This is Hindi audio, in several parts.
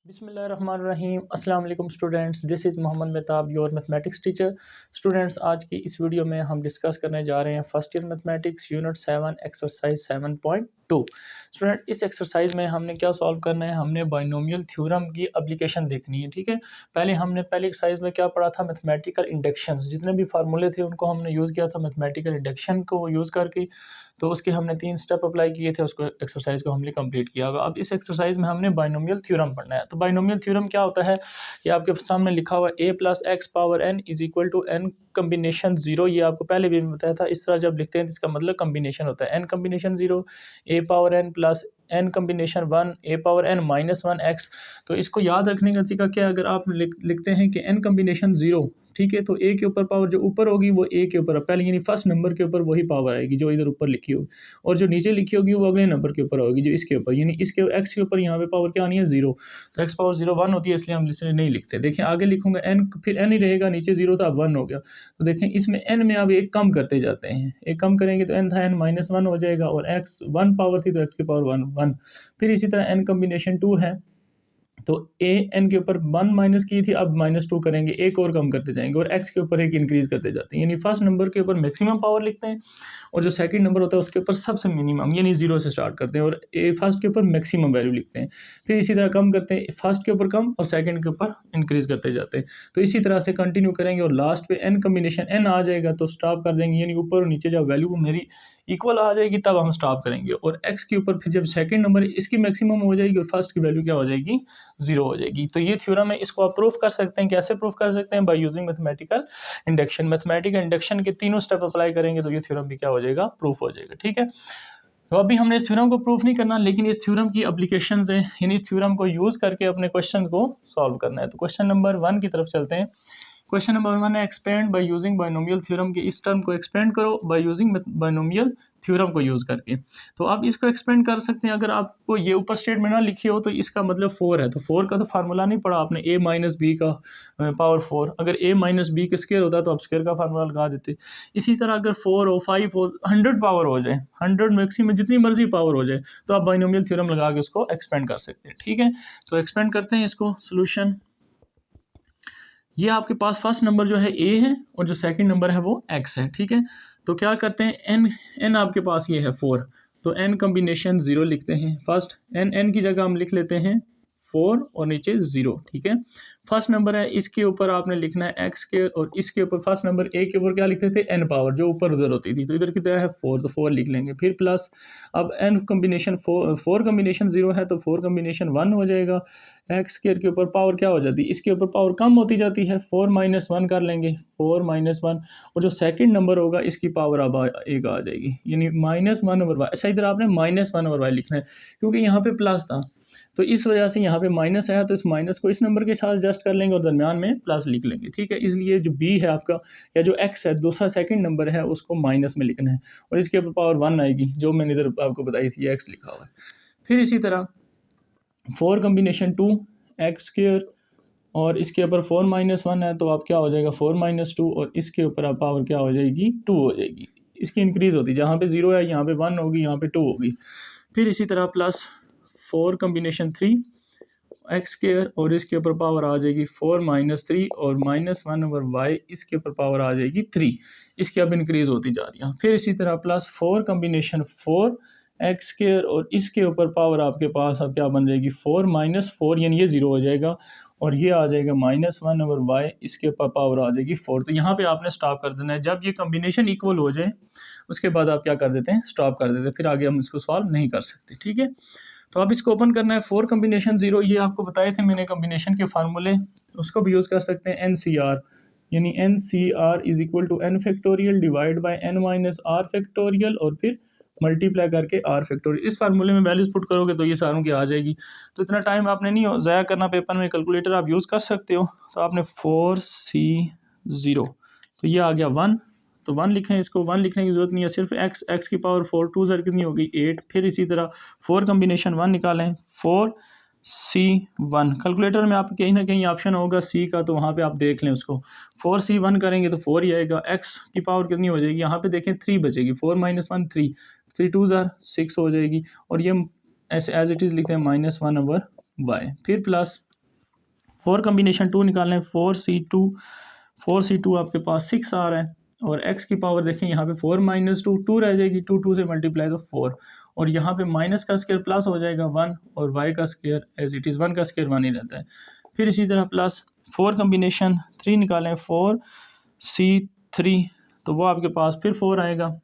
बिस्मिल्लाहिर्रहमानिर्रहीम। अस्सलाम वालेकुम students, this is Mohammad Mehtab, your mathematics teacher. Students, आज की इस वीडियो में हम डिस्कस करने जा रहे हैं first year mathematics unit 7 exercise 7.2। Student, इस एक्सरसाइज में हमने क्या सॉल्व करना है, हमने बाइनोमियल थ्योरम की एप्लीकेशन देखनी है। ठीक है, हमने पहली एक्सरसाइज में क्या पढ़ा था, मैथमेटिकल इंडक्शंस, जितने भी फार्मूले थे उनको हमने यूज़ किया था मैथमेटिकल इंडक्शन को यूज़ करके। तो उसके हमने 3 स्टेप अप्लाई किए थे, उसको एक्सरसाइज को हमने कंप्लीट किया। अब इस एक्सरसाइज में हमने बाइनोमियल थ्योरम पढ़ना है। तो बाइनोमियल थ्योरम क्या होता है, ये आपके सामने लिखा हुआ a + x power n is equal to n combination 0। ये आपको पहले भी बताया था। इस तरह जब लिखते हैं तो इसका मतलब कम्बिनेशन होता है n combination 0, a power n plus n combination 1, a power n minus 1x। तो इसको याद रखने का तरीका क्या है, अगर आप लिखते हैं कि n कम्बिनेशन 0, ठीक है, तो a के ऊपर पावर जो ऊपर होगी वो a के ऊपर पहले यानी फर्स्ट नंबर के ऊपर वही पावर आएगी जो इधर ऊपर लिखी होगी, और जो नीचे लिखी होगी वो अगले नंबर के ऊपर होगी जो इसके ऊपर, यानी इसके x के ऊपर यहाँ पे पावर क्या आनी है, 0। तो x पावर 0 1 होती है, इसलिए हम इसलिए नहीं लिखते। देखें आगे लिखूंगा n, फिर n ही रहेगा, नीचे 0 था अब 1 हो गया। तो देखें इसमें n में अब एक कम करते जाते हैं, एक कम करेंगे तो n था n माइनस 1 हो जाएगा, और x 1 पावर थी तो x की पावर 1 1। फिर इसी तरह n कम्बिनेशन 2 है, तो a n के ऊपर 1 माइनस की थी, अब -2 करेंगे, एक और कम करते जाएंगे, और x के ऊपर एक इंक्रीज करते जाते हैं, यानी फर्स्ट नंबर के ऊपर मैक्सिमम पावर लिखते हैं, और जो सेकंड नंबर होता है उसके ऊपर सबसे मिनिमम यानी 0 से स्टार्ट करते हैं, और ए फर्स्ट के ऊपर मैक्सिमम वैल्यू लिखते हैं। फिर इसी तरह कम करते हैं, फर्स्ट के ऊपर कम और सेकंड के ऊपर इंक्रीज करते जाते हैं। तो इसी तरह से कंटिन्यू करेंगे, और लास्ट पे n कम्बिनेशन n आ जाएगा तो स्टॉप कर देंगे, यानी ऊपर और नीचे जब वैल्यू मेरी इक्वल आ जाएगी तब हम स्टॉप करेंगे, और x के ऊपर फिर जब सेकंड नंबर इसकी मैक्सिमम हो जाएगी और फर्स्ट की वैल्यू क्या हो जाएगी, 0 हो जाएगी। तो ये थ्योरम है, इसको आप प्रूफ कर सकते हैं। कैसे प्रूफ कर सकते हैं, by using mathematical induction. Mathematical induction के तीनों स्टेप अप्लाई करेंगे तो ये थ्योरम भी क्या हो जाएगा, प्रूफ हो जाएगा। ठीक है, तो अभी हमने इस थ्योरम को प्रूफ नहीं करना, लेकिन इस थ्योरम की एप्लीकेशंस हैं, यानी इस थ्योरम को यूज़ करके अपने क्वेश्चन को सॉल्व करना है। तो क्वेश्चन नंबर 1 की तरफ चलते हैं। क्वेश्चन नंबर 1 है, expand by using binomial theorem के इस टर्म को एक्सपेंड करो बाय यूजिंग बाइनोमियल थ्योरम को यूज़ करके। तो आप इसको एक्सपेंड कर सकते हैं। अगर आपको ये ऊपर स्टेटमेंट ना लिखी हो तो इसका मतलब 4 है, तो 4 का तो फार्मूला नहीं पढ़ा आपने, a माइनस बी का पावर 4। अगर a माइनस बी का स्क्वायर होता तो आप स्क्वायर का फार्मूला लगा देते। इसी तरह अगर 4 हो, 5 हो, 100 पावर हो जाए, 100 मैक्सिमम जितनी मर्जी पावर हो जाए, तो आप बाइनोमियल थ्योरम लगा के उसको एक्सपेंड कर सकते हैं। ठीक है, तो एक्सपेंड करते हैं इसको। सोल्यूशन, ये आपके पास फर्स्ट नंबर जो है a है, और जो सेकंड नंबर है वो x है। ठीक है, तो क्या करते हैं, n आपके पास ये है 4, तो n कम्बिनेशन 0 लिखते हैं। फर्स्ट n की जगह हम लिख लेते हैं 4 और नीचे 0। ठीक है, फर्स्ट नंबर है, इसके ऊपर आपने लिखना है x के, और इसके ऊपर फर्स्ट नंबर a के ऊपर क्या लिखते थे, n पावर जो ऊपर उधर होती थी, तो इधर कितना है 4, तो 4 लिख लेंगे। फिर प्लस, अब n कम्बिनेशन 4 कम्बिनेशन 0 है तो 4 कम्बिनेशन 1 हो जाएगा। एक्स स्क्वायर के ऊपर पावर क्या हो जाती है, इसके ऊपर पावर कम होती जाती है, 4 माइनस 1 कर लेंगे, 4 माइनस 1, और जो सेकंड नंबर होगा इसकी पावर अब एक आ जाएगी, यानी -1/y। अच्छा, इधर आपने -1/y लिखना है क्योंकि यहाँ पे प्लस था, तो इस वजह से यहाँ पे माइनस आया, तो इस माइनस को इस नंबर के साथ एडजस्ट कर लेंगे और दरमियान में प्लस लिख लेंगे। ठीक है, इसलिए जो b है आपका, या जो x है दूसरा सेकंड नंबर है, उसको माइनस में लिखना है, और इसके ऊपर पावर 1 आएगी जो मैंने इधर आपको बताई थी, x लिखा हुआ है। फिर इसी तरह 4 कम्बिनेशन 2 एक्स स्क्वायर, और इसके ऊपर 4 माइनस 1 है, तो आप क्या हो जाएगा 4 माइनस 2, और इसके ऊपर आप पावर क्या हो जाएगी, 2 हो जाएगी। इसकी इंक्रीज़ होती है, जहाँ पे 0 है यहाँ पे 1 होगी, यहाँ पे 2 होगी। फिर इसी तरह प्लस 4 कम्बिनेशन 3 एक्स स्क्वायर, और इसके ऊपर पावर आ जाएगी 4 माइनस 3, और -1/y, इसके ऊपर पावर आ जाएगी 3। इसकी अब इंक्रीज़ होती जा रही है। फिर इसी तरह प्लस 4 कम्बिनेशन 4 एक्स स्क्वायर, और इसके ऊपर पावर आपके पास अब क्या बन जाएगी 4 माइनस 4, यानी ये 0 हो जाएगा, और ये आ जाएगा -1/y, इसके ऊपर पावर आ जाएगी 4। तो यहाँ पे आपने स्टॉप कर देना है। जब ये कम्बिनेशन इक्वल हो जाए उसके बाद आप क्या कर देते हैं, स्टॉप कर देते हैं, फिर आगे हम इसको सॉल्व नहीं कर सकते। ठीक है, तो अब इसको ओपन करना है। 4 कम्बिनेशन 0, ये आपको बताए थे मैंने कम्बिनेशन के फार्मूले, उसको भी यूज़ कर सकते हैं। NCR, यानी NCR is equal to n factorial divide by n minus r factorial, और फिर मल्टीप्लाई करके r फैक्टोरियल। इस फार्मूले में वैल्यूज पुट करोगे तो ये सारों की आ जाएगी। तो इतना टाइम आपने नहीं ज़ाया करना पेपर में, कैलकुलेटर आप यूज़ कर सकते हो। तो आपने 4C0, तो ये आ गया 1, तो 1 लिखें, इसको 1 लिखने की ज़रूरत नहीं है, सिर्फ x की पावर 4, 2 ज़र कितनी होगी 8। फिर इसी तरह 4 कम्बिनेशन 1 निकालें, 4C1। कैलकुलेटर में आप कहीं ना कहीं ऑप्शन होगा C का, तो वहाँ पे आप देख लें उसको। 4C1 करेंगे तो 4 ही आएगा। x की पावर कितनी हो जाएगी, यहाँ पे देखें 3 बचेगी, 4 माइनस 1 3, 3 2 ज़र 6 हो जाएगी, और ये ऐसे एज इट इज़ लिखते हैं -1/y। फिर प्लस 4 कम्बिनेशन 2 निकालना है, 4C2 आपके पास 6 आ रहा है, और x की पावर देखें यहाँ पे 4 - 2 2 रह जाएगी, 2 से मल्टीप्लाई तो 4, और यहाँ पे माइनस का स्क्वायर प्लस हो जाएगा 1, और y का स्क्वायर एज इट इज़ 1 का स्क्वायर 1 ही रहता है। फिर इसी तरह प्लस 4 कम्बिनेशन 3 निकालें, 4C3, तो वो आपके पास फिर 4 आएगा,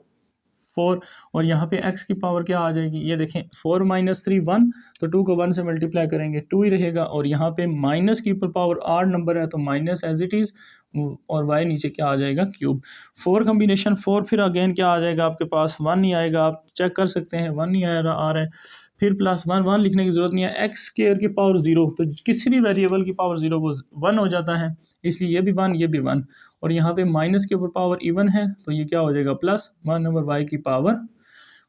4, और यहाँ पे x की पावर क्या आ जाएगी, ये देखें 4 - 3 1, तो 2 को 1 से मल्टीप्लाई करेंगे 2 ही रहेगा, और यहाँ पे माइनस की ऊपर पावर 8 नंबर है तो माइनस एज इट इज़, और y नीचे क्या आ जाएगा, क्यूब। 4 कम्बिनेशन 4 फिर अगेन क्या आ जाएगा आपके पास, 1 ही आएगा, आप चेक कर सकते हैं 1 ही आ रहा है। फिर प्लस 1 1 लिखने की ज़रूरत नहीं है, एक्स स्क्वायर की पावर 0, तो किसी भी वेरिएबल की पावर 0 वो 1 हो जाता है, इसलिए ये भी 1 ये भी 1, और यहाँ पे माइनस के ऊपर पावर इवन है तो ये क्या हो जाएगा, प्लस 1 ओवर y की पावर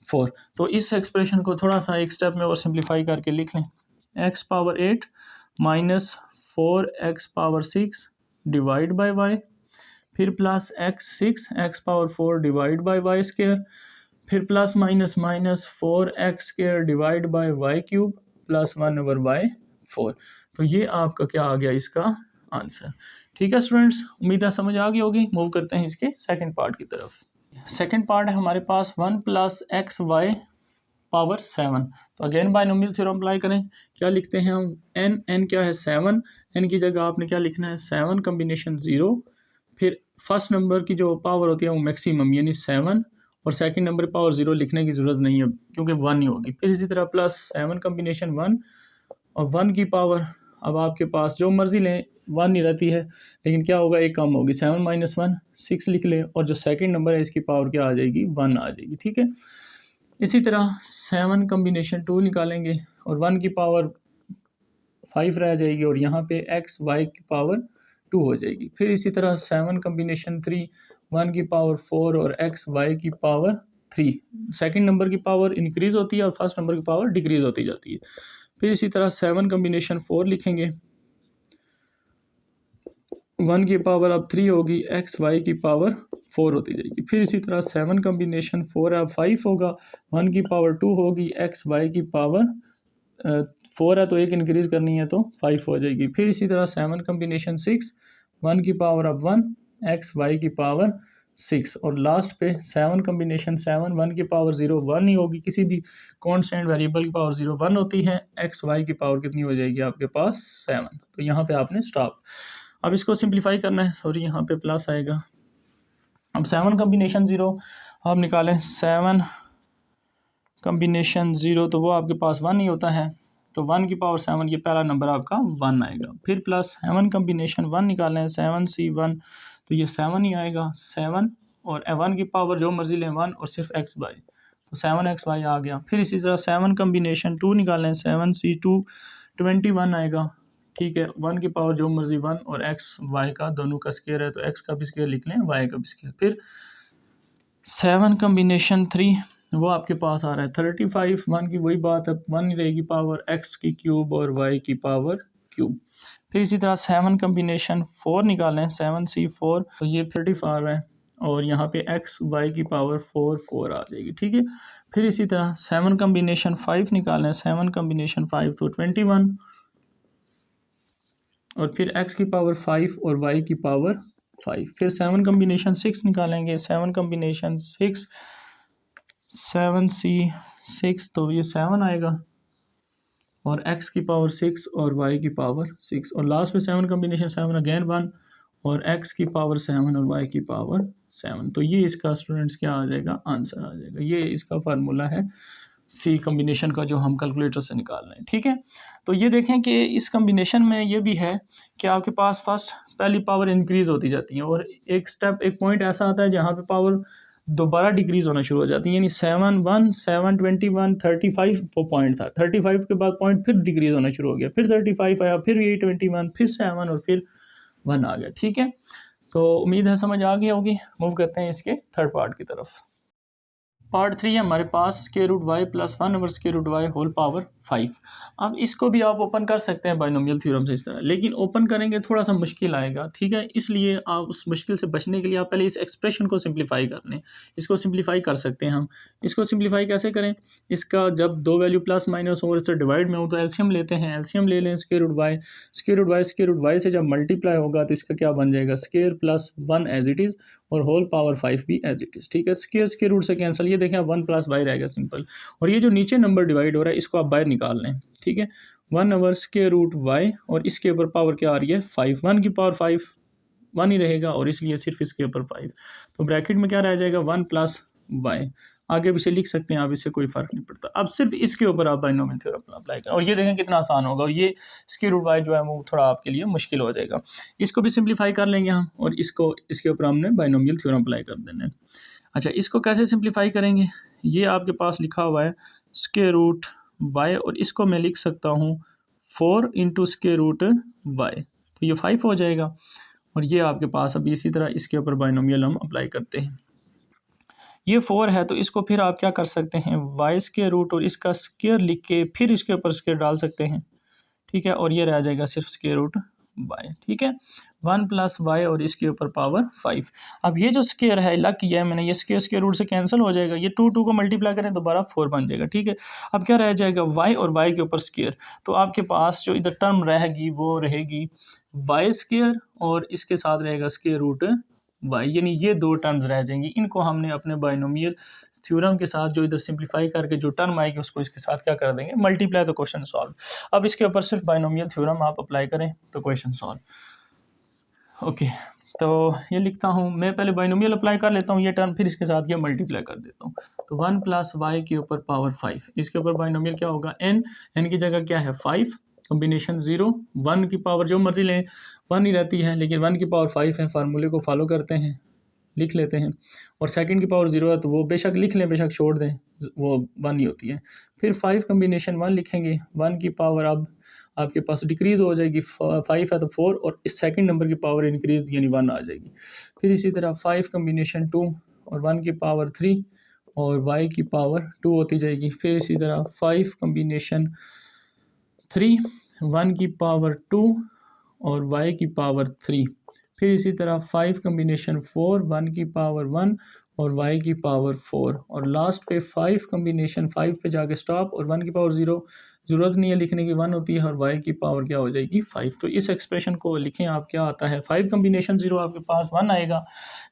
4। तो इस एक्सप्रेशन को थोड़ा सा एक स्टेप में और सिंप्लीफाई करके लिख लें, x power 8 minus 4x power 6 divide by y, फिर plus x power 4 divide by y square, फिर plus minus 4x square divide by y cube plus 1 over y 4। तो ये आपका क्या आ गया इसका आंसर। ठीक है स्टूडेंट्स, उम्मीद है समझ आ गई होगी। मूव करते हैं इसके सेकंड पार्ट की तरफ। सेकंड पार्ट है हमारे पास 1 + xy पावर 7। तो अगेन बायनोमियल थ्योरम अप्लाई करें, क्या लिखते हैं हम, n क्या है 7, n की जगह आपने क्या लिखना है 7 कम्बिनेशन 0, फिर फर्स्ट नंबर की जो पावर होती है वो मैक्सिमम यानी 7, और सेकंड नंबर पावर 0 लिखने की ज़रूरत नहीं है क्योंकि 1 ही होगी। फिर इसी तरह प्लस 7 कम्बिनेशन 1, और 1 की पावर अब आपके पास जो मर्ज़ी लें 1 ही रहती है, लेकिन क्या होगा एक कम होगी, 7 - 1 6 लिख लें, और जो सेकंड नंबर है इसकी पावर क्या आ जाएगी 1 आ जाएगी। ठीक है, इसी तरह 7 कम्बिनेशन 2 निकालेंगे, और 1 की पावर 5 रह जाएगी, और यहाँ पे x y की पावर 2 हो जाएगी। फिर इसी तरह 7 कम्बिनेशन 3, 1 की पावर 4 और x y की पावर 3, सेकंड नंबर की पावर इंक्रीज़ होती है और फर्स्ट नंबर की पावर डिक्रीज़ होती जाती है। फिर इसी तरह 7 कम्बिनेशन 4 लिखेंगे, 1 की पावर अब 3 होगी, x y की पावर 4 होती जाएगी। फिर इसी तरह 7 कम्बिनेशन 4 अब 5 होगा, 1 की पावर 2 होगी, x y की पावर 4 है तो एक इंक्रीज़ करनी है तो 5 हो जाएगी। फिर इसी तरह 7 कम्बिनेशन 6, 1 की पावर अब 1, x y की पावर 6, और लास्ट पे 7 कम्बिनेशन 7, 1 की पावर 0 1 ही होगी, किसी भी कांस्टेंट वेरिएबल की पावर 0 1 होती है, x y की पावर कितनी हो जाएगी आपके पास 7। तो यहाँ पे आपने स्टॉप। अब इसको सिंप्लीफाई करना है, सॉरी यहाँ पे प्लस आएगा। अब 7 कम्बिनेशन 0 आप निकालें, 7 कम्बिनेशन 0 तो वो आपके पास 1 ही होता है, तो 1 की पावर 7 ये पहला नंबर आपका 1 आएगा। फिर प्लस 7 कम्बिनेशन 1 निकालें, 7C1 तो ये 7 ही आएगा, 7 और 1 की पावर जो मर्जी लें 1 और सिर्फ x y, तो 7xy आ गया। फिर इसी तरह 7 कम्बिनेशन 2 निकालें, 7C2 21 आएगा, ठीक है, 1 की पावर जो मर्जी 1 और x y का दोनों का स्क्वायर है तो x का भी स्क्वायर लिख लें, y का भी स्क्वायर। फिर 7 कम्बिनेशन 3 वो आपके पास आ रहा है 35, 1 की वही बात है, 1 रहेगी पावर, x की क्यूब और y की पावर क्यूब। फिर इसी तरह 7 कम्बिनेशन 4 निकालें, 7C4 तो ये 35 आ रहा है, और यहाँ पे x y की पावर 4 आ जाएगी। ठीक है, फिर इसी तरह 7 कम्बिनेशन 5 निकालें, 7 कम्बिनेशन 5 तो 21, और फिर x की पावर 5 और y की पावर 5। फिर 7 कम्बिनेशन 6 निकालेंगे, 7 कम्बिनेशन 6 7C6 तो ये 7 आएगा, और x की पावर 6 और y की पावर 6, और लास्ट में 7 कम्बिनेशन 7 अगेन 1 और x की पावर 7 और y की पावर 7। तो ये इसका स्टूडेंट्स क्या आ जाएगा, आंसर आ जाएगा। ये इसका फार्मूला है सी कम्बिनेशन का जो हम कैलकुलेटर से निकाल रहे हैं। ठीक है, तो ये देखें कि इस कम्बिनेशन में ये भी है कि आपके पास फर्स्ट पहली पावर इंक्रीज़ होती जाती है, और एक स्टेप एक पॉइंट ऐसा आता है जहाँ पे पावर दोबारा डिक्रीज़ होना शुरू हो जाती है, यानी 7 1 7 21 35 वो पॉइंट था, 35 के बाद पॉइंट फिर डिक्रीज़ होना शुरू हो गया, फिर 35 आया, फिर ये 21, फिर 7 और फिर 1 आ गया। ठीक है, तो उम्मीद है समझ आ गई होगी। मूव करते हैं इसके थर्ड पार्ट की तरफ। पार्ट 3 है हमारे पास square root y plus 1 over square root y whole power 5। अब इसको भी आप ओपन कर सकते हैं बाइनोमियल थ्योरम से इस तरह, लेकिन ओपन करेंगे थोड़ा सा मुश्किल आएगा, ठीक है। इसलिए आप उस मुश्किल से बचने के लिए आप पहले इस एक्सप्रेशन को सिंप्लीफाई कर लें। इसको सिंप्लीफाई कर सकते हैं हम। इसको सिंप्लीफाई कैसे करें? इसका जब दो वैल्यू प्लस माइनस और इससे डिवाइड में हो तो एलसीएम लेते हैं। एलसीएम ले लें square root y, square root y square root y से जब मल्टीप्लाई होगा तो इसका क्या बन जाएगा, square plus 1 as it is और होल पावर 5 भी एज इट इज़, ठीक है। स्क्वायर स्क्वायर रूट से कैंसिल, ये देखें 1 प्लस वाई रहेगा सिंपल। और ये जो नीचे नंबर डिवाइड हो रहा है इसको आप बाहर निकाल लें, ठीक है। 1 ओवर स्क्वायर रूट वाई और इसके ऊपर पावर क्या आ रही है 5, 1 की पावर 5 1 ही रहेगा और इसलिए सिर्फ इसके ऊपर 5, तो ब्रैकेट में क्या रह जाएगा 1 प्लस वाई। आगे पीछे लिख सकते हैं आप, इससे कोई फ़र्क नहीं पड़ता। अब सिर्फ इसके ऊपर आप बाइनोमियल थ्योरम अप्लाई करें और ये देखें कितना आसान होगा। और ये स्क्वायर रूट वाई जो है वो थोड़ा आपके लिए मुश्किल हो जाएगा। इसको भी सिंप्लीफाई कर लेंगे हम और इसको इसके ऊपर हमने बाइनोमियल थ्योरम अप्लाई कर देना है। अच्छा, इसको कैसे सिंप्लीफाई करेंगे? ये आपके पास लिखा हुआ है स्क्वायर रूट वाई और इसको मैं लिख सकता हूँ 4 इंटू स्क्वायर रूट वाई, तो ये 5 हो जाएगा। और ये आपके पास अभी इसी तरह इसके ऊपर बाइनोमियल हम अप्लाई करते हैं। ये 4 है तो इसको फिर आप क्या कर सकते हैं, वाई स्क्वायर रूट और इसका स्क्वायर लिख के फिर इसके ऊपर स्क्वायर डाल सकते हैं, ठीक है। और ये रह जाएगा सिर्फ स्क्वायर रूट वाई, ठीक है। 1 प्लस वाई और इसके ऊपर पावर 5। अब ये जो स्क्वायर है लग किया है मैंने, ये स्क्वायर स्क्वायर रूट से कैंसिल हो जाएगा, ये 2 को मल्टीप्लाई करें दोबारा 4 बन जाएगा, ठीक है। अब क्या रह जाएगा वाई और वाई के ऊपर स्क्वायर, तो आपके पास जो इधर टर्म रहेगी वो रहेगी वाई स्क्वायर और इसके साथ रहेगा स्क्वायर रूट वाई, यानी ये दो टर्म्स रह जाएंगी। इनको हमने अपने बाइनोमियल थ्योरम के साथ जो इधर सिंप्लीफाई करके जो टर्म आएगी उसको इसके साथ क्या कर देंगे, मल्टीप्लाई, तो क्वेश्चन सॉल्व। अब इसके ऊपर सिर्फ बाइनोमियल थ्योरम आप अप्लाई करें तो क्वेश्चन सॉल्व। ओके, तो ये लिखता हूँ मैं, पहले बाइनोमियल अप्लाई कर लेता हूँ ये टर्म, फिर इसके साथ ये मल्टीप्लाई कर देता हूँ। तो 1 प्लस वाई के ऊपर पावर 5, इसके ऊपर बाइनोमियल क्या होगा n, n की जगह क्या है 5, कॉम्बिनेशन 0, 1 की पावर जो मर्जी लें 1 ही रहती है, लेकिन 1 की पावर 5 है, फार्मूले को फॉलो करते हैं, लिख लेते हैं। और सेकंड की पावर 0 है तो वो बेशक लिख लें बेशक छोड़ दें, वो 1 ही होती है। फिर 5 कॉम्बिनेशन 1 लिखेंगे, 1 की पावर अब आपके पास डिक्रीज़ हो जाएगी, 5 है तो 4 और इस सेकंड नंबर की पावर इंक्रीज़ यानी 1 आ जाएगी। फिर इसी तरह 5 कॉम्बिनेशन 2 और 1 की पावर 3 और y की पावर 2 होती जाएगी। फिर इसी तरह 5 कॉम्बिनेशन 3, 1 की पावर 2 और y की पावर 3। फिर इसी तरह 5 कॉम्बिनेशन 4, 1 की पावर 1 और y की पावर 4। और लास्ट पे 5 कॉम्बिनेशन 5 पे जाके स्टॉप और 1 की पावर 0, ज़रूरत नहीं है लिखने की, 1 होती है और y की पावर क्या हो जाएगी 5। तो इस एक्सप्रेशन को लिखें आप, क्या आता है 5 कॉम्बिनेशन 0 आपके पास 1 आएगा,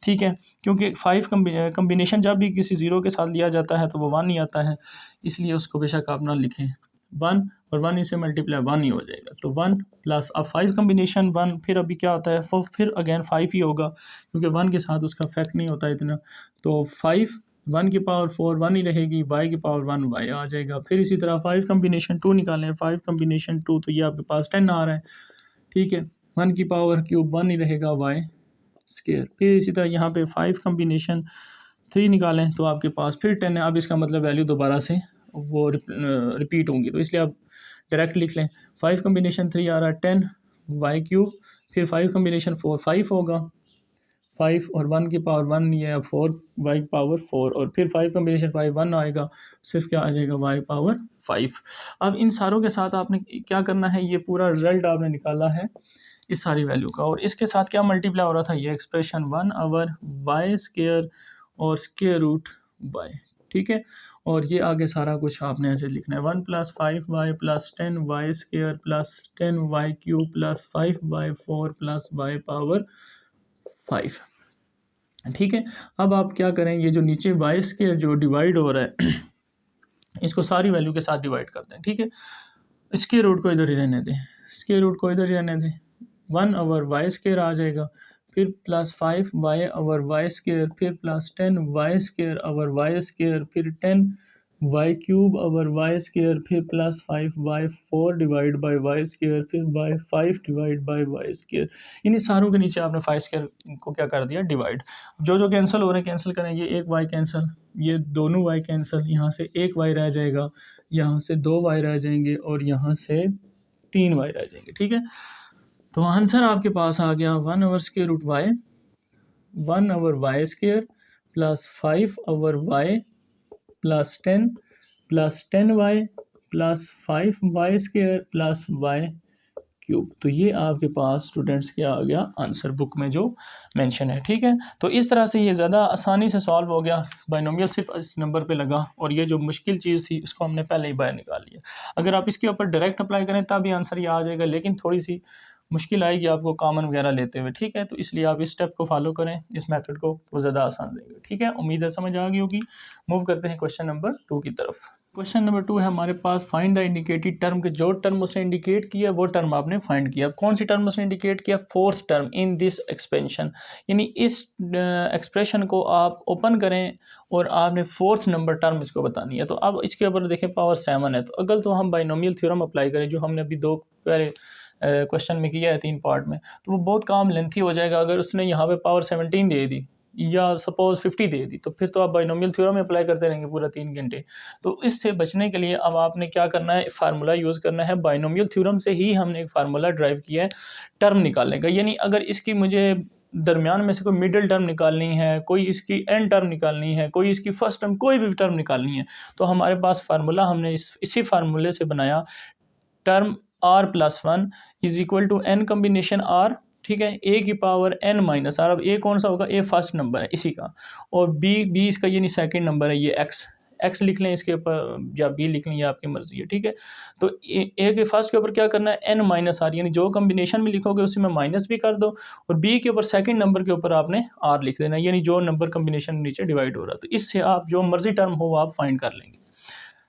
ठीक है। क्योंकि 5 कॉम्बिनेशन जब भी किसी 0 के साथ लिया जाता है तो वो 1 ही आता है, इसलिए उसको बेशक आप ना लिखें। 1 और 1 इसे मल्टीप्लाई 1 ही हो जाएगा, तो 1 प्लस अब 5 कॉम्बिनेशन 1, फिर अभी क्या होता है फिर अगेन 5 ही होगा क्योंकि 1 के साथ उसका फैक्ट नहीं होता इतना। तो 5, 1 की पावर 4 1 ही रहेगी, y की पावर 1 y आ जाएगा। फिर इसी तरह 5 कॉम्बिनेशन 2 निकालें, 5 कॉम्बिनेशन 2 तो ये आपके पास 10 आ रहा है, ठीक है। 1 की पावर क्यूब 1 ही रहेगा y स्क्वायर। फिर इसी तरह यहाँ पे 5 कॉम्बिनेशन 3 निकालें तो आपके पास फिर 10 है। अब इसका मतलब वैल्यू दोबारा से वो रिपीट होंगी, तो इसलिए आप डायरेक्ट लिख लें 5 कॉम्बिनेशन 3 आ रहा है 10 वाई क्यूब। फिर 5 कॉम्बिनेशन 4 5 होगा, 5 और 1 की पावर 1 नहीं है 4, वाई पावर 4। और फिर 5 कॉम्बिनेशन 5 1 आएगा, सिर्फ क्या आ जाएगा वाई पावर 5। अब इन सारों के साथ आपने क्या करना है, ये पूरा रिजल्ट आपने निकाला है इस सारी वैल्यू का, और इसके साथ क्या मल्टीप्लाई हो रहा था, ये एक्सप्रेशन 1 ओवर वाई स्क्वायर और स्क्वायर रूट वाई, ठीक है। और ये आगे सारा कुछ आपने ऐसे लिखना है 1 plus 5 y plus 10 y square plus 10 y cube plus 5 y 4 plus y power 5, ठीक है। अब आप क्या करें, ये जो नीचे वाई स्क्वायर जो डिवाइड हो रहा है इसको सारी वैल्यू के साथ डिवाइड करते हैं, ठीक है। स्क्वायर रूट को इधर ही रहने दें, स्क्वायर रूट को इधर ही रहने दें, 1 ओवर वाई स्क्वायर आ जाएगा, फिर plus 5 y over y square, फिर plus 10 y square over y square, फिर 10 y cube over y square, फिर plus 5 y 4 divide by y square, फिर by 5 divide by y square. इन्हीं सारों के नीचे आपने 5 स्क्वायर को क्या कर दिया, डिवाइड। जो जो कैंसिल हो रहे हैं कैंसिल करें, ये एक वाई कैंसिल, ये दोनों वाई कैंसिल, यहाँ से एक वाई रह जाएगा, यहाँ से 2 वाई रह जाएंगे और यहाँ से 3 वाई रह जाएंगे, ठीक है। तो आंसर आपके पास आ गया 1 over square root y, 1 over y square plus 5 over y plus 10 plus 10y plus 5y² plus y cube. तो ये आपके पास स्टूडेंट्स क्या आ गया आंसर बुक में जो मेंशन है, ठीक है। तो इस तरह से ये ज़्यादा आसानी से सॉल्व हो गया, बाइनोमियल सिर्फ इस नंबर पे लगा और ये जो मुश्किल चीज़ थी इसको हमने पहले ही बाहर निकाल लिया। अगर आप इसके ऊपर डायरेक्ट अप्लाई करें तब भी आंसर ये आ जाएगा, लेकिन थोड़ी सी मुश्किल आएगी आपको कॉमन वगैरह लेते हुए, ठीक है। तो इसलिए आप इस स्टेप को फॉलो करें, इस मेथड को, वो ज़्यादा आसान रहेगा, ठीक है। उम्मीद है समझ आ गई होगी। मूव करते हैं क्वेश्चन नंबर 2 की तरफ। क्वेश्चन नंबर 2 है हमारे पास, फाइंड द इंडिकेटेड टर्म, के जो टर्म उसने इंडिकेट किया वो टर्म आपने फाइंड किया। कौन सी टर्म उसने इंडिकेट किया? Fourth term in this expansion, यानी इस एक्सप्रेशन को आप ओपन करें और आपने फोर्थ नंबर टर्म इसको बतानी है। तो अब इसके ऊपर देखें पावर 7 है, तो अगर तो हम बाइनोमियल थ्योरम अप्लाई करें जो हमने अभी दो पहले क्वेश्चन में किया है 3 पार्ट में, तो वो बहुत काम लेंथी हो जाएगा। अगर उसने यहाँ पे पावर 17 दे दी या सपोज 50 दे दी, तो फिर तो आप बाइनोमियल थ्योरम में अप्लाई करते रहेंगे पूरा 3 घंटे। तो इससे बचने के लिए अब आपने क्या करना है, फार्मूला यूज़ करना है। बाइनोमियल थ्योरम से ही हमने एक फार्मूला ड्राइव किया है टर्म निकालने का, यानी अगर इसकी मुझे दरमियान में से कोई मिडिल टर्म निकालनी है, कोई इसकी एंड टर्म निकालनी है, कोई इसकी फर्स्ट टर्म, कोई भी टर्म निकालनी है, तो हमारे पास फार्मूला हमने इसी फार्मूले से बनाया। Term r+1 is equal to n combination r, ठीक है, a की पावर n माइनस r। अब a कौन सा होगा? a फर्स्ट नंबर है इसी का, और b इसका यानी सेकंड नंबर है, ये x लिख लें इसके ऊपर या b लिख लें, ये आपकी मर्जी है, ठीक है। तो a के फर्स्ट के ऊपर क्या करना है? n माइनस r, यानी जो कम्बिनेशन में लिखोगे उसी में माइनस भी कर दो, और b के ऊपर सेकंड नंबर के ऊपर आपने r लिख देना, यानी जो नंबर कम्बिनेशन नीचे डिवाइड हो रहा है। तो इससे आप जो मर्जी टर्म हो वो आप फाइंड कर लेंगे।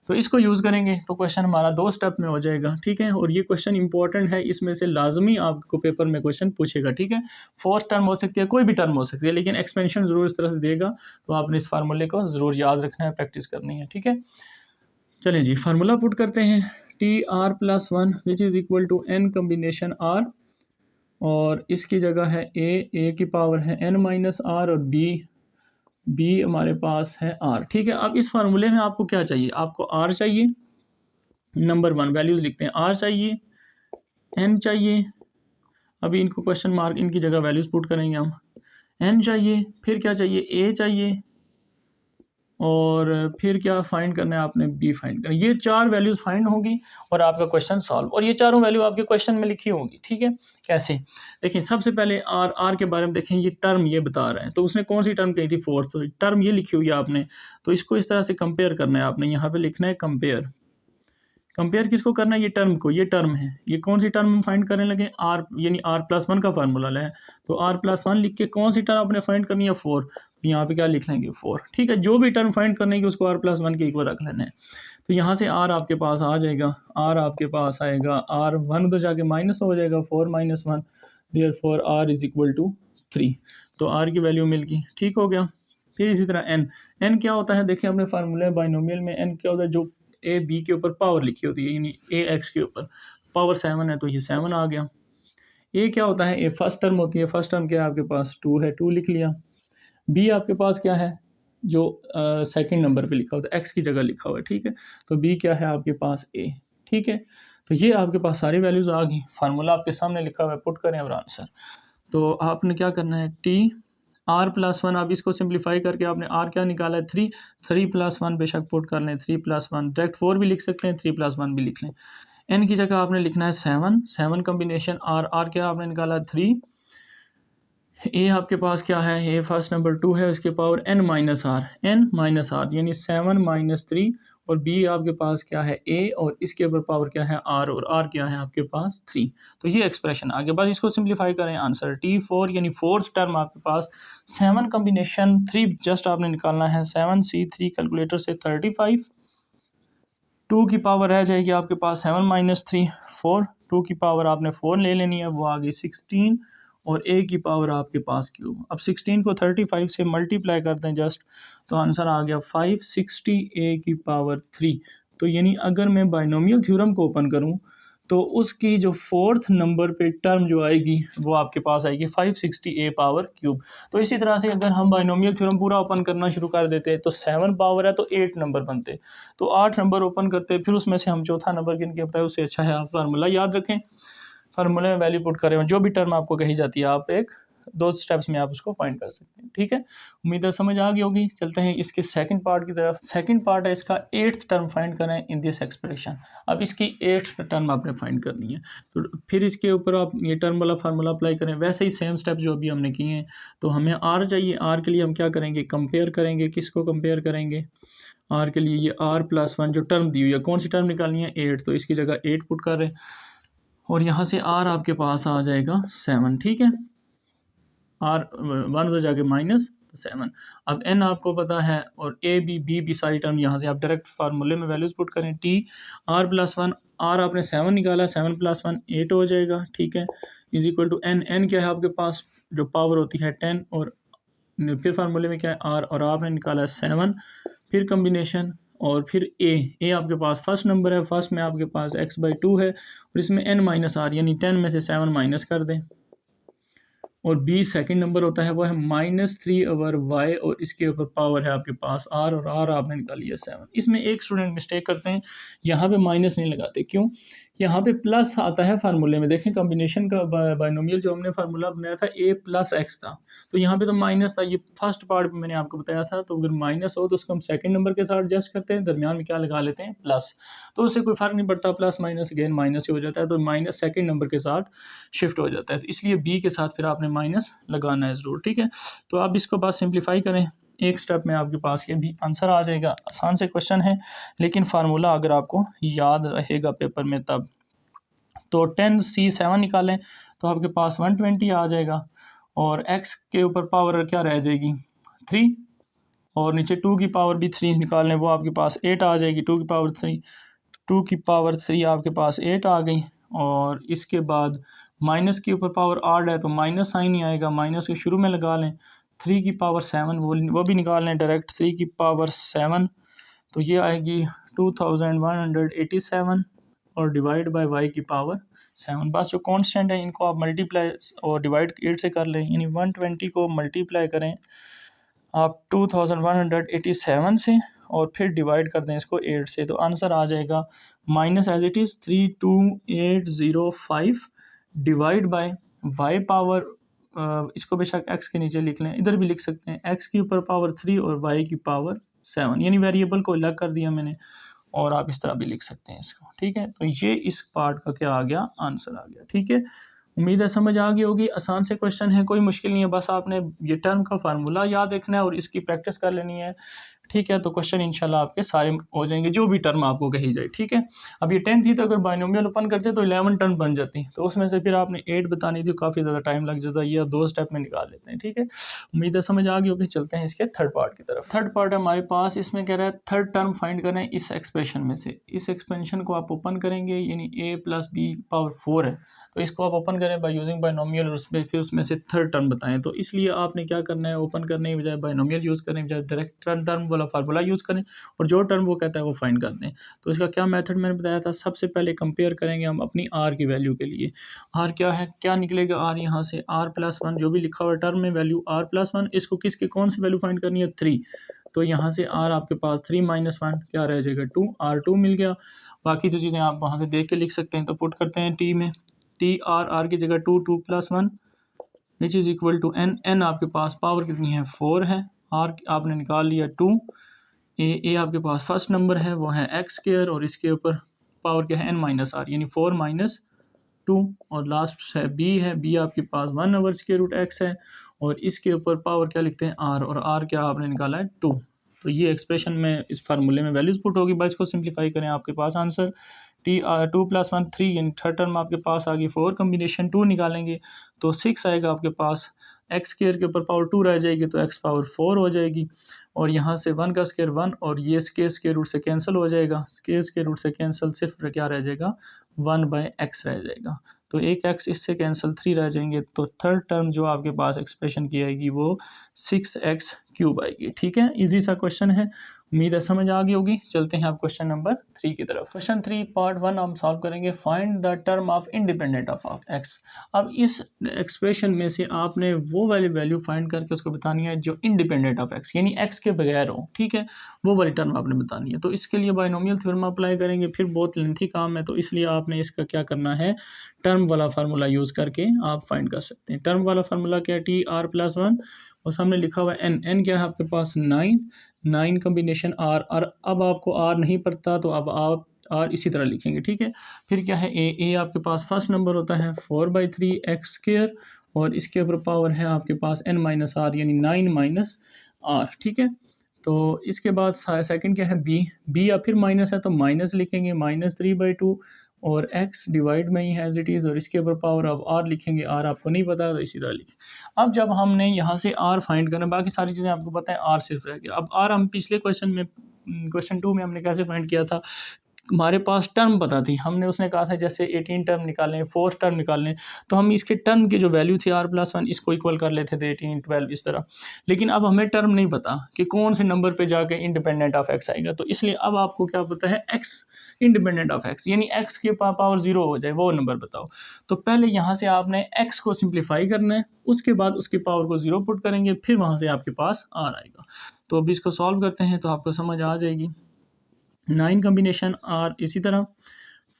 तो इसको यूज़ करेंगे तो क्वेश्चन हमारा 2 स्टेप में हो जाएगा, ठीक है। और ये क्वेश्चन इंपॉर्टेंट है, इसमें से लाजमी आपको पेपर में क्वेश्चन पूछेगा, ठीक है। फोर्थ टर्म हो सकती है, कोई भी टर्म हो सकती है, लेकिन एक्सपेंशन ज़रूर इस तरह से देगा, तो आपने इस फार्मूले को ज़रूर याद रखना है, प्रैक्टिस करनी है, ठीक है। चलिए जी, फार्मूला पुट करते हैं। TR+1 which is equal to n combination r, और इसकी जगह है a की पावर है n माइनस r, और b हमारे पास है r, ठीक है। अब इस फार्मूले में आपको क्या चाहिए? आपको r चाहिए, नंबर 1 वैल्यूज़ लिखते हैं, r चाहिए, n चाहिए, अभी इनको क्वेश्चन मार्क इनकी जगह वैल्यूज़ पुट करेंगे हम, n चाहिए, फिर क्या चाहिए? a चाहिए, और फिर क्या फाइंड करना है आपने? b फाइंड करना है। ये 4 वैल्यूज़ फाइंड होंगी और आपका क्वेश्चन सॉल्व, और ये चारों वैल्यू आपके क्वेश्चन में लिखी होंगी, ठीक है। कैसे? देखिए, सबसे पहले r के बारे में देखें, ये टर्म ये बता रहे हैं, तो उसने कौन सी टर्म कही थी? फोर्थ। तो टर्म ये लिखी हुई है आपने, तो इसको इस तरह से कंपेयर करना है आपने, यहाँ पे लिखना है कंपेयर। कंपेयर किसको करना है? ये टर्म को, ये टर्म है, ये कौन सी टर्म हम फाइंड करने लगे? r, यानी r+1 का फार्मूला है, तो r+1 लिख के कौन सी टर्म आपने फाइंड करनी है? 4। तो यहाँ पे क्या लिख लेंगे? 4, ठीक है। जो भी टर्म फाइंड करने की उसको r+1 के इक्वल रख लेना है। तो यहाँ से r आपके पास आ जाएगा, r आपके पास आएगा, r1 तो जाके माइनस हो जाएगा, 4 - 1, therefore r is equal to 3। तो r की वैल्यू मिल गई, ठीक हो गया। फिर इसी तरह n क्या होता है? देखिए अपने फार्मूले बाइनोमियल में n क्या होता है? जो a b के ऊपर पावर लिखी होती है, यानी a x के ऊपर पावर 7 है, तो ये 7 आ गया। a क्या होता है? a फर्स्ट टर्म होती है, फर्स्ट टर्म क्या है आपके पास? 2 है, 2 लिख लिया। b आपके पास क्या है? जो सेकंड नंबर पे लिखा होता है, x की जगह लिखा हुआ है, ठीक है। तो b क्या है आपके पास? a, ठीक है। तो ये आपके पास सारी वैल्यूज़ आ गई, फार्मूला आपके सामने लिखा हुआ है, पुट करें और आंसर। तो आपने क्या करना है? r+1, आप इसको सिंप्लीफाई करके आपने r क्या निकाला है? 3 +1 बेशक पुट कर लें, 3 + 1 डायरेक्ट 4 भी लिख सकते हैं, 3 + 1 भी लिख लें। n की जगह आपने लिखना है 7 कम्बिनेशन r क्या आपने निकाला? 3। a आपके पास क्या है? a फर्स्ट नंबर 2 है, उसके पावर n माइनस r, यानी 7 - 3, और b आपके पास क्या है? a, और इसके ऊपर पावर क्या है? r, और r क्या है आपके पास? 3। तो ये एक्सप्रेशन आगे, बस इसको सिंप्लीफाई करें, आंसर T4, यानी फोर्थ टर्म आपके पास 7 कम्बिनेशन 3 जस्ट आपने निकालना है, 7c3 कैलकुलेटर से 35, 2 की पावर रह जाएगी आपके पास 7 - 3 4, 2 की पावर आपने 4 ले लेनी है, वो आ गई 16, और a की पावर आपके पास क्यूब। अब 16 को 35 से मल्टीप्लाई करते हैं जस्ट, तो आंसर आ गया 560 a की पावर 3। तो यानी अगर मैं बाइनोमियल थ्योरम को ओपन करूं तो उसकी जो फोर्थ नंबर पे टर्म जो आएगी वो आपके पास आएगी 560 a पावर क्यूब। तो इसी तरह से अगर हम बाइनोमियल थ्योरम पूरा ओपन करना शुरू कर देते तो 7 पावर है तो 8 नंबर बनते, तो 8 नंबर ओपन करते, फिर उसमें से हम चौथा नंबर गिन के बताए, उससे अच्छा है आप फार्मूला याद रखें, फार्मूले में वैल्यू पुट करें, और जो भी टर्म आपको कही जाती है आप एक दो स्टेप्स में आप उसको फाइंड कर सकते हैं। ठीक है, उम्मीद है समझ आ गई होगी। चलते हैं इसके सेकंड पार्ट की तरफ। सेकंड पार्ट है इसका 8th टर्म फाइंड करना है इन दिस एक्सप्रेशन। अब इसकी 8th टर्म आपने फाइंड करनी है, तो फिर इसके ऊपर आप ये टर्म वाला फार्मूला अप्लाई करें। वैसे ही सेम स्टेप जो अभी हमने किए हैं। तो हमें आर चाहिए, आर के लिए हम क्या करेंगे, कंपेयर करेंगे। किसको कंपेयर करेंगे, आर के लिए ये r+1 जो टर्म दी हुई है, कौन सी टर्म निकालनी है, 8, तो इसकी जगह 8 पुट कर रहे हैं और यहाँ से r आपके पास आ जाएगा 7। ठीक है, r 1 तो जाके माइनस तो 7। अब n आपको पता है और a b सारी टर्म यहाँ से आप डायरेक्ट फार्मूले में वैल्यूज पुट करें। t r+1, r आपने 7 निकाला, 7+1 8 हो जाएगा। ठीक है, इज इक्वल टू n क्या है आपके पास, जो पावर होती है 10, और फिर फार्मूले में क्या है r, और आपने निकाला 7, फिर कम्बिनेशन और फिर a आपके पास फर्स्ट नंबर है, फर्स्ट में आपके पास x/2 है और इसमें n-r यानी 10 में से 7 माइनस कर दें, और b सेकंड नंबर होता है वो है -3/y और इसके ऊपर पावर है आपके पास r, और r आपने निकाली है 7। इसमें एक स्टूडेंट मिस्टेक करते हैं, यहाँ पे माइनस नहीं लगाते। क्यों, यहाँ पे प्लस आता है फार्मूले में। देखें कॉम्बिनेशन का बाइनोमियल जो हमने फार्मूला बनाया था a+x था, तो यहाँ पे तो माइनस था। ये फर्स्ट पार्ट में मैंने आपको बताया था। तो अगर माइनस हो तो उसको हम सेकंड नंबर के साथ एडजस्ट करते हैं, दरमियान में क्या लगा लेते हैं, प्लस। तो उससे कोई फ़र्क नहीं पड़ता, प्लस माइनस अगेन माइनस ही हो जाता है, तो माइनस सेकंड नंबर के साथ शिफ्ट हो जाता है। तो इसलिए b के साथ फिर आपने माइनस लगाना है ज़रूर। ठीक है, तो आप इसको बस सिंप्लीफाई करें, एक स्टेप में आपके पास ये भी आंसर आ जाएगा। आसान से क्वेश्चन है, लेकिन फार्मूला अगर आपको याद रहेगा पेपर में तब। तो 10c7 निकालें तो आपके पास 120 आ जाएगा, और x के ऊपर पावर क्या रह जाएगी, 3, और नीचे 2 की पावर भी 3 निकाल लें, वो आपके पास 8 आ जाएगी। 2 की पावर 3 आपके पास 8 आ गई, और इसके बाद माइनस के ऊपर पावर 8 है तो माइनस साइन ही आएगा, माइनस के शुरू में लगा लें। 3 की पावर 7 वो भी निकाल लें डायरेक्ट, 3 की पावर 7 तो ये आएगी 2187, और डिवाइड बाय y की पावर 7। बस जो कांस्टेंट है इनको आप मल्टीप्लाई और डिवाइड 8 से कर लें, यानी 120 को मल्टीप्लाई करें आप 2187 से, और फिर डिवाइड कर दें इसको 8 से, तो आंसर आ जाएगा minus as it is 32805 divide by y power, इसको बेशक x के नीचे लिख लें, इधर भी लिख सकते हैं, x के ऊपर पावर 3 और y की पावर 7, यानी वेरिएबल को अलग कर दिया मैंने, और आप इस तरह भी लिख सकते हैं इसको। ठीक है, तो ये इस पार्ट का क्या आ गया, आंसर आ गया। ठीक है, उम्मीद है समझ आ गई होगी। आसान से क्वेश्चन है, कोई मुश्किल नहीं है, बस आपने ये टर्म का फार्मूला याद रखना है और इसकी प्रैक्टिस कर लेनी है। ठीक है, तो क्वेश्चन इंशाल्लाह आपके सारे हो जाएंगे, जो भी टर्म आपको कही जाए। ठीक है, अब ये 10 थी, तो अगर बाइनोमियल ओपन करते तो 11 टर्म बन जाती, तो उसमें से फिर आपने 8 बतानी थी, काफ़ी ज़्यादा टाइम लग जाता है, ये 2 स्टेप में निकाल लेते हैं। ठीक है, उम्मीद है समझ आ गई होगी। चलते हैं इसके थर्ड पार्ट की तरफ। थर्ड पार्ट है हमारे पास, इसमें कह रहा है थर्ड टर्म फाइंड करना है इस एक्सप्रेशन में से। इस एक्सपेंशन को आप ओपन करेंगे, यानी a+b⁴ है, तो इसको आप ओपन करें बाय यूजिंग बाइनोमियल, और फिर उसमें से थर्ड टर्म बताएं। तो इसलिए आपने क्या करना है, ओपन करने की बजाय बाइनोमियल यूज़ करें, बजाय डायरेक्ट टर्म वाला फार्मूला यूज़ करें, और जो टर्म वो कहता है वो फाइंड कर दें। तो इसका क्या मेथड मैंने बताया था, सबसे पहले कंपेयर करेंगे हम अपनी r की वैल्यू के लिए। r क्या है, क्या निकलेगा r, यहाँ से r+1 जो भी लिखा हुआ टर्म में वैल्यू r+1, इसको किसके कौन सी वैल्यू फाइंड करनी है, 3, तो यहाँ से r आपके पास 3 - 1 क्या रह जाएगा, 2, r2 मिल गया। बाकी जो चीज़ें आप वहाँ से देख के लिख सकते हैं, तो पुट करते हैं t में, t r की जगह 2 + 1 which is equal to n आपके पास पावर कितनी है, 4 है, r आपने निकाल लिया 2, ए आपके पास फर्स्ट नंबर है वो है x², और इसके ऊपर पावर क्या है, n-r यानी 4 - 2, और लास्ट है b आपके पास 1/√x है, और इसके ऊपर पावर क्या लिखते हैं, r, और r क्या आपने निकाला है 2। तो ये एक्सप्रेशन में इस फार्मूले में वैल्यूज पुट होगी। बस इसको सिंप्लीफाई करें, आपके पास आंसर 2 + 1 3, यानी थर्ड टर्म आपके पास आ गई 4, कम्बिनेशन 2 निकालेंगे तो 6 आएगा आपके पास, x² के ऊपर पावर 2 रह जाएगी तो x पावर 4 हो जाएगी, और यहाँ से 1 का स्क्वायर 1, और ये स्क्वायर रूट से कैंसिल हो जाएगा, स्क्वायर रूट से कैंसिल, सिर्फ क्या रह जाएगा, 1/x रह जाएगा, तो एक x इससे कैंसिल, 3 रह जाएंगे। तो थर्ड टर्म जो आपके पास एक्सप्रेशन की आएगी वो 6x³ आएगी। ठीक है, इजी सा क्वेश्चन है, उम्मीद है समझ आ गई होगी। चलते हैं आप क्वेश्चन नंबर 3 की तरफ। क्वेश्चन 3 पार्ट 1 हम सॉल्व करेंगे। Find the term of independent of x. अब इस एक्सप्रेशन में से आपने वो वाली वैल्यू फाइंड करके उसको बतानी है जो इंडिपेंडेंट ऑफ एक्स यानी एक्स के बगैर हो, ठीक है, वो वाली टर्म आपने बतानी है। तो इसके लिए बाइनोमियल थ्योरम अप्लाई करेंगे, फिर बहुत लेंथी काम है, तो इसलिए आपने इसका क्या करना है, टर्म वाला फार्मूला यूज़ करके आप फाइंड कर सकते हैं। टर्म वाला फार्मूला क्या है, टी आर प्लस 1 और सामने लिखा हुआ है एन क्या है आपके पास 9 कम्बिनेशन आर। अब आपको आर नहीं पड़ता तो अब आप आर इसी तरह लिखेंगे, ठीक है। फिर क्या है ए आपके पास फर्स्ट नंबर होता है 4/3 एक्स स्क्वायर और इसके ऊपर पावर है आपके पास n माइनस आर यानी 9 माइनस आर, ठीक है। तो इसके बाद सेकंड क्या है बी या फिर माइनस है तो माइनस लिखेंगे -3/2 और x डिवाइड में ही है एज इट इज़ और इसके ऊपर पावर अब r लिखेंगे, r आपको नहीं पता तो इसी तरह लिखें। अब जब हमने यहाँ से r फाइंड करना, बाकी सारी चीज़ें आपको पता है, r सिर्फ रह गया। अब r हम पिछले क्वेश्चन 2 में हमने कैसे फाइंड किया था, हमारे पास टर्म पता थी, हमने उसने कहा था जैसे 18 टर्म निकालें 4 टर्म निकालें, तो हम इसके टर्म की जो वैल्यू थी r+1 इसको इक्वल कर लेते थे 18 12 इस तरह। लेकिन अब हमें टर्म नहीं पता कि कौन से नंबर पे जाके इंडिपेंडेंट ऑफ एक्स आएगा, तो इसलिए अब आपको क्या पता है एक्स इंडिपेंडेंट ऑफ एक्स यानी एक्स के पावर 0 हो जाए वो नंबर बताओ। तो पहले यहाँ से आपने एक्स को सिंप्लीफाई करना है, उसके बाद उसकी पावर को 0 पुट करेंगे, फिर वहाँ से आपके पास r आएगा। तो अभी इसको सॉल्व करते हैं तो आपको समझ आ जाएगी। 9 कम्बिनेशन आर, इसी तरह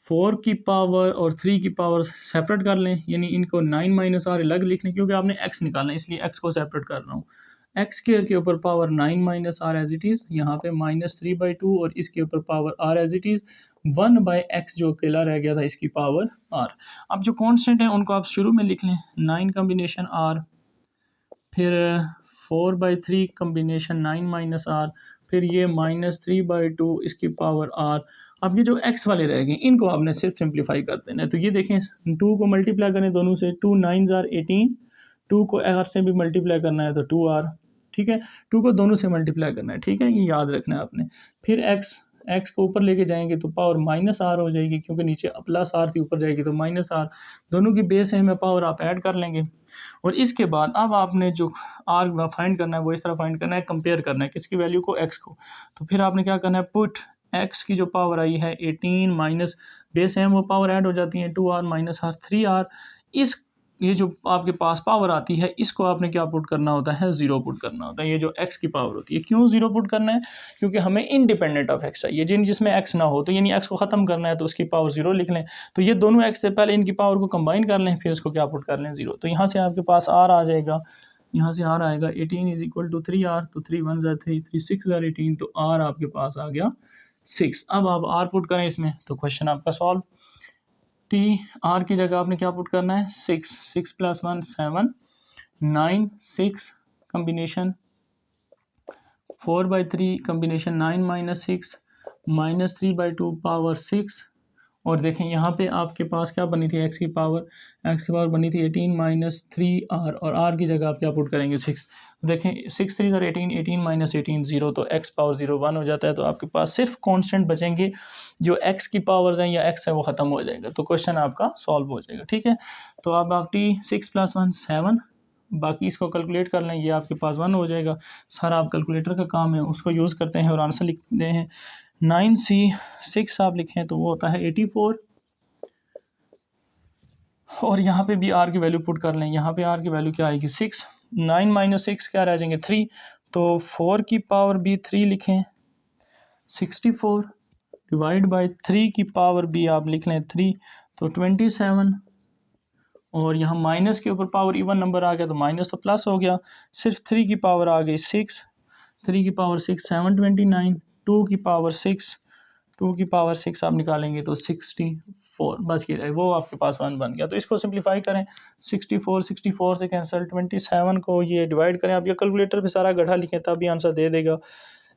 4 की पावर और 3 की पावर सेपरेट कर लें, यानी इनको 9 माइनस आर अलग लिख लें क्योंकि आपने x निकालना है इसलिए x को सेपरेट कर रहा हूँ। एक्स स्क्वायर के ऊपर power 9 minus r as it is, यहाँ पे -3/2 और इसके ऊपर power r as it is 1/x जो अकेला रह गया था इसकी पावर r। अब जो कॉन्स्टेंट है उनको आप शुरू में लिख लें 9 कम्बिनेशन r, फिर 4/3 कम्बिनेशन 9 माइनस आर, फिर ये -3/2 इसकी पावर r। अब ये जो x वाले रह गए इनको आपने सिर्फ सिंप्लीफाई कर देना है। तो ये देखें 2 को मल्टीप्लाई करें दोनों से, 2 9s are 18, 2 को r से भी मल्टीप्लाई करना है तो 2r, ठीक है। 2 को दोनों से मल्टीप्लाई करना है, ठीक है, ये याद रखना है आपने। फिर x को ऊपर लेके जाएंगे तो पावर -r हो जाएगी क्योंकि नीचे प्लस r थी, ऊपर जाएगी तो -r, दोनों की बेस है में पावर आप ऐड कर लेंगे। और इसके बाद अब आपने जो r फाइंड करना है वो इस तरह फाइंड करना है, कंपेयर करना है किसकी वैल्यू को, x को। तो फिर आपने क्या करना है, पुट x की जो पावर आई है 18 माइनस बेस है वो पावर ऐड हो जाती है 2r माइनस r 3r, इस ये जो आपके पास पावर आती है इसको आपने क्या पुट करना होता है, 0 पुट करना होता है। ये जो x की पावर होती है, क्यों 0 पुट करना है, क्योंकि हमें इंडिपेंडेंट ऑफ x चाहिए, जिसमें x ना हो, तो यानी x को ख़त्म करना है तो उसकी पावर 0 लिख लें। तो ये दोनों x से पहले इनकी पावर को कंबाइन कर लें, फिर इसको क्या पुट कर लें 0। तो यहाँ से आपके पास r आ जाएगा, यहाँ से r आएगा 18 = 3r, तो 3 1s are 3, 3 6s are 18, तो r आपके पास आ गया 6। अब आप r पुट करें इसमें तो क्वेश्चन आपका सॉल्व। टी आर की जगह आपने क्या पुट करना है, 6 + 1 7 9 6 कम्बिनेशन 4/3 कम्बिनेशन 9 माइनस 6 -3/2 पावर 6। और देखें यहाँ पे आपके पास क्या बनी थी, x की पावर बनी थी 18 - 3r और r की जगह आप क्या पुट करेंगे 6। देखें 6 3s are 18, 18 - 18 0, तो x पावर 0 1 हो जाता है। तो आपके पास सिर्फ कांस्टेंट बचेंगे, जो x की पावर्स हैं या x है वो ख़त्म हो जाएगा, तो क्वेश्चन आपका सॉल्व हो जाएगा, ठीक है। तो अब आप t 6 + 1 7, बाकी इसको कैलकुलेट कर लें, ये आपके पास 1 हो जाएगा। सारा आप कैलकुलेटर का काम है उसको यूज़ करते हैं और आंसर लिखते हैं। 9c 6 आप लिखें तो वो होता है 84, और यहाँ पे भी r की वैल्यू पुट कर लें, यहाँ पे r की वैल्यू क्या आएगी 6, 9 - 6 क्या रह जाएंगे 3, तो 4 की पावर भी 3 लिखें 64 डिवाइड बाई 3 की पावर भी आप लिख लें 3, तो 27, और यहाँ माइनस के ऊपर पावर इवन नंबर आ गया तो माइनस तो प्लस हो गया, सिर्फ 3 की पावर आ गई 6, 3 की पावर 6 729, 2 की पावर 6 आप निकालेंगे तो 64 बच गया, वो आपके पास 1 बन गया। तो इसको सिंप्लीफाई करें, 64 से कैंसिल, 27 को ये डिवाइड करें, आप ये कैलकुलेटर पे सारा गढ़ा लिखें तब भी आंसर दे देगा।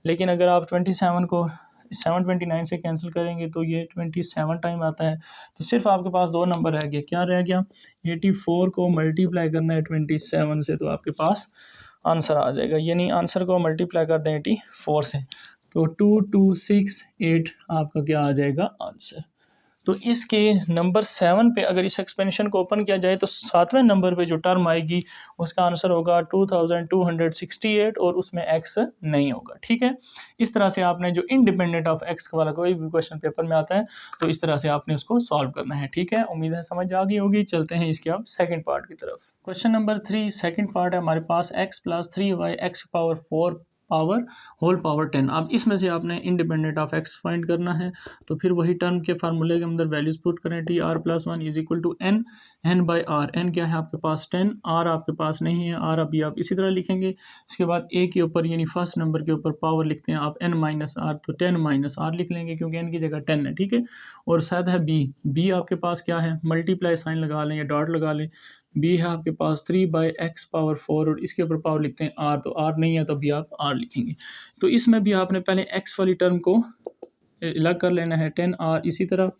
लेकिन अगर आप 27 को 729 से कैंसिल करेंगे तो ये 27 टाइम आता है, तो सिर्फ आपके पास 2 नंबर रह गया, क्या रह गया 84 को मल्टीप्लाई करना है 27 से, तो आपके पास आंसर आ जाएगा। यानी आंसर को मल्टीप्लाई कर दें 84 से तो 2268 आपका क्या आ जाएगा आंसर। तो इसके नंबर 7 पे अगर इस एक्सपेंशन को ओपन किया जाए तो 7वें नंबर पे जो टर्म आएगी उसका आंसर होगा 2268 और उसमें एक्स नहीं होगा। ठीक है, इस तरह से आपने जो इंडिपेंडेंट ऑफ एक्स वाला कोई भी क्वेश्चन पेपर में आता है तो इस तरह से आपने उसको सॉल्व करना है। ठीक है, उम्मीद है समझ आ गई होगी। चलते हैं इसके अब सेकंड पार्ट की तरफ। क्वेश्चन नंबर 3 सेकंड पार्ट है हमारे पास x + 3y x power 4 power whole power 10। अब इसमें से आपने इंडिपेंडेंट ऑफ एक्स फाइंड करना है, तो फिर वही टर्म के फार्मूले के अंदर वैल्यूज पुट करें। T R plus 1 is equal to n, n by r. एन क्या है आपके पास 10, आर आपके पास नहीं है, आर अभी आप इसी तरह लिखेंगे। इसके बाद ए के ऊपर यानी फर्स्ट नंबर के ऊपर पावर लिखते हैं आप एन माइनस आर, तो 10 माइनस आर लिख लेंगे क्योंकि एन की जगह 10 है। ठीक है, और शायद है बी, बी आपके पास क्या है, मल्टीप्लाई साइन लगा लें या डॉट लगा लें। बी है आपके पास 3/x पावर 4 और इसके ऊपर पावर लिखते हैं आर, तो आर नहीं है तो भी आप आर लिखेंगे। तो इसमें भी आपने पहले x वाली टर्म को अलग कर लेना है 10r। इसी तरह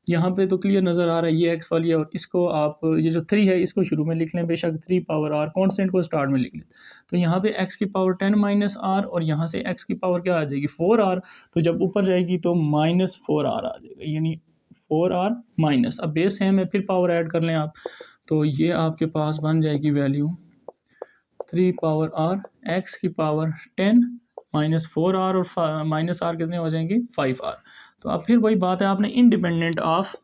यहाँ पे तो क्लियर नज़र आ रहा है ये x वाली है, और इसको आप ये जो 3 है इसको शुरू में लिख लें, बेशक 3 पावर r कॉन्स्टेंट को स्टार्ट में लिख लें। तो यहाँ पे x की पावर 10 माइनस आर और यहाँ से x की पावर क्या आ जाएगी 4r, तो जब ऊपर जाएगी तो -4r आ जाएगा, यानी 4r माइनस। अब बेस सेम है, फिर पावर ऐड कर लें आप, तो ये आपके पास बन जाएगी वैल्यू 3 पावर r, x की पावर 10 -4r और माइनस आर कितने हो जाएंगे 5r। तो अब फिर वही बात है, आपने इंडिपेंडेंट ऑफ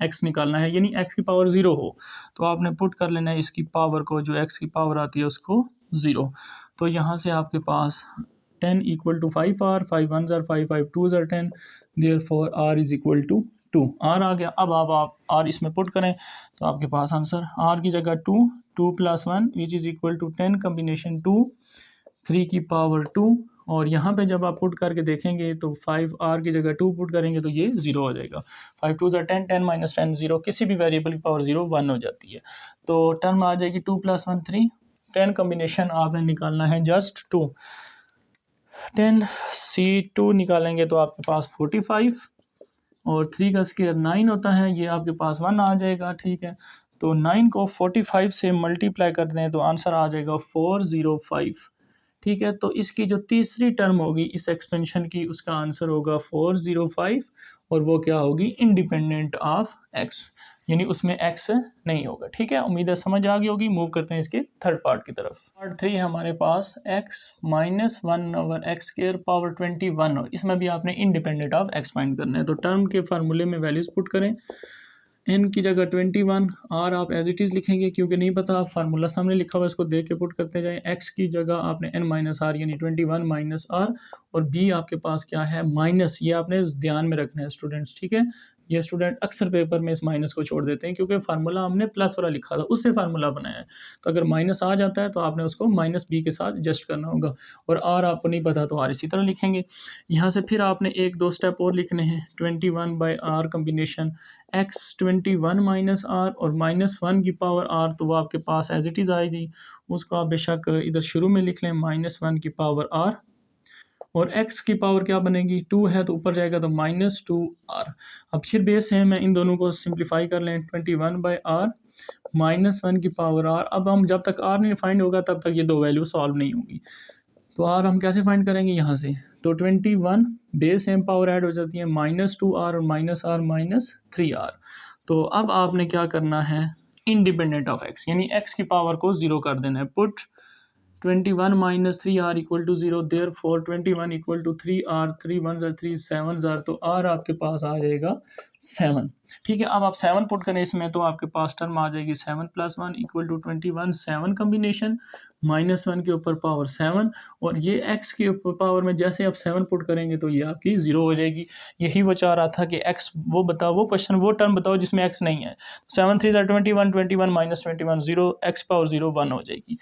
x निकालना है, यानी x की पावर 0 हो तो आपने पुट कर लेना है इसकी पावर को, जो x की पावर आती है उसको 0। तो यहाँ से आपके पास 10 इक्वल टू 5r, 5 1 ज़र 5, 5 2 ज़र 10, therefore r is equal to 2। r आ गया। अब आप r इसमें पुट करें तो आपके पास आंसर r की जगह 2, 2 + 1 which is equal to 10 combination 2, 3 की पावर 2, और यहाँ पे जब आप पुट करके देखेंगे तो 5r की जगह 2 पुट करेंगे तो ये 0 हो जाएगा। 5 2 ज़र 10, 10 माइनस 10 0, किसी भी वेरिएबल की पावर 0 1 हो जाती है। तो टर्म आ जाएगी 2 + 1 3, 10 कम्बिनेशन आपने निकालना है जस्ट 2, 10c2 निकालेंगे तो आपके पास 45 और 3 का स्क्वायर 9 होता है, ये आपके पास 1 आ जाएगा। ठीक है, तो 9 को 45 से मल्टीप्लाई कर दें तो आंसर आ जाएगा 405। ठीक है, तो इसकी जो तीसरी टर्म होगी इस एक्सपेंशन की उसका आंसर होगा 405 और वो क्या होगी इंडिपेंडेंट ऑफ एक्स, यानी उसमें एक्स नहीं होगा। ठीक है, उम्मीद है समझ आ गई होगी। मूव करते हैं इसके थर्ड पार्ट की तरफ। पार्ट 3 है हमारे पास x -1/x² पावर 21 और इसमें भी आपने इंडिपेंडेंट ऑफ एक्स फाइंड करना है। तो टर्म के फार्मूले में वैल्यूज पुट करें, n की जगह 21, r आप एज इट इज़ लिखेंगे क्योंकि नहीं पता, आप फार्मूला सामने लिखा हुआ है इसको देख के पुट करते जाएं। x की जगह आपने n माइनस आर यानी 21 माइनस r, और b आपके पास क्या है माइनस, ये आपने ध्यान में रखना है स्टूडेंट्स। ठीक है, ये स्टूडेंट अक्सर पेपर में इस माइनस को छोड़ देते हैं क्योंकि फार्मूला हमने प्लस वाला लिखा था उससे फार्मूला बनाया है, तो अगर माइनस आ जाता है तो आपने उसको -b के साथ एडजस्ट करना होगा, और r आपको नहीं पता तो r इसी तरह लिखेंगे। यहाँ से फिर आपने 1-2 स्टेप और लिखने हैं, 21/r combination x 21 minus are और -1 की पावर r, तो वो आपके पास एज इट इज़ आएगी, उसको आप बेशक इधर शुरू में लिख लें -1 की पावर r, और x की पावर क्या बनेगी 2 है तो ऊपर जाएगा तो -2r। अब फिर बेस है, मैं इन दोनों को सिंप्लीफाई कर लें, 21/r -1 की पावर r। अब हम जब तक r नहीं फाइंड होगा तब तक ये दो वैल्यू सॉल्व नहीं होगी, तो r हम कैसे फाइंड करेंगे यहाँ से, तो 21 बेस सेम पावर ऐड हो जाती है -2r और -r -3r। तो अब आपने क्या करना है इंडिपेंडेंट ऑफ x, यानी x की पावर को 0 कर देना है। पुट 21 - 3r = 0, देयरफॉर 21 = 3r, 3 1 ज़र 3 7 ज़र, तो r आपके पास आ जाएगा 7। ठीक है, अब आप 7 पुट करें इसमें तो आपके पास टर्म आ जाएगी 7 + 1 = 21, 7 कम्बिनेशन -1 के ऊपर पावर 7, और ये x के ऊपर पावर में जैसे आप 7 पुट करेंगे तो ये आपकी 0 हो जाएगी। यही वो चाह रहा था कि x वो बताओ, वो क्वेश्चन वो टर्म बताओ जिसमें x नहीं है। 7 3 ज़र 21, 21 -21 0, x पावर 0 1 हो जाएगी।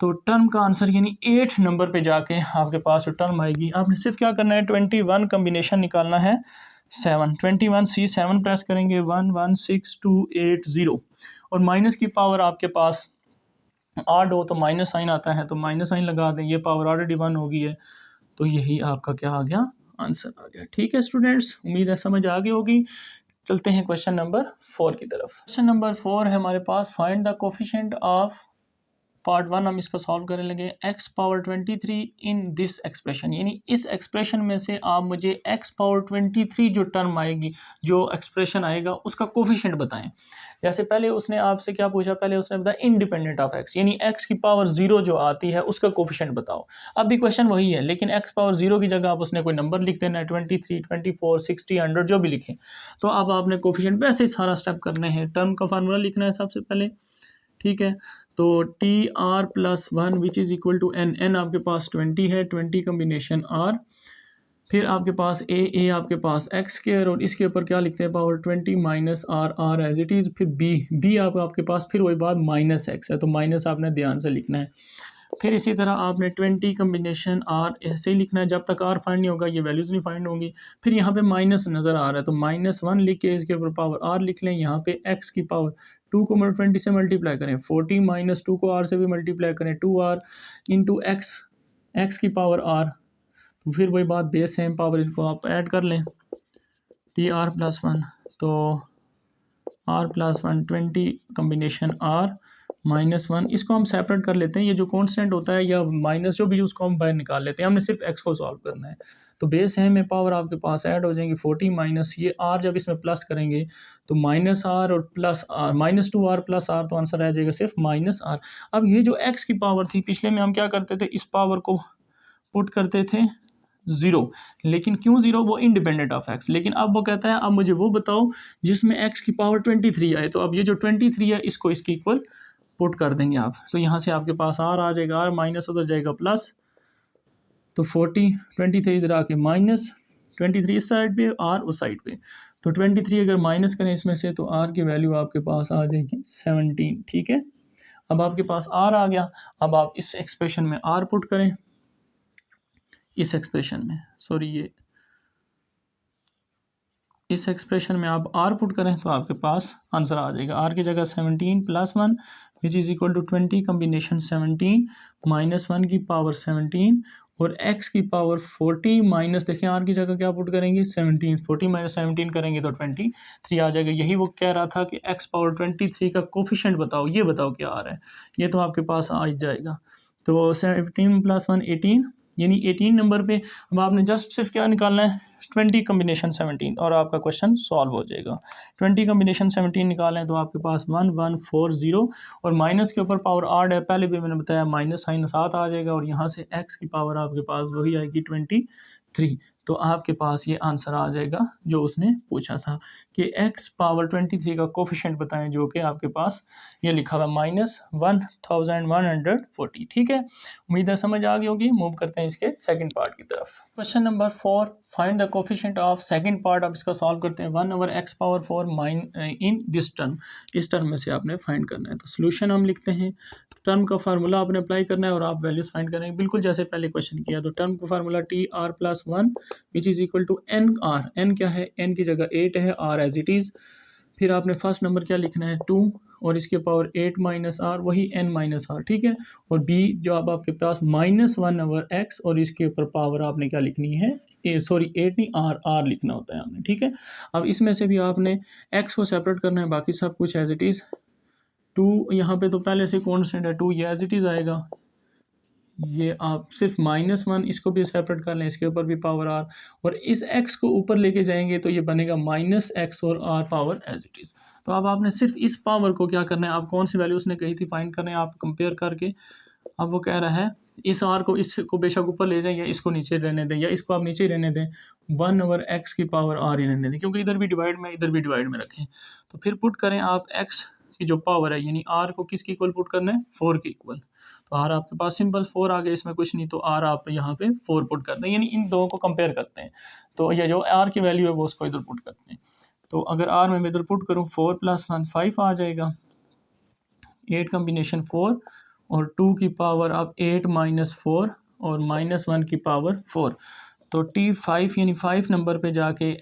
तो टर्म का आंसर यानी 8 नंबर पे जाके आपके पास जो टर्म आएगी, आपने सिर्फ क्या करना है 21 कम्बिनेशन निकालना है 7, 21c7 प्रेस करेंगे 116280, और माइनस की पावर आपके पास 8 हो तो माइनस साइन आता है, तो माइनस साइन लगा दें, ये पावर ऑलरेडी 1 हो गई है, तो यही आपका क्या आ गया आंसर आ गया। ठीक है स्टूडेंट्स, उम्मीद है समझ आ गई होगी। चलते हैं क्वेश्चन नंबर 4 की तरफ। क्वेश्चन नंबर 4 है हमारे पास, find the coefficient of part 1 हम इसका सॉल्व करने लगे। x power 23 in this expression, यानी इस एक्सप्रेशन में से आप मुझे x पावर 23 जो टर्म आएगी, जो एक्सप्रेशन आएगा उसका कोफिशिएंट बताएं। जैसे पहले उसने आपसे क्या पूछा, पहले उसने बताया इंडिपेंडेंट ऑफ x, यानी x की पावर 0 जो आती है उसका कोफिशिएंट बताओ। अब भी क्वेश्चन वही है, लेकिन x पावर 0 की जगह आप उसने कोई नंबर लिख देना है, 23, 24, 60, 100 जो भी लिखें। तो अब आपने कोफिशिएंट वैसे ही सारा स्टेप करने हैं। टर्म का फार्मूला लिखना है सबसे पहले, ठीक है। तो TR+1 which is equal to n आपके पास 20 है, 20 कम्बिनेशन R, फिर आपके पास a आपके पास x स्क्वायर, और इसके ऊपर क्या लिखते हैं, पावर 20 माइनस R एज इट इज़, फिर b आपके पास फिर वही बात माइनस x है, तो माइनस आपने ध्यान से लिखना है। फिर इसी तरह आपने 20 कम्बिनेशन R ऐसे ही लिखना है, जब तक R फाइंड नहीं होगा ये वैल्यूज़ नहीं फाइंड होंगी। फिर यहाँ पे माइनस नज़र आ रहा है तो -1 लिख के इसके ऊपर पावर R लिख लें। यहाँ पे x की पावर 2 को 20 से मल्टीप्लाई करें, 40 माइनस 2 को R से भी मल्टीप्लाई करें, 2R इंटू x की पावर R, तो फिर वही बात बेस है पावर, इनको आप ऐड कर लें, TR+1, तो R+1 20 कम्बिनेशन R -1, इसको हम सेपरेट कर लेते हैं, ये जो कांस्टेंट होता है या माइनस जो भी उसको हम बाहर निकाल लेते हैं, हमने सिर्फ x को सॉल्व करना है। तो बेस है में पावर आपके पास ऐड हो जाएंगी 40 माइनस ये R, जब इसमें प्लस करेंगे तो -R और plus R, -2R plus R, तो आंसर आ जाएगा सिर्फ -R। अब ये जो x की पावर थी, पिछले में हम क्या करते थे, इस पावर को पुट करते थे 0, लेकिन क्यों 0, वो इंडिपेंडेंट ऑफ x। लेकिन अब वो कहता है अब मुझे वो बताओ जिसमें x की पावर 23 आए, तो अब ये जो 23 है इसको इसके इक्वल पुट कर देंगे आप, तो यहाँ से आपके पास R आ जाएगा, R माइनस उधर जाएगा प्लस, तो 40, 23 इधर आके माइनस, 23 इस साइड पे, R उस साइड पे, तो 23 अगर माइनस करें इसमें से तो R की वैल्यू आपके पास आ जाएगी 17, ठीक है। अब आपके पास R आ गया, अब आप इस एक्सप्रेशन में R पुट करें, इस एक्सप्रेशन में, सॉरी ये इस एक्सप्रेशन में आप R पुट करें तो आपके पास आंसर आ जाएगा। R की जगह 17 + 1 which is equal to 20 combination 17 -1 की पावर 17 और x की पावर 40 माइनस, देखें R की जगह क्या पुट करेंगे 17, 40 माइनस 17 करेंगे तो 23 आ जाएगा। यही वो कह रहा था कि x पावर 23 का कोफिशिएंट बताओ, ये बताओ क्या आ रहा है, ये तो आपके पास आ जाएगा। तो 17 + 1 18, यानी 18 नंबर पे अब आपने जस्ट सिर्फ क्या निकालना है, 20 कम्बिनेशन 17, और आपका क्वेश्चन सॉल्व हो जाएगा। 20 कम्बिनेशन 17 निकालें तो आपके पास 1140, और माइनस के ऊपर पावर आर्ड है, पहले भी मैंने बताया माइनस साइन 7 आ जाएगा, और यहाँ से x की पावर आपके पास वही आएगी 23, तो आपके पास ये आंसर आ जाएगा जो उसने पूछा था कि x पावर 23 का कोफिशिएंट बताएं, जो कि आपके पास ये लिखा हुआ -1140, ठीक है। उम्मीद है समझ आ गई होगी। मूव करते हैं इसके सेकंड पार्ट की तरफ। Question number 4, find the coefficient of second part. अब इसका सॉल्व करते हैं। 1/x power 4 in this term, इस टर्म में से आपने फाइंड करना है। तो सोल्यूशन हम लिखते हैं, टर्म का फार्मूला आपने अप्लाई करना है और आप वैल्यूज फाइंड करेंगे बिल्कुल जैसे पहले क्वेश्चन किया। तो टर्म का formula TR+1 which is equal to NR, n क्या है, n की जगह 8 है, R एज इट इज़। फिर आपने फर्स्ट नंबर क्या लिखना है 2, और इसके पावर 8 माइनस R वही n माइनस R, ठीक है। और b जो अब आपके पास -1/x, और इसके ऊपर पावर आपने क्या लिखनी है, सॉरी 8 नहीं R लिखना होता है आपने, ठीक है। अब इसमें से भी आपने x को सेपरेट करना है, बाकी सब कुछ एज इट इज़। 2 यहाँ पे तो पहले से कॉन्स्टेंट है 2, ये एज इट इज़ आएगा। ये आप सिर्फ -1 इसको भी सेपरेट कर लें, इसके ऊपर भी पावर R, और इस x को ऊपर लेके जाएंगे तो ये बनेगा -x और R power as it is. तो अब आपने सिर्फ इस पावर को क्या करना है, आप कौन सी वैल्यू उसने कही थी फाइंड करना है, आप कंपेयर करके। अब वो कह रहा है इस R को, इसको बेशक ऊपर ले जाएं या इसको नीचे रहने दें, या इसको आप नीचे रहने दें, 1/x की पावर R ही रहने दें, क्योंकि इधर भी डिवाइड में इधर भी डिवाइड में रखें। तो फिर पुट करें आप x की जो पावर है, यानी R को किसके इक्वल पुट करना है, 4 के इक्वल। तो R आपके पास सिंपल 4 आ गया, इसमें कुछ नहीं, तो R आप यहाँ पे 4 पुट करते हैं, यानी इन दो को कंपेयर करते हैं। तो ये जो R की वैल्यू है वो उसको इधर पुट करते हैं। तो अगर R में मैं इधर पुट करूँ 4 + 1 5 आ जाएगा, 8 कम्बिनेशन 4, और 2 की पावर अब 8 माइनस 4 और -1 की पावर 4। तो T5 यानी 5 नंबर पे जाके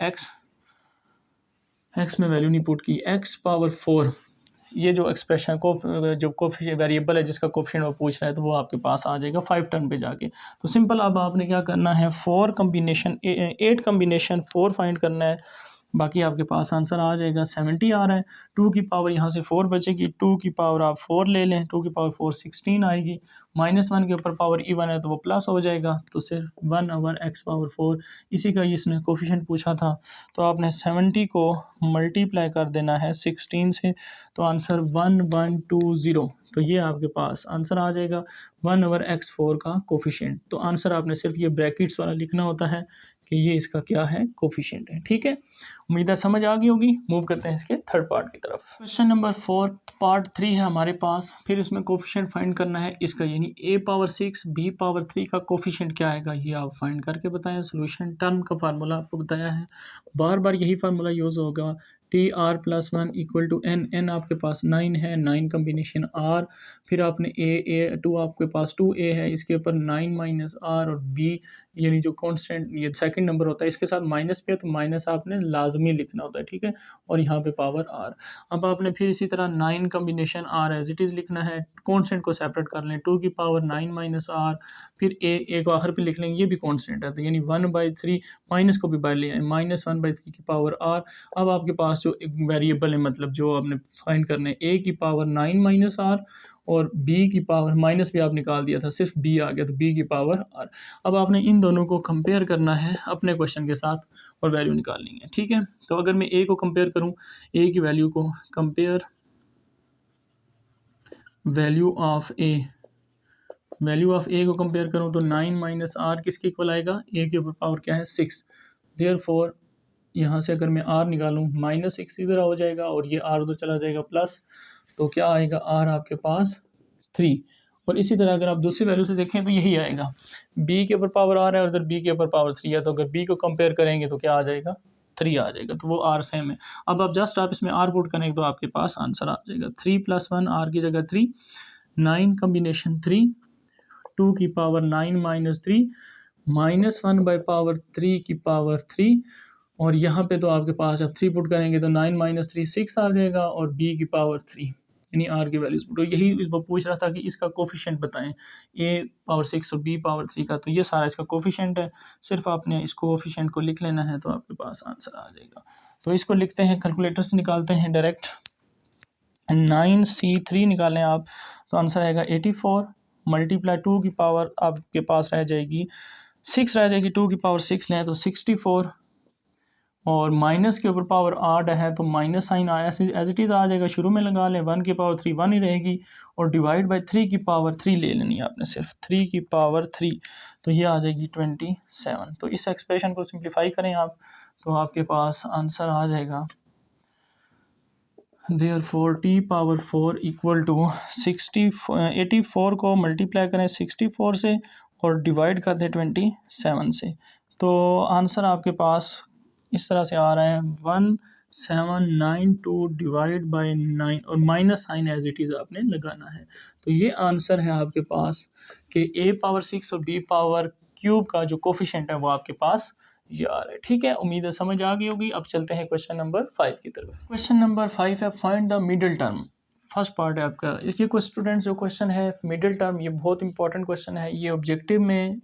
x में वैल्यू नहीं पुट की, x पावर 4, ये जो एक्सप्रेशन को जो कोफिशिएंट वेरिएबल है जिसका कोफिशिएंट वो पूछ रहा है, तो वो आपके पास आ जाएगा 5 टर्म पे जाके। तो सिंपल अब आपने क्या करना है, 8 कम्बिनेशन 4 फाइंड करना है, बाकी आपके पास आंसर आ जाएगा 70 आ रहा है। 2 की पावर यहाँ से 4 बचेगी, 2 की पावर आप 4 ले लें, 2 की पावर 4 16 आएगी, -1 के ऊपर पावर इवन है तो वो प्लस हो जाएगा, तो सिर्फ 1/x⁴ इसी का इसने कोफिशिएंट पूछा था। तो आपने 70 को मल्टीप्लाई कर देना है 16 से, तो आंसर 1120। तो ये आपके पास आंसर आ जाएगा 1/x⁴ का कोफिशिएंट। तो आंसर आपने सिर्फ ये ब्रैकेट्स वाला लिखना होता है कि ये इसका क्या है, कोफिशिएंट है। ठीक है, उम्मीद है समझ आ गई होगी। मूव करते हैं इसके थर्ड पार्ट की तरफ। क्वेश्चन नंबर 4 पार्ट 3 है हमारे पास। फिर इसमें कोफिशिएंट फाइंड करना है इसका, यानी a⁴ b⁴ क्या कोफिशिएंट क्या आएगा ये आप फाइंड करके बताएं। सोल्यूशन टर्म का फार्मूला आपको बताया है, बार बार यही फार्मूला यूज़ होगा। TR+1 = n, n आपके पास 9 है, 9 कम्बिनेशन r, फिर आपने a2 आपके पास 2a है, इसके ऊपर 9 - r, और b यानी जो कांस्टेंट ये सेकंड नंबर होता है इसके साथ माइनस पे है तो माइनस आपने लाजमी लिखना होता है। ठीक है, और यहाँ पे पावर r। अब आपने फिर इसी तरह 9 combination r as it is लिखना है, कांस्टेंट को सेपरेट कर लें, 2 की पावर 9 - r, फिर a को आखिर पे लिख लेंगे, ये भी कांस्टेंट है तो यानी 1/3, माइनस को भी बाहर ले आए, -1/3 की पावर r। अब आपके पास जो एक वेरिएबल है, मतलब जो आपने फाइंड करना है, a की पावर 9 - r और b की पावर, माइनस भी आप निकाल दिया था, सिर्फ b आ गया तो b की पावर r। अब आपने इन दोनों को कंपेयर करना है अपने क्वेश्चन के साथ और वैल्यू निकालनी है। ठीक है, तो अगर मैं a को कंपेयर करूं, a की वैल्यू को कंपेयर वैल्यू ऑफ a को कंपेयर करूं तो 9 - r किसके इक्वल आएगा, a के ऊपर पावर क्या है 6। देयरफॉर यहाँ से अगर मैं r निकालूं, -6 इधर हो जाएगा और ये r उधर चला जाएगा प्लस, तो क्या आएगा r आपके पास 3। और इसी तरह अगर आप दूसरी वैल्यू से देखें तो यही आएगा, b के ऊपर पावर r है और इधर b के ऊपर पावर 3 है, तो अगर b को कंपेयर करेंगे तो क्या आ जाएगा, 3 आ जाएगा, तो वो r सेम है। अब आप जस्ट आप इसमें r पुट करेंगे तो आपके पास आंसर आ जाएगा 3+1, r की जगह 3, 9 कम्बिनेशन 3, 2 की पावर 9 - 3, -1/3 की पावर 3, और यहाँ पे तो आपके पास जब 3 पुट करेंगे तो 9 - 3 6 आ जाएगा, और b की पावर 3 यानी r की वैल्यूज पुट। तो यही वो पूछ रहा था कि इसका कोफिशिएंट बताएं, a⁴ और b⁴ का, तो ये सारा इसका कोफिशिएंट है, सिर्फ आपने इस कोफिशिएंट को लिख लेना है तो आपके पास आंसर आ जाएगा। तो इसको लिखते हैं, कैलकुलेटर से निकालते हैं डायरेक्ट। 9c3 निकालें आप तो आंसर आएगा 84, मल्टीप्लाई 2 की पावर आपके पास रह जाएगी 6 रह जाएगी, 2 की पावर 6 लें तो 64, और माइनस के ऊपर पावर 8 है तो माइनस साइन आया एज इट इज़ आ जाएगा, शुरू में लगा लें, 1 की पावर 3 1 ही रहेगी, और डिवाइड बाय 3 की पावर 3 ले लेनी है आपने, सिर्फ 3 की पावर 3, तो ये आ जाएगी 27। तो इस एक्सप्रेशन को सिंप्लीफाई करें आप तो आपके पास आंसर आ जाएगा देयरफॉर t⁴ = 84 को मल्टीप्लाई करें 64 से और डिवाइड कर दें 27 से, तो आंसर आपके पास इस तरह से आ रहा है 1792 डिवाइड बाय 9, और minus sign as it is आपने लगाना है। तो ये आंसर है आपके पास कि a⁴ और b⁴ का जो कोफिशिएंट है वो आपके पास ये आ रहा है। ठीक है, उम्मीद है समझ आ गई होगी। अब चलते हैं क्वेश्चन नंबर 5 की तरफ। क्वेश्चन नंबर 5 है, find the middle term. First part है आपका। इसके कुछ स्टूडेंट्स जो क्वेश्चन है मिडिल टर्म, ये बहुत इंपॉर्टेंट क्वेश्चन है, ये ऑब्जेक्टिव में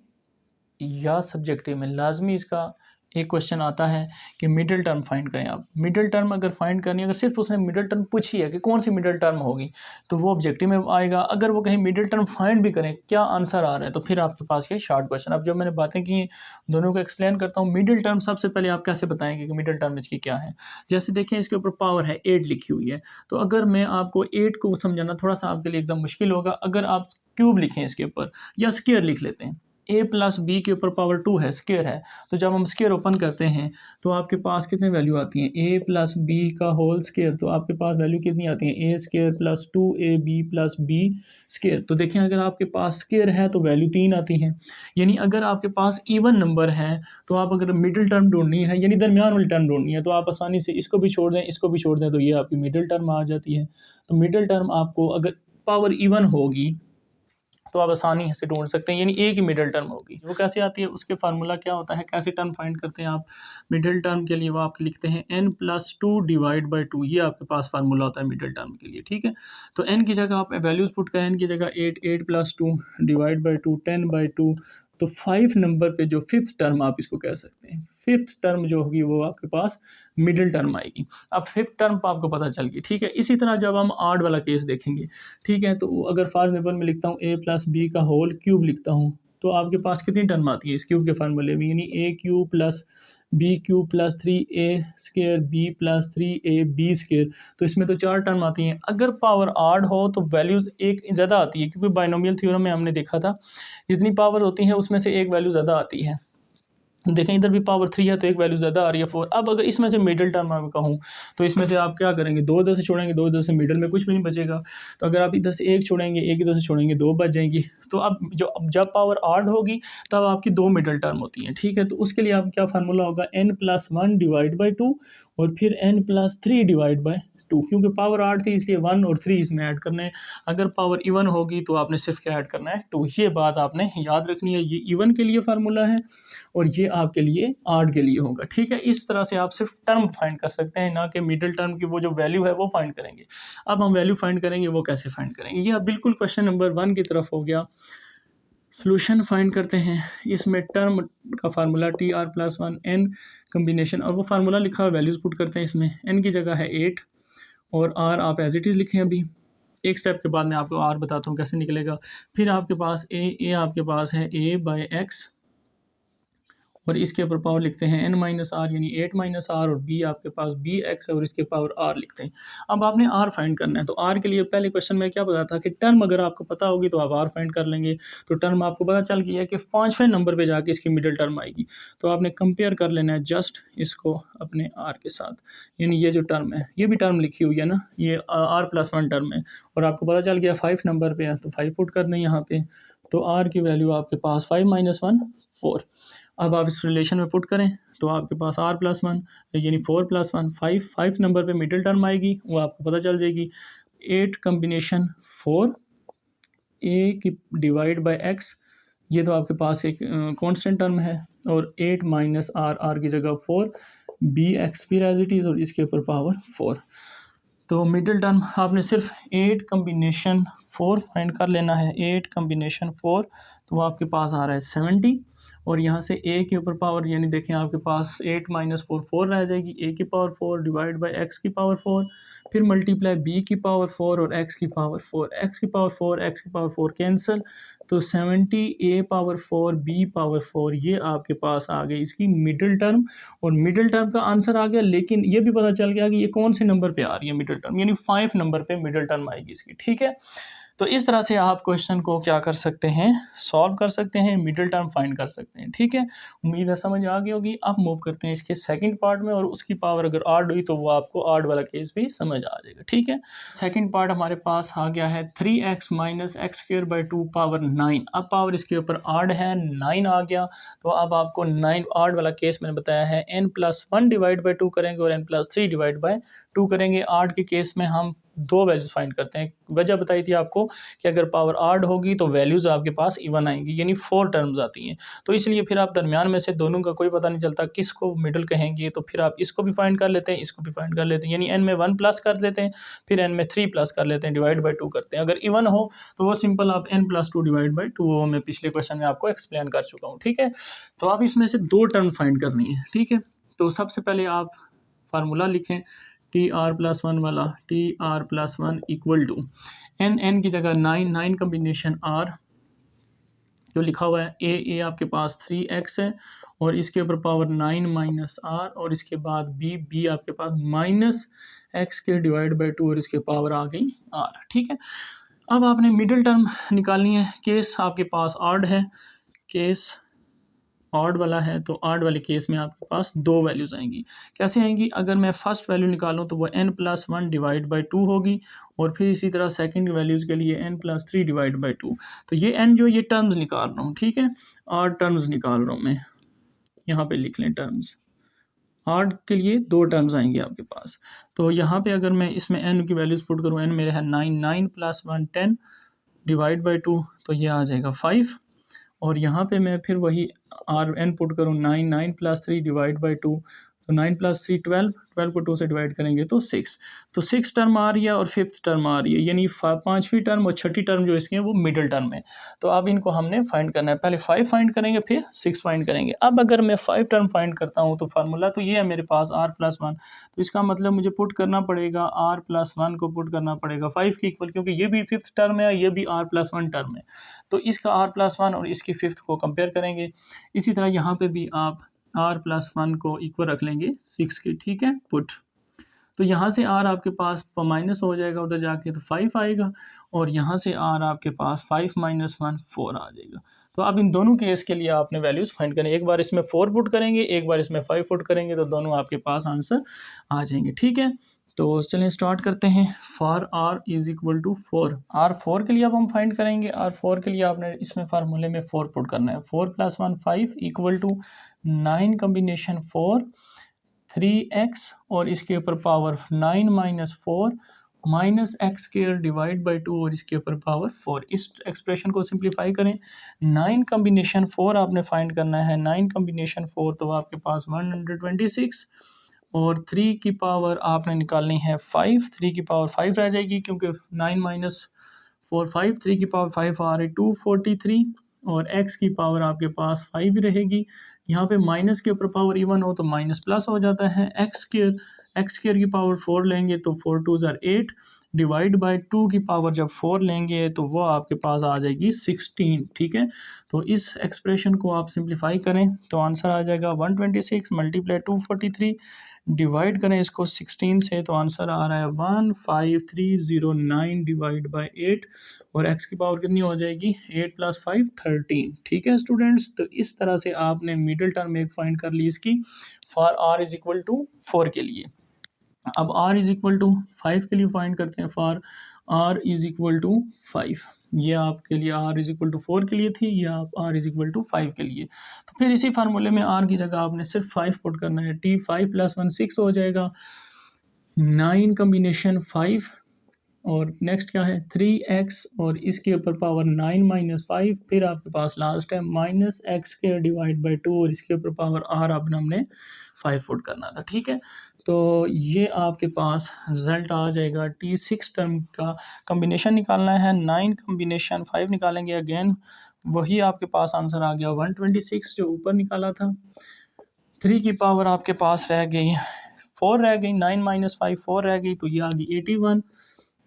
या सब्जेक्टिव में लाजमी इसका एक क्वेश्चन आता है कि मिडिल टर्म फाइंड करें आप। मिडिल टर्म अगर फाइंड करनी है, अगर सिर्फ उसने मिडिल टर्म पूछी है कि कौन सी मिडिल टर्म होगी तो वो ऑब्जेक्टिव में आएगा। अगर वो कहीं मिडिल टर्म फाइंड भी करें क्या आंसर आ रहा है तो फिर आपके पास ये शॉर्ट क्वेश्चन। अब जो मैंने बातें की दोनों को एक्सप्लेन करता हूँ। मिडिल टर्म सबसे पहले आप कैसे बताएंगे कि मिडिल टर्म इसकी क्या है। जैसे देखें इसके ऊपर पावर है 8 लिखी हुई है, तो अगर मैं आपको 8 को समझाना थोड़ा सा आपके लिए एकदम मुश्किल होगा। अगर आप क्यूब लिखें इसके ऊपर या स्क्वायर लिख लेते हैं, a+b के ऊपर पावर 2 है, स्क्वायर है, तो जब हम स्क्वायर ओपन करते हैं तो आपके पास कितने वैल्यू आती हैं, a+b का होल स्क्वायर, तो आपके पास वैल्यू कितनी आती है a² + 2ab + b स्क्वायर। तो देखें अगर आपके पास स्क्वायर है तो वैल्यू 3 आती है। यानी अगर आपके पास इवन नंबर है तो आप अगर मिडिल टर्म ढूंढनी है यानी दरमियान वाली टर्म ढूंढनी है तो आप आसानी से इसको भी छोड़ दें, इसको भी छोड़ दें, तो ये आपकी मिडिल टर्म आ जाती है। तो मिडिल टर्म आपको अगर पावर इवन होगी तो आप आसानी से ढूंढ सकते हैं, यानी ए की मिडिल टर्म होगी। वो कैसे आती है, उसके फार्मूला क्या होता है, कैसे टर्म फाइंड करते हैं आप मिडिल टर्म के लिए, वो आप लिखते हैं n+2 डिवाइड बाई 2, ये आपके पास फार्मूला होता है मिडिल टर्म के लिए। ठीक है, तो n की जगह आप वैल्यूज़ पुट करें, n की जगह 8 + 2 डिवाइड बाई 2 10/2, तो 5 नंबर पे जो फिफ्थ टर्म आप इसको कह सकते हैं, फिफ्थ टर्म जो होगी वो आपके पास मिडिल टर्म आएगी। अब फिफ्थ टर्म पर आपको पता चल गई, ठीक है। इसी तरह जब हम आड वाला केस देखेंगे, ठीक है, तो अगर फॉर एग्जाम्पल मैं लिखता हूँ a प्लस बी का होल क्यूब लिखता हूँ, तो आपके पास कितनी टर्म आती है इस क्यूब के फार्मूले में, यानी a cube plus b cube plus 3a square b plus 3ab square. तो इसमें तो 4 टर्म आती हैं। अगर पावर आड हो तो वैल्यूज़ एक ज़्यादा आती है, क्योंकि बाइनोमियल थ्योरम में हमने देखा था जितनी पावर होती है उसमें से एक वैल्यू ज़्यादा आती है। देखें इधर भी पावर 3 है तो एक वैल्यू ज़्यादा आ रही है 4। अब अगर इसमें से मिडिल टर्म मैं कहूँ तो इसमें से आप क्या करेंगे, 2 इधर से छोड़ेंगे, 2 इधर से, मिडिल में कुछ भी नहीं बचेगा। तो अगर आप इधर से एक छोड़ेंगे, एक इधर से छोड़ेंगे, 2 बच जाएंगी। तो अब जब पावर आड होगी तब आपकी 2 मिडिल टर्म होती हैं, ठीक है। तो उसके लिए आप क्या फार्मूला होगा, n+1 डिवाइड बाई 2 और फिर n+3 डिवाइड बाई 2, क्योंकि पावर 8 थी इसलिए 1 और 3 इसमें ऐड करने हैं। अगर पावर इवन होगी तो आपने सिर्फ क्या ऐड करना है, 2। ये बात आपने याद rखनी है। ये इवन के लिए फार्मूला है और ये आपके लिए आड के लिए होगा, ठीक है। इस तरह से आप सिर्फ टर्म फाइंड कर सकते हैं, ना कि मिडिल टर्म की वो जो वैल्यू है वो फाइंड करेंगे। अब हम वैल्यू फाइंड करेंगे, वो कैसे फाइंड करेंगे, ये बिल्कुल क्वेश्चन नंबर 1 की तरफ हो गया। सोल्यूशन फाइंड करते हैं। इसमें टर्म का फार्मूला TR+1 n कम्बिनेशन, और वो फार्मूला लिखा हुआ वैल्यूज़ पुट करते हैं इसमें। n की जगह है 8 और r आप एज इट इज़ लिखें। अभी एक स्टेप के बाद मैं आपको r बताता हूँ कैसे निकलेगा। फिर आपके पास a आपके पास है a/x और इसके ऊपर पावर लिखते हैं n-r यानी 8 - r, और b आपके पास bx है और इसके पावर r लिखते हैं। अब आपने r फाइंड करना है, तो r के लिए पहले क्वेश्चन में क्या बताया था कि टर्म अगर आपको पता होगी तो आप r फाइंड कर लेंगे। तो टर्म आपको पता चल गया है कि 5वें नंबर पे जाके इसकी मिडिल टर्म आएगी। तो आपने कंपेयर कर लेना है जस्ट इसको अपने r के साथ, यानी ये जो टर्म है ये भी टर्म लिखी हुई है ना, ये r+1 टर्म है और आपको पता चल गया 5 नंबर पे है, तो 5 पुट कर दें यहाँ पे। तो r की वैल्यू आपके पास 5 - 1 4। अब आप इस रिलेशन में पुट करें तो आपके पास r+1 यानी 4+1 5 नंबर पे मिडिल टर्म आएगी, वो आपको पता चल जाएगी। 8 कम्बिनेशन 4 a की डिवाइड बाय x, ये तो आपके पास एक कांस्टेंट टर्म है, और 8 - r की जगह 4 bx फिर एज इट इज़ और इसके ऊपर पावर 4। तो मिडिल टर्म आपने सिर्फ 8 कम्बिनेशन 4 फाइंड कर लेना है। 8 कम्बिनेशन 4 तो वो आपके पास आ रहा है 70, और यहाँ से a के ऊपर पावर, यानी देखें आपके पास 8 - 4 4 रह जाएगी, a की पावर 4 डिवाइड बाय x की पावर 4, फिर मल्टीप्लाई b की पावर 4 और x की पावर 4, x की पावर 4 x की पावर 4 कैंसिल, तो 70 a पावर 4 b पावर 4, ये आपके पास आ गई इसकी मिडिल टर्म। और मिडिल टर्म का आंसर आ गया, लेकिन ये भी पता चल गया कि ये कौन से नंबर पे आ रही है मिडिल टर्म, यानी 5 नंबर पे मिडिल टर्म आएगी इसकी, ठीक है। तो इस तरह से आप क्वेश्चन को क्या कर सकते हैं, सॉल्व कर सकते हैं, मिडिल टर्म फाइंड कर सकते हैं, ठीक है। उम्मीद है समझ आ गई होगी। अब मूव करते हैं इसके सेकंड पार्ट में, और उसकी पावर अगर आड हुई तो वो आपको आड वाला केस भी समझ आ जाएगा, ठीक है। सेकंड पार्ट हमारे पास आ गया है 3x - x² 2 पावर 9। अब पावर इसके ऊपर आड है, 9 आ गया। तो अब आपको 9 आड वाला केस मैंने बताया है, n+1 डिवाइड बाई 2 करेंगे और n+3 डिवाइड बाई 2 करेंगे। आड के केस में हम 2 वैल्यूज़ फाइंड करते हैं। वजह बताई थी आपको कि अगर पावर आड होगी तो वैल्यूज़ आपके पास इवन आएंगी, यानी 4 टर्म्स आती हैं। तो इसलिए फिर आप दरमियान में से दोनों का कोई पता नहीं चलता किसको मिडिल कहेंगे, तो फिर आप इसको भी फाइंड कर लेते हैं, इसको भी फाइंड कर लेते हैं, यानी n में 1 प्लस कर लेते हैं, फिर n में 3 प्लस कर लेते हैं, डिवाइड बाई 2 करते हैं। अगर इवन हो तो वो सिंपल आप n+2 डिवाइड बाई 2, वो मैं पिछले क्वेश्चन में आपको एक्सप्लेन कर चुका हूँ, ठीक है। तो आप इसमें से 2 टर्म फाइंड करनी है, ठीक है। तो सबसे पहले आप फार्मूला लिखें TR+1 वाला, TR+1 इक्वल टू n की जगह 9 कम्बिनेशन r जो लिखा हुआ है, a आपके पास 3x है और इसके ऊपर पावर 9 - r, और इसके बाद b आपके पास -x के डिवाइड बाई 2 और इसके पावर आ गई r, ठीक है। अब आपने मिडिल टर्म निकालनी है। केस आपके पास आड है, केस ऑड वाला है, तो ऑड वाले केस में आपके पास 2 वैल्यूज़ आएंगी। कैसे आएंगी, अगर मैं फर्स्ट वैल्यू निकालूं तो वो n+1 डिवाइड बाई 2 होगी, और फिर इसी तरह सेकंड वैल्यूज़ के लिए n+3 डिवाइड बाई 2। तो ये n जो ये टर्म्स निकाल रहा हूँ, ठीक है, ऑड टर्म्स निकाल रहा हूँ मैं, यहाँ पे लिख लें टर्म्स। ऑड के लिए 2 टर्म्स आएंगे आपके पास। तो यहाँ पे अगर मैं इसमें n की वैल्यूज़ पुट करूँ, n मेरे है 9 + 1 10 डिवाइड बाई 2, तो ये आ जाएगा 5, और यहाँ पे मैं फिर वही r n पुट करूँ 9 + 3 डिवाइड बाई 2, तो 9 + 3 12, 12 को 2 से डिवाइड करेंगे तो 6। तो 6 टर्म आ रही है और 5th टर्म आ रही है, यानी 5वीं टर्म और 6ठी टर्म जो इसकी है वो मिडिल टर्म है। तो अब इनको हमने फाइंड करना है, पहले 5 फाइंड करेंगे फिर 6 फाइंड करेंगे। अब अगर मैं 5 टर्म फाइंड करता हूँ तो फार्मूला तो ये है मेरे पास r+1, तो इसका मतलब मुझे पुट करना पड़ेगा r+1 को पुट करना पड़ेगा 5 के इक्वल, क्योंकि ये भी 5th टर्म है, ये भी r+1 टर्म है। तो इसका r+1 और इसकी 5th को कंपेयर करेंगे। इसी तरह यहाँ पे भी आप r+1 को इक्वल रख लेंगे 6 के, ठीक है, पुट। तो यहाँ से r आपके पास माइनस हो जाएगा उधर जाके, तो 5 आएगा, और यहाँ से r आपके पास 5 - 1 4 आ जाएगा। तो अब इन दोनों केस के लिए आपने वैल्यूज़ फाइंड करनी है, एक बार इसमें 4 पुट करेंगे, एक बार इसमें 5 पुट करेंगे, तो दोनों आपके पास आंसर आ जाएंगे, ठीक है। तो चलिए स्टार्ट करते हैं। For r is equal to 4, r4 के लिए अब हम फाइंड करेंगे। r4 के लिए आपने इसमें फार्मूले में 4 पुट करना है। 4 + 1 5 इक्वल टू 9 कम्बिनेशन 4 3x और इसके ऊपर पावर 9 - 4 -x² डिवाइड बाई 2 और इसके ऊपर पावर 4। इस एक्सप्रेशन को सिंप्लीफाई करें। 9 कम्बिनेशन 4 आपने फाइंड करना है। 9 कम्बिनेशन 4 तो आपके पास 126, और 3 की पावर आपने निकालनी है 5। 3 की पावर 5 रह जाएगी, क्योंकि 9 - 4 5, 3 की पावर 5 आ रही 243, और x की पावर आपके पास 5 रहेगी। यहाँ पे माइनस के ऊपर पावर इवन हो तो माइनस प्लस हो जाता है। x² की पावर 4 लेंगे तो 4 2 ज़ार 8 डिवाइड बाई 2 की पावर जब 4 लेंगे तो वो आपके पास आ जाएगी 16, ठीक है। तो इस एक्सप्रेशन को आप सिंप्लीफाई करें तो आंसर आ जाएगा 126 × 243, डिवाइड करें इसको 16 से तो आंसर आ रहा है 15309 डिवाइड बाई 8, और x की पावर कितनी हो जाएगी 8 + 5 13, ठीक है स्टूडेंट्स। तो इस तरह से आपने मिडिल टर्म एक फाइंड कर ली इसकी for r is equal to 4 के लिए। अब r इज़ इक्वल टू 5 के लिए फाइंड करते हैं। For r is equal to 5, ये आपके लिए r इज़ इक्वल टू 4 के लिए थी, ये आप r इज़ इक्वल टू 5 के लिए। तो फिर इसी फार्मूले में r की जगह आपने सिर्फ 5 पुट करना है। t 5 + 1 6 हो जाएगा। 9 कम्बिनेशन 5 और नेक्स्ट क्या है 3x और इसके ऊपर पावर 9 - 5, फिर आपके पास लास्ट है -x² डिवाइड बाई 2 और इसके ऊपर पावर r आपने हमने 5 पुट करना था, ठीक है। तो ये आपके पास रिजल्ट आ जाएगा। t6 टर्म का कम्बिनेशन निकालना है, 9 कम्बिनेशन 5 निकालेंगे, अगेन वही आपके पास आंसर आ गया 126 जो ऊपर निकाला था। 3 की पावर आपके पास रह गई 4 रह गई, 9 - 5 4 रह गई, तो ये आ गई 81।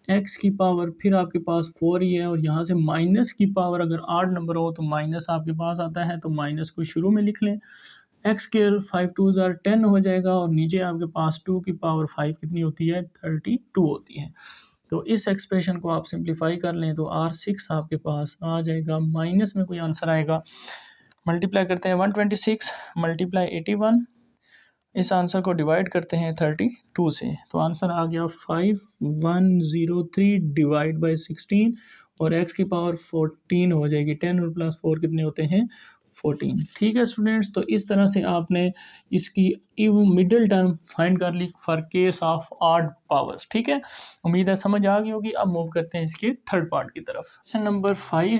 x की पावर फिर आपके पास 4 ही है, और यहाँ से माइनस की पावर अगर 8 नंबर हो तो माइनस आपके पास आता है, तो माइनस को शुरू में लिख लें। x² 5 2 ज़ार 10 हो जाएगा, और नीचे आपके पास 2 की पावर 5 कितनी होती है 32 होती है। तो इस एक्सप्रेशन को आप सिंप्लीफाई कर लें तो r6 आपके पास आ जाएगा, माइनस में कोई आंसर आएगा, मल्टीप्लाई करते हैं 126 × 81, इस आंसर को डिवाइड करते हैं 32 से, तो आंसर आ गया 5103 डिवाइड बाई 16, और x की पावर 14 हो जाएगी। 10 और प्लस 4 कितने होते हैं 14, ठीक है स्टूडेंट्स। तो इस तरह से आपने इसकी मिडिल टर्म फाइंड कर ली for case of odd powers, ठीक है। उम्मीद है समझ आ गई होगी। अब मूव करते हैं इसके थर्ड पार्ट की तरफ। Question number 5,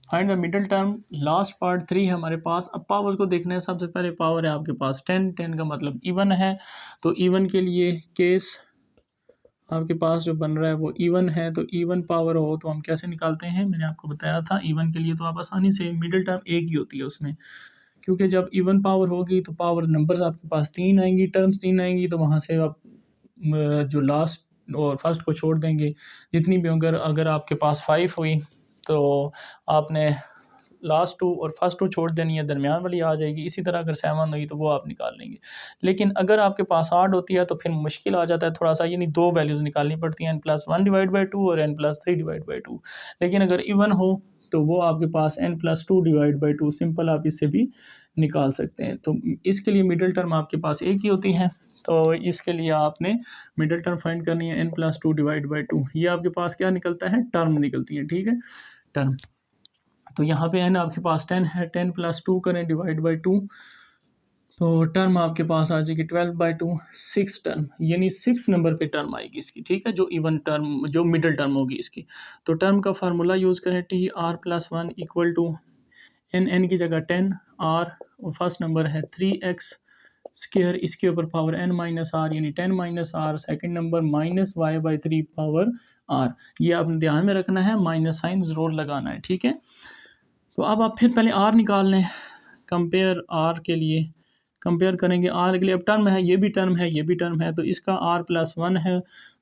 find the middle term. Last part 3 है हमारे पास। अब पावर को देखना है। सबसे पहले पावर है आपके पास 10, 10 का मतलब इवन है, तो इवन के लिए केस आपके पास जो बन रहा है वो इवन है, तो इवन पावर हो तो हम कैसे निकालते हैं, मैंने आपको बताया था। इवन के लिए तो आप आसानी से, मिडिल टर्म एक ही होती है उसमें, क्योंकि जब इवन पावर होगी तो पावर नंबर्स आपके पास 3 आएंगी, टर्म्स 3 आएंगी, तो वहाँ से आप जो लास्ट और फर्स्ट को छोड़ देंगे। जितनी भी अगर आपके पास 5 हुई तो आपने लास्ट 2 और फर्स्ट 2 छोड़ देनी है, दरमियान वाली आ जाएगी। इसी तरह अगर 7 हुई तो वो आप निकाल लेंगे। लेकिन अगर आपके पास 8 होती है तो फिर मुश्किल आ जाता है थोड़ा सा, यानी 2 वैल्यूज़ निकालनी पड़ती हैं, n+1 डिवाइड बाई 2 और n+3 डिवाइड बाई 2। लेकिन अगर इवन हो तो वो आपके पास n+2 डिवाइड बाई 2, सिंपल आप इससे भी निकाल सकते हैं। तो इसके लिए मिडिल टर्म आपके पास एक ही होती है, तो इसके लिए आपने मिडिल टर्म फाइंड करनी है n+2 डिवाइड बाई 2। ये आपके पास क्या निकलता है, टर्म निकलती है, ठीक है, टर्म। तो यहाँ पे n आपके पास 10 है, 10 + 2 करें डिवाइड बाई 2, तो टर्म आपके पास आ जाएगी 12/2, 6 टर्म, यानी 6 नंबर पे टर्म आएगी इसकी, ठीक है, जो इवन टर्म, जो मिडिल टर्म होगी इसकी। तो टर्म का फार्मूला यूज़ करें, TR+1 इक्वल टू n की जगह 10, r और फर्स्ट नंबर है 3x स्क्वायर इसके ऊपर पावर n माइनस आर यानी 10 minus r, second number minus y by 3 power r. ये आपने ध्यान में रखना है, माइनस साइन ज़रूर लगाना है, ठीक है। तो अब आप फिर पहले आर निकाल लें, कंपेयर आर के लिए कंपेयर करेंगे आर के लिए। अब टर्म है, ये भी टर्म है, ये भी टर्म है, तो इसका आर प्लस 1 है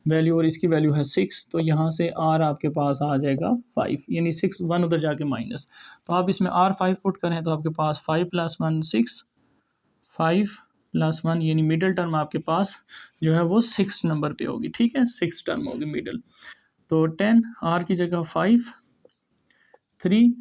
वैल्यू और इसकी वैल्यू है 6, तो यहाँ से आर आपके पास आ जाएगा 5, यानी 6 1 उधर जाके माइनस। तो आप इसमें आर 5 पुट करें तो आपके पास 5 + 1 6, 5 + 1 यानी मिडल टर्म आपके पास जो है वो 6 नंबर पे होगी, ठीक है, 6 टर्म होगी मिडल। तो 10 आर की जगह 5, 3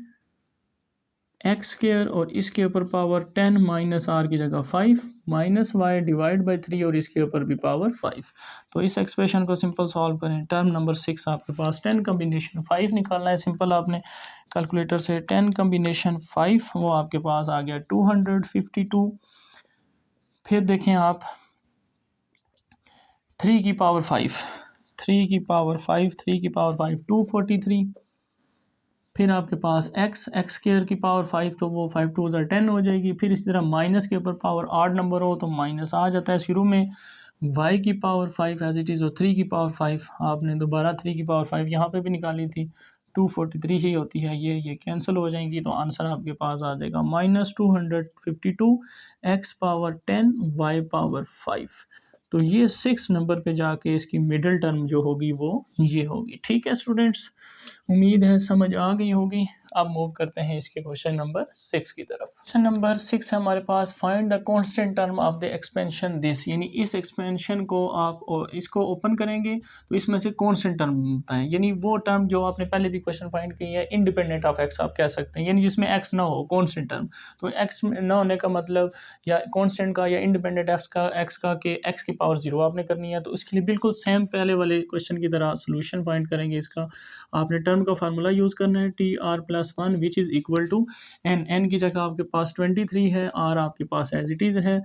एक्स स्क्वायर और इसके ऊपर पावर 10 माइनस आर की जगह 5 माइनस वाई डिवाइड बाई 3 और इसके ऊपर भी पावर 5। तो इस एक्सप्रेशन को सिंपल सॉल्व करें। टर्म नंबर 6 आपके पास 10 कम्बिनेशन 5 निकालना है सिंपल आपने कैलकुलेटर से। 10 कम्बिनेशन 5 वो आपके पास आ गया 252। फिर देखें आप 3 की पावर 5, 3 की पावर 5, 3 की पावर 5 243। फिर आपके पास एक्स स्क्वायर की पावर 5, तो वो 5 2 10 हो जाएगी। फिर इसी तरह माइनस के ऊपर पावर 8 नंबर हो तो माइनस आ जाता है शुरू में। वाई की पावर 5 एज इट इज़ और 3 की पावर 5 आपने दोबारा 3 की पावर 5 यहाँ पे भी निकाली थी, 243 ही होती है, ये कैंसिल हो जाएंगी। तो आंसर आपके पास आ जाएगा -252 एक्स पावर 10 वाई पावर 5। तो ये 6 नंबर पे जाके इसकी मिडिल टर्म जो होगी वो ये होगी, ठीक है स्टूडेंट्स। उम्मीद है समझ आ गई होगी। अब मूव करते हैं इसके क्वेश्चन नंबर 6 की तरफ। क्वेश्चन नंबर 6 है हमारे पास, find the constant term of the expansion this, यानी इस एक्सपेंशन को आप इसको ओपन करेंगे तो इसमें से कांस्टेंट टर्म होता है, यानी वो टर्म जो आपने पहले भी क्वेश्चन फाइंड की है इंडिपेंडेंट ऑफ एक्स आप कह सकते हैं, यानी जिसमें एक्स ना हो, कांस्टेंट टर्म। तो एक्स ना होने का मतलब या कांस्टेंट का या इंडिपेंडेंट एक्स का कि एक्स की पावर 0 आपने करनी है। तो उसके लिए बिल्कुल सेम पहले वाले क्वेश्चन की तरह सोल्यूशन फाइंड करेंगे इसका। आपने टर्म का फार्मूला यूज़ करना है TR+1 which is equal to n की जगह आपके पास 23 है, आर आपके पास एज इट इज़ है।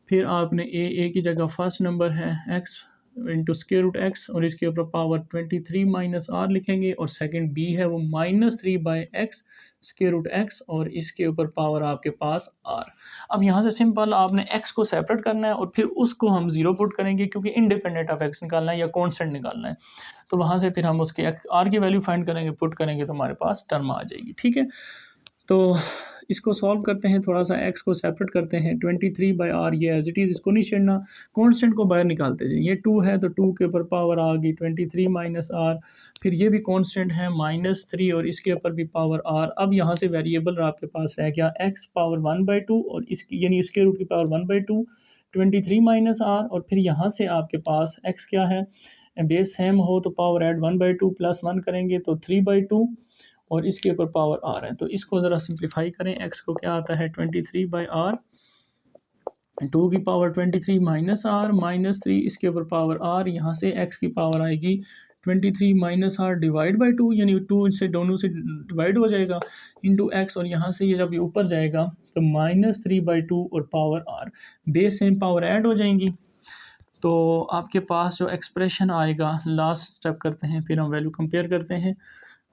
फिर आपने ए की जगह फर्स्ट नंबर है x into square root x और इसके ऊपर पावर 23 माइनस आर लिखेंगे, और सेकंड बी है वो -3 by x square root x और इसके ऊपर पावर आपके पास आर। अब यहाँ से सिंपल आपने एक्स को सेपरेट करना है और फिर उसको हम 0 पुट करेंगे क्योंकि इंडिपेंडेंट ऑफ एक्स निकालना है या कॉन्स्टेंट निकालना है। तो वहाँ से फिर हम उसके आर की वैल्यू फाइंड करेंगे, पुट करेंगे तो हमारे पास टर्म आ जाएगी, ठीक है। तो इसको सॉल्व करते हैं, थोड़ा सा एक्स को सेपरेट करते हैं। 23 बाई आर ये एज इट इज़, इसको नहीं छेड़ना, कॉन्स्टेंट को बाहर निकालते जाइए। ये 2 है तो 2 के ऊपर पावर आ गई 23 माइनस आर, फिर ये भी कॉन्स्टेंट है -3 और इसके ऊपर भी पावर आर। अब यहाँ से वेरिएबल आपके पास रह गया एक्स पावर 1/2 और इसकी यानी इसके रूट की पावर 1/2, 23 माइनस आर, और फिर यहाँ से आपके पास एक्स क्या है, बेस सेम हो तो पावर ऐड 1/2 प्लस 1 करेंगे तो 3/2 और इसके ऊपर पावर आर है। तो इसको ज़रा सिंप्लीफाई करें, एक्स को क्या आता है 23 बाई आर, 2 की पावर 23 माइनस आर -3 इसके ऊपर पावर आर, यहाँ से एक्स की पावर आएगी 23 माइनस आर डिवाइड बाई 2, यानी 2 से दोनों से डिवाइड हो जाएगा इंटू एक्स, और यहाँ से ये जब ये ऊपर जाएगा तो -3/2 और power r, base same power add हो जाएंगी। तो आपके पास जो एक्सप्रेशन आएगा, लास्ट स्टेप करते हैं फिर हम वैल्यू कंपेयर करते हैं।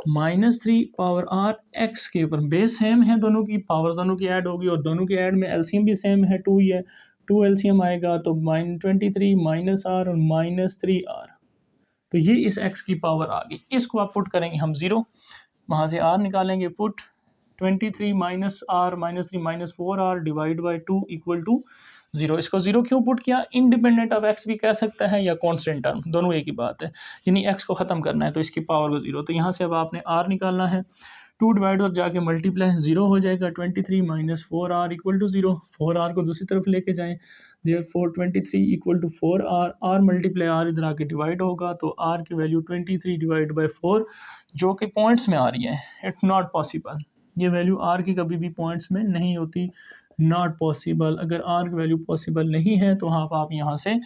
-3 पावर आर एक्स के ऊपर बेस सेम है, दोनों की पावर्स दोनों की ऐड होगी और दोनों की ऐड में एलसीएम भी सेम है, 2 ही है, 2 एलसीएम आएगा तो -23 माइनस आर और -3 आर। तो ये इस एक्स की पावर आ गई। इसको आप पुट करेंगे हम 0, वहाँ से आर निकालेंगे, put 23 minus r -3 -4 r divide by 2 equal to 0। इसको 0 क्यों पुट किया, इंडिपेंडेंट ऑफ एक्स भी कह सकता है या कांस्टेंट टर्म, दोनों एक ही बात है, यानी एक्स को ख़त्म करना है तो इसकी पावर को 0। तो यहाँ से अब आपने आर निकालना है, 2 डिवाइड और जाके मल्टीप्लाई 0 हो जाएगा, 23 minus 4 r equal to 0। 4 r को दूसरी तरफ लेके जाएँ, therefore 23 equal to 4 r, r multiply r इधर आके डिवाइड होगा तो आर की वैल्यू 23 डिवाइड बाई 4 जो कि पॉइंट्स में आ रही है। इट्स नॉट पॉसिबल, ये वैल्यू आर की कभी भी पॉइंट्स में नहीं होती, नॉट पॉसिबल। अगर आर की वैल्यू पॉसिबल नहीं है तो आप यहाँ से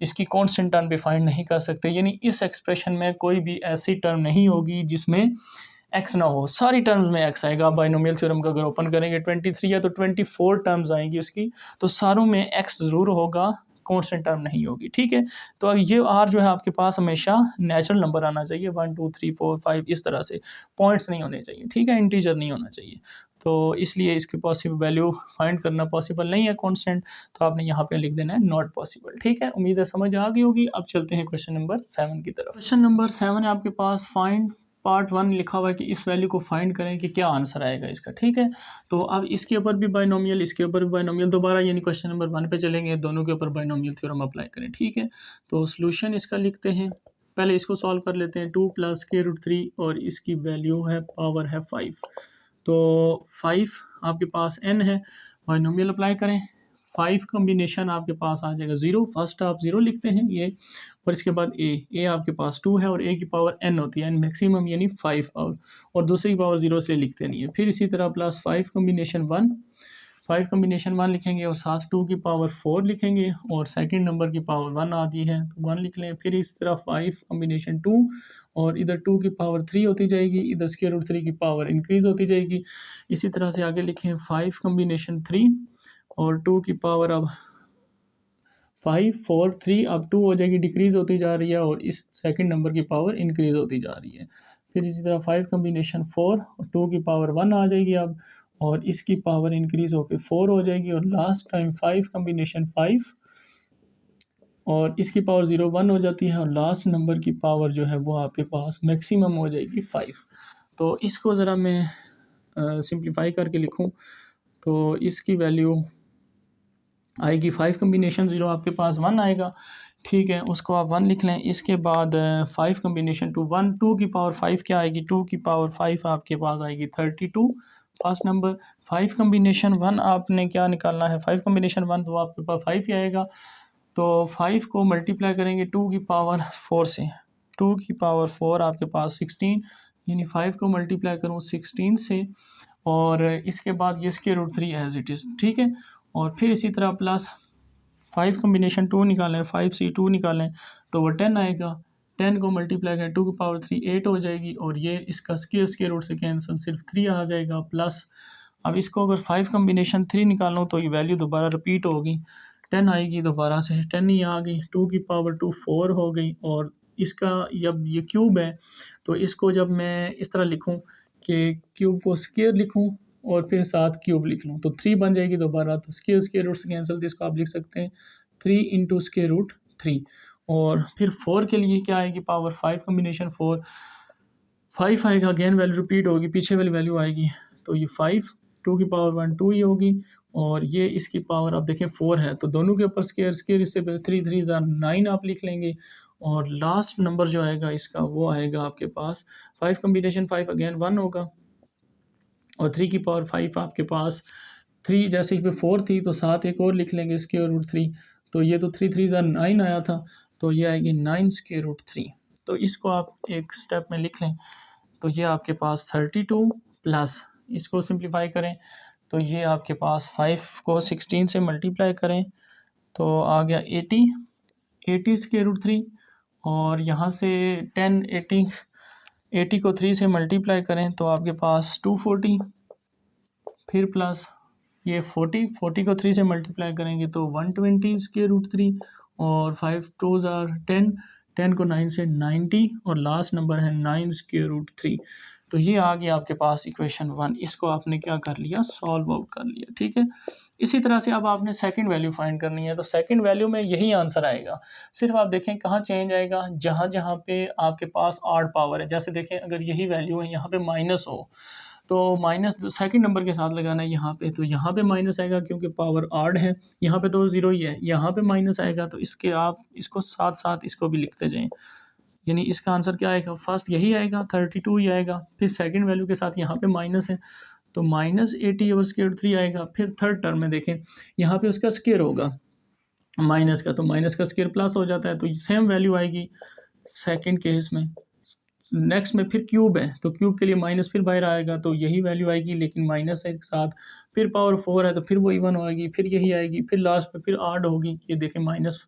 इसकी कांस्टेंट टर्म भी फाइंड नहीं कर सकते, यानी इस एक्सप्रेशन में कोई भी ऐसी टर्म नहीं होगी जिसमें एक्स ना हो, सारी टर्म्स में एक्स आएगा। बाइनोमियल थ्योरम का अगर ओपन करेंगे 23 है तो 24 टर्म्स आएंगी उसकी, तो सारों में एक्स ज़रूर होगा, कांस्टेंट टर्म नहीं होगी, ठीक है। तो ये r जो है आपके पास हमेशा नेचुरल नंबर आना चाहिए, 1 2 3 4 5 इस तरह से, पॉइंट्स नहीं होने चाहिए, ठीक है, इंटीजर नहीं होना चाहिए। तो इसलिए इसकी पॉसिबल वैल्यू फाइंड करना पॉसिबल नहीं है कांस्टेंट, तो आपने यहाँ पे लिख देना है नॉट पॉसिबल, ठीक है। उम्मीद है समझ आ गई होगी। अब चलते हैं क्वेश्चन नंबर 7 की तरफ। क्वेश्चन नंबर 7 है आपके पास, फाइंड पार्ट 1 लिखा हुआ है कि इस वैल्यू को फाइंड करें कि क्या आंसर आएगा इसका, ठीक है। तो अब इसके ऊपर भी बाइनोमियल, इसके ऊपर भी बाइनोमियल, दोबारा यानी क्वेश्चन नंबर 1 पे चलेंगे, दोनों के ऊपर बाइनोमियल थ्योरम अप्लाई करें, ठीक है। तो सोल्यूशन इसका लिखते हैं, पहले इसको सॉल्व कर लेते हैं। 2 + √3 और इसकी वैल्यू है, पावर है 5, तो 5 आपके पास n है, बाइनोमियल अप्लाई करें। 5 कॉम्बिनेशन आपके पास आ जाएगा 0, फर्स्ट आप 0 लिखते हैं ये, और इसके बाद a आपके पास 2 है और a की पावर n होती है, n मैक्सिमम यानी 5, और दूसरी पावर 0 से लिखते नहीं है। फिर इसी तरह प्लस 5 कॉम्बिनेशन 1, 5 कॉम्बिनेशन 1 लिखेंगे और साथ 2 की पावर 4 लिखेंगे, और सेकंड नंबर की पावर 1 आती है तो 1 लिख लें। फिर इस तरह 5 कॉम्बिनेशन 2, और इधर 2 की पावर 3 होती जाएगी, इधर √3 की पावर इंक्रीज़ होती जाएगी। इसी तरह से आगे लिखें 5 कॉम्बिनेशन 3 और 2 की पावर अब 5 4 3, अब 2 हो जाएगी, डिक्रीज़ होती जा रही है, और इस सेकंड नंबर की पावर इंक्रीज़ होती जा रही है। फिर इसी तरह 5 कॉम्बिनेशन 4 और 2 की पावर 1 आ जाएगी अब, और इसकी पावर इंक्रीज़ होकर 4 हो जाएगी, और लास्ट टाइम 5 कॉम्बिनेशन 5 और इसकी पावर 0 1 हो जाती है, और लास्ट नंबर की पावर जो है वो आपके पास मैक्सिमम हो जाएगी 5। तो इसको ज़रा मैं सिंप्लीफाई करके लिखूं, तो इसकी वैल्यू आएगी 5 कॉम्बिनेशन 0 आपके पास 1 आएगा, ठीक है, उसको आप 1 लिख लें। इसके बाद 5 कॉम्बिनेशन 2 1, 2 की पावर 5 क्या आएगी, 2 की पावर 5 आपके पास आएगी 32, फर्स्ट नंबर। 5 कॉम्बिनेशन 1 आपने क्या निकालना है, 5 कॉम्बिनेशन 1 तो आपके पास 5 ही आएगा, तो 5 को मल्टीप्लाई करेंगे 2 की पावर 4 से, 2 की पावर 4 आपके पास 16, यानी 5 को मल्टीप्लाई करूँ 16 से, और इसके बाद ये √3 एज इट इज़, ठीक है। और फिर इसी तरह प्लस 5 कॉम्बिनेशन 2 निकालें, 5 से 2 निकालें तो वो 10 आएगा, 10 को मल्टीप्लाई करें 2 की पावर 3 8 हो जाएगी, और ये इसका स्क्वायर रूट से कैंसिल सिर्फ 3 आ जाएगा, प्लस अब इसको अगर 5 कॉम्बिनेशन 3 निकालूँ तो ये वैल्यू दोबारा रिपीट होगी, 10 आएगी, दोबारा से 10 ही आ गई, 2 की पावर 2 4 हो गई, और इसका जब ये क्यूब है तो इसको जब मैं इस तरह लिखूं कि क्यूब को स्क्वायर लिखूं और फिर साथ क्यूब लिख लूँ तो 3 बन जाएगी दोबारा, तो स्क्वायर रूट से कैंसिल, तो इसको आप लिख सकते हैं 3 × √3, और फिर 4 के लिए क्या आएगी, पावर 5 कॉम्बिनेशन 4 5 आएगा, अगेन वैल्यू रिपीट होगी, पीछे वाली वैल्यू आएगी, तो ये 5 2 की पावर 1 2 ही होगी, और ये इसकी पावर आप देखें 4 है, तो दोनों के ऊपर स्क्वायर इससे 3 3 9 आप लिख लेंगे, और लास्ट नंबर जो आएगा इसका वो आएगा आपके पास 5 कॉम्बिनेशन 5 अगेन 1 होगा, और 3 की पावर 5 आपके पास 3, जैसे कि 4 थी तो साथ एक और लिख लेंगे √3, तो ये तो 3 3 9 आया था, तो ये आएगी 9 √3। तो इसको आप एक स्टेप में लिख लें, तो ये आपके पास 32 प्लस इसको सिंप्लीफाई करें तो ये आपके पास 5 को 16 से मल्टीप्लाई करें तो आ गया 80 √3, और यहाँ से 10 80 को 3 से मल्टीप्लाई करें तो आपके पास 240, फिर प्लस ये 40 को 3 से मल्टीप्लाई करेंगे तो 120 √3, और 5 2s are 10 को 9 से 90, और लास्ट नंबर है 9 √3। तो ये आ गया आपके पास इक्वेशन 1, इसको आपने क्या कर लिया, सॉल्व आउट कर लिया, ठीक है। इसी तरह से अब आपने सेकंड वैल्यू फाइंड करनी है, तो सेकंड वैल्यू में यही आंसर आएगा, सिर्फ आप देखें कहाँ चेंज आएगा, जहाँ जहाँ पे आपके पास ऑड पावर है, जैसे देखें अगर यही वैल्यू है यहाँ पे माइनस हो तो माइनस सेकंड नंबर के साथ लगाना है यहाँ पे, तो यहाँ पे माइनस आएगा क्योंकि पावर ऑड है, यहाँ पे तो 0 ही है, यहाँ पे माइनस आएगा, तो इसके आप इसको साथ साथ इसको भी लिखते जाएं, यानी इसका आंसर क्या आएगा, फर्स्ट यही आएगा 32 ही आएगा, फिर सेकंड वैल्यू के साथ यहाँ पे माइनस है तो -80 और √3 आएगा, फिर थर्ड टर्म में देखें यहाँ पे उसका स्क्वायर होगा माइनस का, तो माइनस का स्क्वायर प्लस हो जाता है, तो सेम वैल्यू आएगी सेकंड केस में। नेक्स्ट में फिर क्यूब है तो क्यूब के लिए माइनस फिर बाहर आएगा, तो यही वैल्यू आएगी लेकिन माइनस है के साथ, फिर पावर 4 है तो फिर वो इवन होएगी, फिर यही आएगी, फिर लास्ट में फिर आड होगी, ये देखें माइनस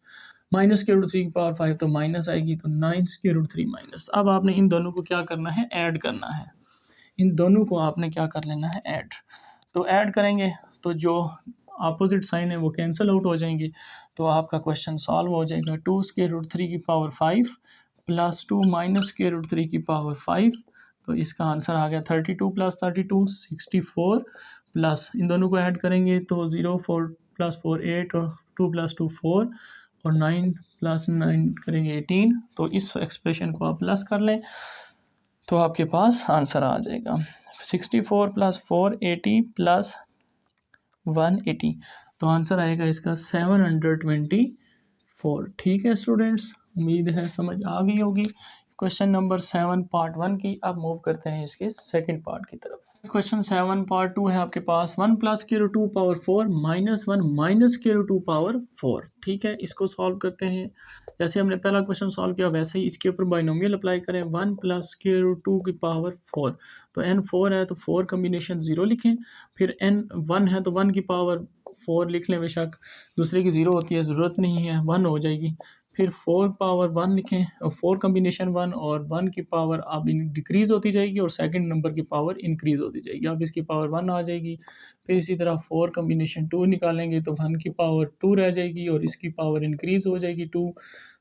√3 की पावर 5 तो माइनस आएगी, तो 9 √3 माइनस। अब आपने इन दोनों को क्या करना है, ऐड करना है, इन दोनों को आपने क्या कर लेना है, ऐड। तो ऐड करेंगे तो जो अपोजिट साइन है वो कैंसिल आउट हो जाएंगे, तो आपका क्वेश्चन सॉल्व हो जाएगा। 2 स्क्वायर रूट 3 की power 5 plus 2 minus square root 3 की पावर 5, तो इसका आंसर आ गया 32 प्लस 32 64, प्लस इन दोनों को ऐड करेंगे तो 0 4 प्लस 4 8 और 2 प्लस 2 4 और 9 प्लस 9 करेंगे 18, तो इस एक्सप्रेशन को आप प्लस कर लें तो आपके पास आंसर आ जाएगा 64 प्लस 4 80 प्लस 180, तो आंसर आएगा इसका 724। ठीक है स्टूडेंट्स, उम्मीद है समझ आ गई होगी क्वेश्चन नंबर 7 पार्ट 1 की। अब मूव करते हैं इसके सेकंड पार्ट की तरफ। क्वेश्चन 7 पार्ट 2 है आपके पास 1 प्लस के रूट 2 पावर 4 माइनस 1 माइनस के रूट 2 पावर 4। ठीक है, इसको सॉल्व करते हैं। जैसे हमने पहला क्वेश्चन सॉल्व किया वैसे ही इसके ऊपर बाइनोमियल अप्लाई करें। 1 प्लस के रूट 2 की पावर 4, तो n 4 है तो 4 कम्बिनेशन 0 लिखें, फिर n 1 है तो 1 की पावर 4 लिख लें, बेशक दूसरे की 0 होती है, ज़रूरत नहीं है, 1 हो जाएगी। फिर 4 पावर 1 लिखें, 4 कम्बिनेशन 1 और 1 की पावर अब डिक्रीज़ होती जाएगी और सेकंड नंबर की पावर इंक्रीज़ होती जाएगी, अब इसकी पावर 1 आ जाएगी। फिर इसी तरह 4 कम्बिनेशन 2 निकालेंगे तो 1 की पावर 2 रह जाएगी और इसकी पावर इंक्रीज़ हो जाएगी 2।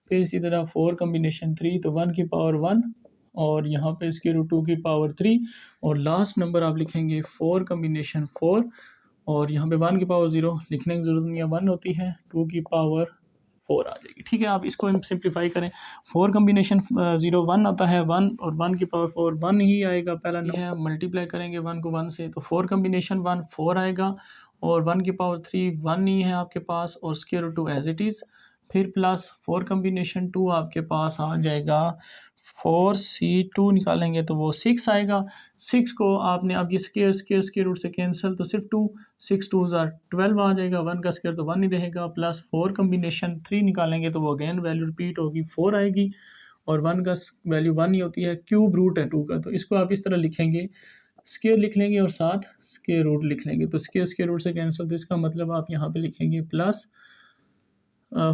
फिर इसी तरह 4 कम्बिनेशन 3 तो 1 की पावर 1 और यहाँ पे इसके रूट 2 की पावर 3, और लास्ट नंबर आप लिखेंगे 4 कम्बिनेशन 4 और यहाँ पे 1 की पावर 0 लिखने की ज़रूरत नहीं है, 1 होती है, 2 की पावर 4 आ जाएगी। ठीक है, आप इसको सिंप्लीफाई करें। 4 कम्बिनेशन 0 1 आता है, 1 और 1 की पावर 4 1 ही आएगा, पहला नहीं है। मल्टीप्लाई करेंगे 1 को 1 से तो 4 कम्बिनेशन 1 4 आएगा और 1 की पावर 3 1 नहीं है आपके पास और square root 2 as it is. फिर प्लस 4 कम्बिनेशन 2 आपके पास आ जाएगा 4c2 निकालेंगे तो वो 6 आएगा। 6 को आपने अब ये स्क्वायर रूट से कैंसिल तो सिर्फ 2, 6 2 12 आ जाएगा, 1 का स्क्वायर तो 1 ही रहेगा। प्लस 4 कम्बिनेशन 3 निकालेंगे तो वो अगेन वैल्यू रिपीट होगी, 4 आएगी और 1 का वैल्यू 1 ही होती है, क्यूब रूट है 2 का, तो इसको आप इस तरह लिखेंगे, स्क्वायर लिख लेंगे और साथ स्क्वायर रूट लिख लेंगे, तो स्क्वायर रूट से कैंसिल, तो इसका मतलब आप यहाँ पे लिखेंगे प्लस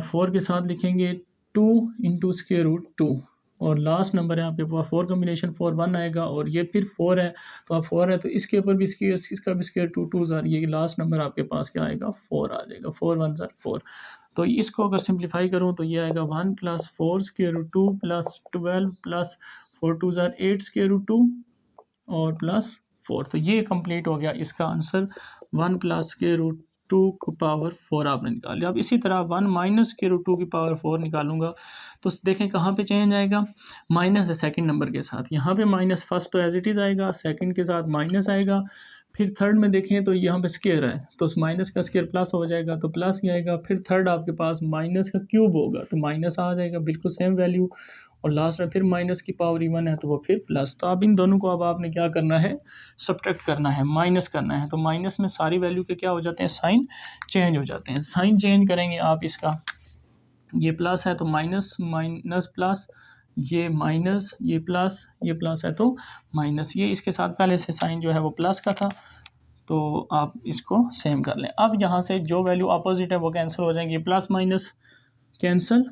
4 के साथ लिखेंगे 2 इंटू स्क्वायर रूट 2 और लास्ट नंबर है आपके पास 4 कम्बिनेशन 4 1 आएगा और ये फिर 4 है, तो आप 4 है तो इसके ऊपर भी इसका भी स्क्वायर 2 2 ज़ार, ये लास्ट नंबर आपके पास क्या आएगा 4 आ जाएगा, 4 1 ज़ार 4। तो इसको अगर सिंप्लीफाई करूँ तो ये आएगा 1 plus 4 square root 2 plus 12 plus 4 2 ज़ार 8 स्क्वायर रूट 2 और प्लस 4, तो ये कंप्लीट हो गया इसका आंसर। 1 प्लस के रूट 2 को पावर 4 आपने निकाल लिया। अब इसी तरह 1 माइनस के रूट 2 की पावर 4 निकालूंगा तो देखें कहाँ पे चेंज आएगा, माइनस है सेकंड नंबर के साथ, यहाँ पे माइनस, फर्स्ट तो एज इट इज़ आएगा, सेकंड के साथ माइनस आएगा, फिर थर्ड में देखें तो यहाँ पे स्क्वायर है तो माइनस का स्क्वायर प्लस हो जाएगा तो प्लस ही आएगा, फिर थर्ड आपके पास माइनस का क्यूब होगा तो माइनस आ जाएगा, बिल्कुल सेम वैल्यू, और लास्ट में फिर माइनस की पावर इवन है तो वो फिर प्लस। तो अब इन दोनों को अब आपने क्या करना है, सब्ट्रैक्ट करना है, माइनस करना है, तो माइनस में सारी वैल्यू के क्या हो जाते हैं, साइन चेंज हो जाते हैं। साइन चेंज करेंगे आप, इसका ये प्लस है तो माइनस, माइनस प्लस, ये माइनस, ये प्लस है तो माइनस, ये इसके साथ पहले से साइन जो है वो प्लस का था, तो आप इसको सेम कर लें। अब यहाँ से जो वैल्यू अपोजिट है वो कैंसिल हो जाएंगे, प्लस माइनस कैंसिल,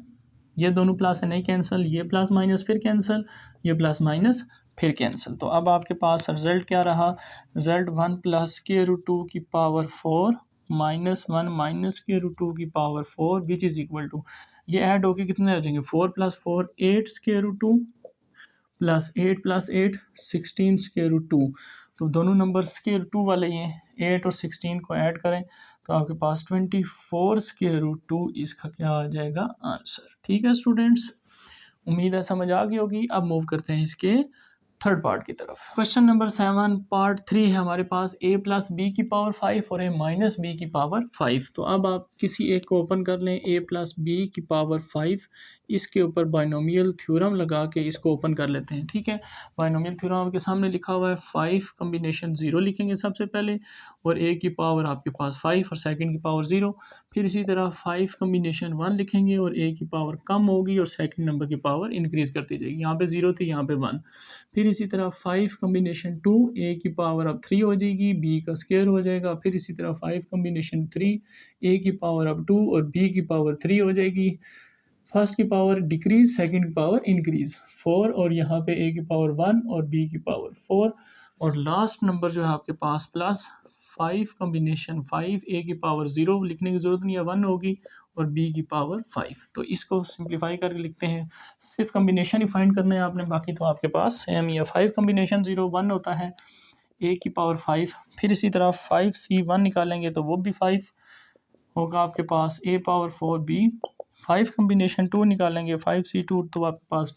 ये दोनों प्लस है नहीं कैंसिल, ये प्लस माइनस फिर कैंसिल, ये प्लस माइनस फिर कैंसिल। तो अब आपके पास रिजल्ट क्या रहा, रिजल्ट 1 प्लस के रूट 2 की पावर 4 माइनस 1 माइनस के रूट 2 की power 4 which is equal to, ये ऐड होके कितने हो जाएंगे, 4 plus 4 8 square root 2 plus 8 16 square root 2, तो दोनों नंबर स्क्वायर 2 वाले ये 8 और 16 को ऐड करें तो आपके पास 24 स्क्वायर रूट 2 इसका क्या आ जाएगा आंसर। ठीक है स्टूडेंट्स, उम्मीद है समझ आ गई होगी। अब मूव करते हैं इसके थर्ड पार्ट की तरफ। क्वेश्चन नंबर 7 पार्ट 3 है हमारे पास, a प्लस बी की पावर 5 और a माइनस बी की पावर 5। तो अब आप किसी एक को ओपन कर लें, a प्लस बी की पावर 5, इसके ऊपर बाइनोमियल थ्योरम लगा के इसको ओपन कर लेते हैं। ठीक है, बाइनोमियल थ्योरम आपके सामने लिखा हुआ है, 5 कम्बिनेशन 0 लिखेंगे सबसे पहले और a की पावर आपके पास 5 और सेकंड की पावर 0, फिर इसी तरह 5 कम्बिनेशन 1 लिखेंगे और a की पावर कम होगी और सेकंड नंबर की पावर इंक्रीज़ करती जाएगी, यहाँ पे 0 थी यहाँ पे 1। फिर इसी तरह 5 कम्बिनेशन 2, a की पावर अब 3 हो जाएगी, b का स्क्वायर हो जाएगा, फिर इसी तरह 5 कम्बिनेशन 3, a की पावर अब 2 और b की पावर 3 हो जाएगी, फर्स्ट की पावर डिक्रीज सेकंड की पावर इंक्रीज 4 और यहाँ पे a की पावर 1 और b की पावर 4 और लास्ट नंबर जो है आपके पास प्लस 5 कम्बिनेशन 5 ए की पावर 0 लिखने की ज़रूरत नहीं है, 1 होगी, और बी की पावर 5। तो इसको सिंप्लीफाई करके लिखते हैं, सिर्फ कम्बिनेशन ही फाइंड करना है आपने, बाकी तो आपके पास सेम ही है। 5 कम्बिनेशन 0 1 होता है, ए की पावर 5। फिर इसी तरह 5C1 निकालेंगे तो वो भी 5 होगा आपके पास, ए पावर 4 बी। 5 कम्बिनेशन 2 निकालेंगे 5C2 तो आपके पास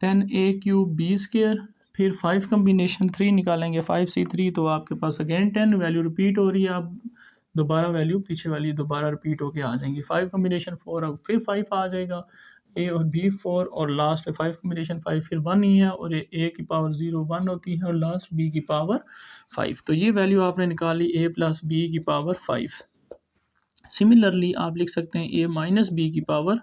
10 ए क्यूब बी स्क्र। फिर 5 कम्बिनेशन 3 निकालेंगे 5C3 तो आपके पास अगेन 10, वैल्यू रिपीट हो रही है, अब दोबारा वैल्यू पीछे वाली दोबारा रिपीट होके आ जाएंगी। 5 कम्बिनेशन 4 अब फिर 5 आ जाएगा, ए और बी 4, और लास्ट पे 5 कम्बिनेशन 5 फिर 1 ही है, और ए की पावर 0 1 होती है, और लास्ट बी की पावर 5। तो ये वैल्यू आपने निकाली ए प्लस बी की पावर 5। सिमिलरली आप लिख सकते हैं ए माइनस बी की पावर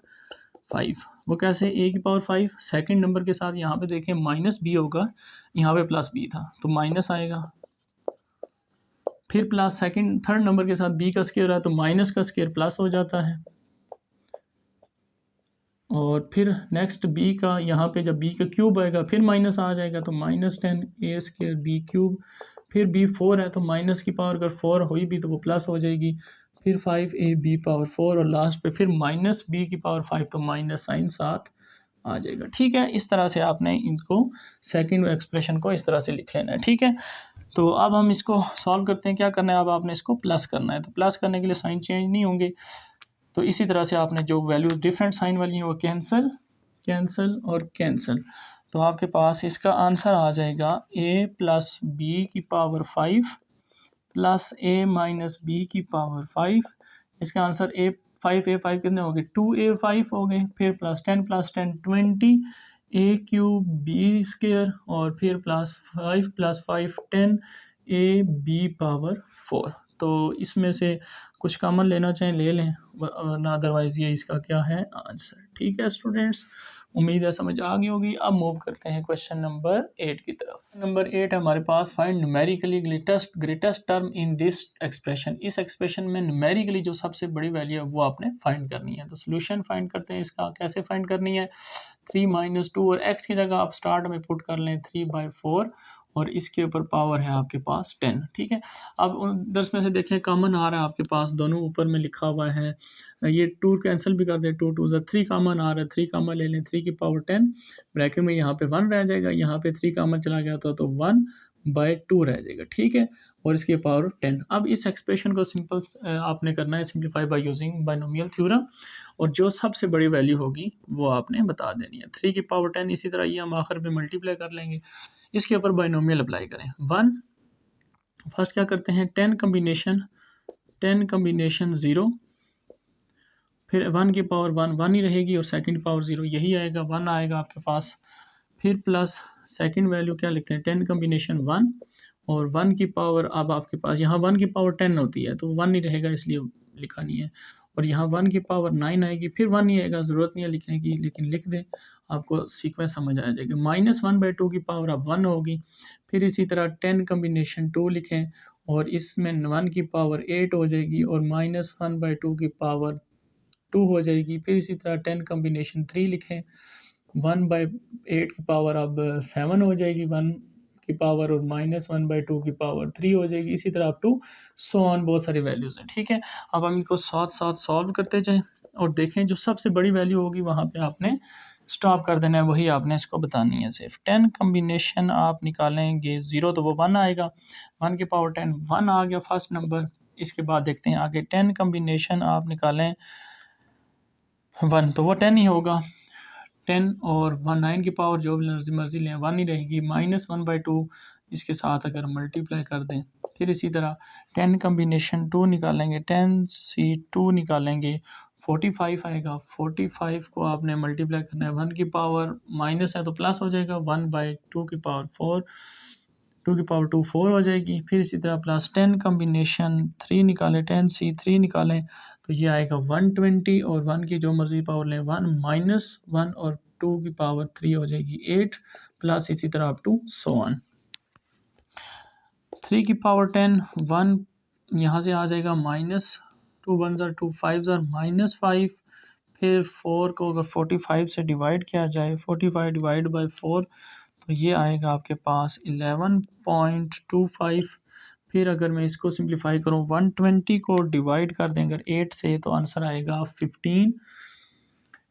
5। वो कैसे, ए की पावर 5 सेकंड नंबर के साथ, यहाँ पे देखें माइनस बी होगा, यहाँ पे प्लस बी था तो माइनस आएगा, फिर प्लस सेकंड थर्ड नंबर के साथ बी का स्क्वायर है तो माइनस का स्क्वायर प्लस हो जाता है, और फिर नेक्स्ट बी का यहाँ पे जब बी का क्यूब आएगा फिर माइनस आ जाएगा तो -10 ए स्क्वायर बी क्यूब। फिर बी 4 है तो माइनस की पावर अगर 4 हुई भी तो वो प्लस हो जाएगी, फिर 5 ए बी पावर 4, और लास्ट पे फिर माइनस बी की पावर 5 तो माइनस साइन साथ आ जाएगा। ठीक है, इस तरह से आपने इनको सेकंड एक्सप्रेशन को इस तरह से लिख लेना है। ठीक है, तो अब हम इसको सॉल्व करते हैं। क्या करना है, अब आपने इसको प्लस करना है, तो प्लस करने के लिए साइन चेंज नहीं होंगे, तो इसी तरह से आपने जो वैल्यूज डिफरेंट साइन वाली हैं वो कैंसिल कैंसिल और कैंसिल, तो आपके पास इसका आंसर आ जाएगा ए प्लस बी की पावर 5 प्लस ए माइनस बी की पावर 5। इसका आंसर ए 5 कितने हो गए, 2a5 हो गए, फिर प्लस 10 20 ए क्यूब बी स्क्र, और फिर प्लस 5 + 5 10 ए बी पावर 4। तो इसमें से कुछ कॉमन लेना चाहें ले लें, वरना अदरवाइज़ ये इसका क्या है आंसर। ठीक है स्टूडेंट्स, उम्मीद है समझ आ गई होगी। अब मूव करते हैं क्वेश्चन नंबर 8 की तरफ। नंबर 8 है हमारे पास, find numerically greatest term in this expression. इस एक्सप्रेशन में न्यूमेरिकली जो सबसे बड़ी वैल्यू है वो आपने फाइंड करनी है। तो सोल्यूशन फाइंड करते हैं इसका, कैसे फाइंड करनी है, 3 - 2, और x की जगह आप स्टार्ट में पुट कर लें 3/4, और इसके ऊपर पावर है आपके पास 10। ठीक है, अब उधर में से देखें कॉमन आ रहा है आपके पास, दोनों ऊपर में लिखा हुआ है, ये 2 कैंसिल भी कर दें, 2 2 3 कॉमन आ रहा है, 3 कॉमन ले लें, 3 की पावर 10, ब्रैकेट में यहाँ पे 1 रह जाएगा, यहाँ पे 3 कॉमन चला गया था तो 1/2 रह जाएगा। ठीक है, और इसकी पावर 10। अब इस एक्सप्रेशन को सिंपल आपने करना है, simplify by using binomial theorem, और जो सबसे बड़ी वैल्यू होगी वो आपने बता देनी है। 3 की पावर 10, इसी तरह ये हम आखिर में मल्टीप्लाई कर लेंगे, इसके ऊपर बाइनोमियल अप्लाई करें। 1 फर्स्ट क्या करते हैं, 10 कम्बिनेशन 0, फिर 1 की पावर 1 1 ही रहेगी, और सेकंड पावर 0 यही आएगा, 1 आएगा आपके पास। फिर प्लस सेकंड वैल्यू क्या लिखते हैं, 10 कम्बिनेशन 1, और 1 की पावर, अब आपके पास यहाँ 1 की पावर 10 होती है तो 1 ही रहेगा, इसलिए लिखा नहीं है, और यहाँ 1 की पावर 9 आएगी, फिर 1 ही आएगा, ज़रूरत नहीं है लिखने की, लेकिन लिख दें, आपको सीक्वेंस समझ आ जाएगा। -1/2 की पावर अब 1 होगी, फिर इसी तरह 10 कम्बिनेशन 2 लिखें, और इसमें 1 की पावर 8 हो जाएगी, और -1/2 की पावर 2 हो जाएगी, फिर इसी तरह 10 कम्बिनेशन 3 लिखें, 1/8 की पावर अब 7 हो जाएगी, 1 की पावर, और -1/2 की पावर 3 हो जाएगी, इसी तरह अप टू सो ऑन, बहुत सारी वैल्यूज़ हैं। ठीक है, अब हम इनको साथ साथ सॉल्व करते जाएं, और देखें जो सबसे बड़ी वैल्यू होगी वहाँ पे आपने स्टॉप कर देना है, वही आपने इसको बतानी है सिर्फ। 10 कम्बिनेशन आप निकालेंगे 0 तो वो 1 आएगा, 1 की पावर 10 1 आ गया फर्स्ट नंबर। इसके बाद देखते हैं आगे, 10 कम्बिनेशन आप निकालें 1 तो वो 10 ही होगा, 10 और 1 9 की पावर जो मर्जी लें 1 ही रहेगी, -1/2 इसके साथ अगर मल्टीप्लाई कर दें, फिर इसी तरह 10 कम्बिनेशन 2 निकालेंगे, 10C2 निकालेंगे, 45 आएगा, 45 को आपने मल्टीप्लाई करना है, 1 की पावर माइनस है तो प्लस हो जाएगा, 1/2 की पावर 4, 2 की पावर 2 4 हो जाएगी, फिर इसी तरह प्लस 10 कम्बिनेशन 3 निकालें, 10C3 निकालें तो ये आएगा 120, और 1 की जो मर्जी पावर लें 1 -1, और 2 की पावर 3 हो जाएगी 8, प्लस इसी तरह अप टू सो ऑन। 3 की पावर 10 1 यहाँ से आ जाएगा, -2 1 2 5 -5, फिर 4 को अगर 45 से डिवाइड किया जाए, 45 डिवाइड बाई 4 तो ये आएगा आपके पास 11.25, फिर अगर मैं इसको सिंप्लीफाई करूँ 120 को डिवाइड कर दें अगर 8 से तो आंसर आएगा 15।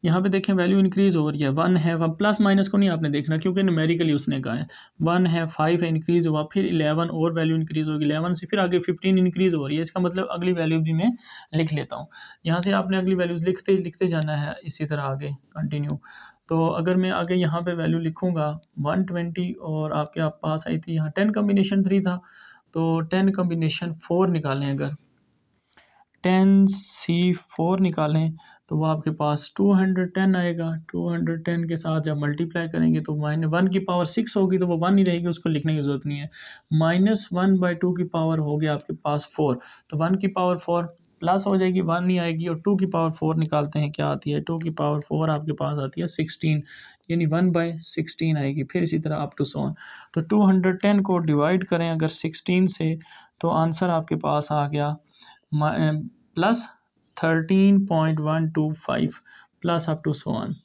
यहाँ पे देखें वैल्यू इंक्रीज हो रही है, 1 है, 1 प्लस माइनस को नहीं आपने देखना क्योंकि न्यूमेरिकली उसने कहा है। 1 है, 5 है, इंक्रीज हुआ, फिर 11 और वैल्यू इंक्रीज होगी, 11 से फिर आगे 15 इंक्रीज हो रही है। इसका मतलब अगली वैल्यू भी मैं लिख लेता हूँ। यहाँ से आपने अगली वैल्यूज लिखते लिखते जाना है इसी तरह आगे कंटिन्यू। तो अगर मैं आगे यहाँ पे वैल्यू लिखूँगा 120 और आपके पास आई थी यहाँ 10 कम्बिनेशन 3 था, तो 10 कम्बिनेशन 4 निकालें, अगर 10C4 निकालें तो वो आपके पास 210 आएगा। 210 के साथ जब मल्टीप्लाई करेंगे तो -1 की पावर 6 होगी, तो वो 1 ही रहेगी, उसको लिखने की ज़रूरत नहीं है। -1/2 की पावर हो गया आपके पास 4, तो 1 की पावर 4 प्लस हो जाएगी, 1 नहीं आएगी, और 2 की पावर 4 निकालते हैं, क्या आती है? 2 की पावर 4 आपके पास आती है 16, यानी 1/16 आएगी। फिर इसी तरह अप टू सो ऑन। तो 210 को डिवाइड करें अगर 16 से तो आंसर आपके पास आ गया plus 13.125 plus up to so on.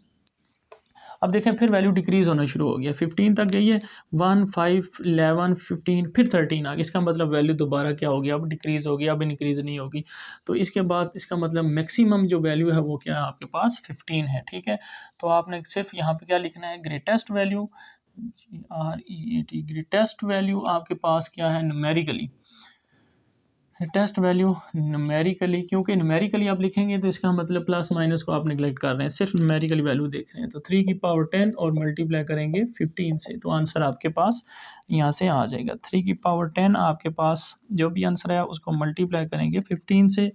अब देखें फिर वैल्यू डिक्रीज़ होना शुरू हो गया, 15 तक गई है, 1, 5, 11, 15, फिर 13 आ गया। इसका मतलब वैल्यू दोबारा क्या हो गया? अब डिक्रीज़ हो गया, अब इंक्रीज़ नहीं होगी। तो इसके बाद इसका मतलब मैक्सिमम जो वैल्यू है वो क्या है आपके पास? 15 है, ठीक है। तो आपने सिर्फ यहाँ पे क्या लिखना है? Greatest value, GREAT, greatest value आपके पास क्या है? न्यूमेरिकली टेस्ट वैल्यू न्यूमेरिकली, क्योंकि न्यूमेरिकली आप लिखेंगे तो इसका मतलब प्लस माइनस को आप निगलेक्ट कर रहे हैं, सिर्फ न्यूमेरिकली वैल्यू देख रहे हैं। तो 3 की पावर 10 और मल्टीप्लाई करेंगे 15 से, तो आंसर आपके पास यहाँ से आ जाएगा। 3 की पावर 10 आपके पास जो भी आंसर है उसको मल्टीप्लाई करेंगे 15 से,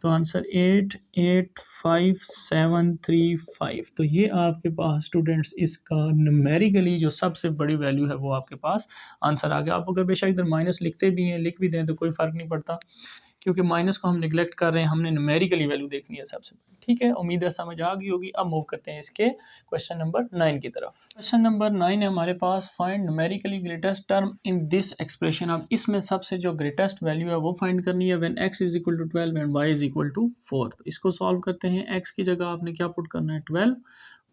तो आंसर 8,85735। तो ये आपके पास स्टूडेंट्स इसका न्यूमेरिकली जो सबसे बड़ी वैल्यू है वो आपके पास आंसर आ गया। आप अगर बेशक इधर माइनस लिखते भी हैं, लिख भी दें तो कोई फ़र्क नहीं पड़ता, क्योंकि माइनस को हम निगलेक्ट कर रहे हैं, हमने न्यूमेरिकली वैल्यू देखनी है सबसे पहले, ठीक है। उम्मीद है समझ आ गई होगी। अब मूव करते हैं इसके क्वेश्चन नंबर 9 की तरफ। क्वेश्चन नंबर 9 है हमारे पास, find numerically greatest term in this expression. अब इसमें सबसे जो ग्रेटेस्ट वैल्यू है वो फाइंड करनी है when x is equal to 12 and y is equal to 4। तो इसको सॉल्व करते हैं। x की जगह आपने क्या पुट करना है? 12,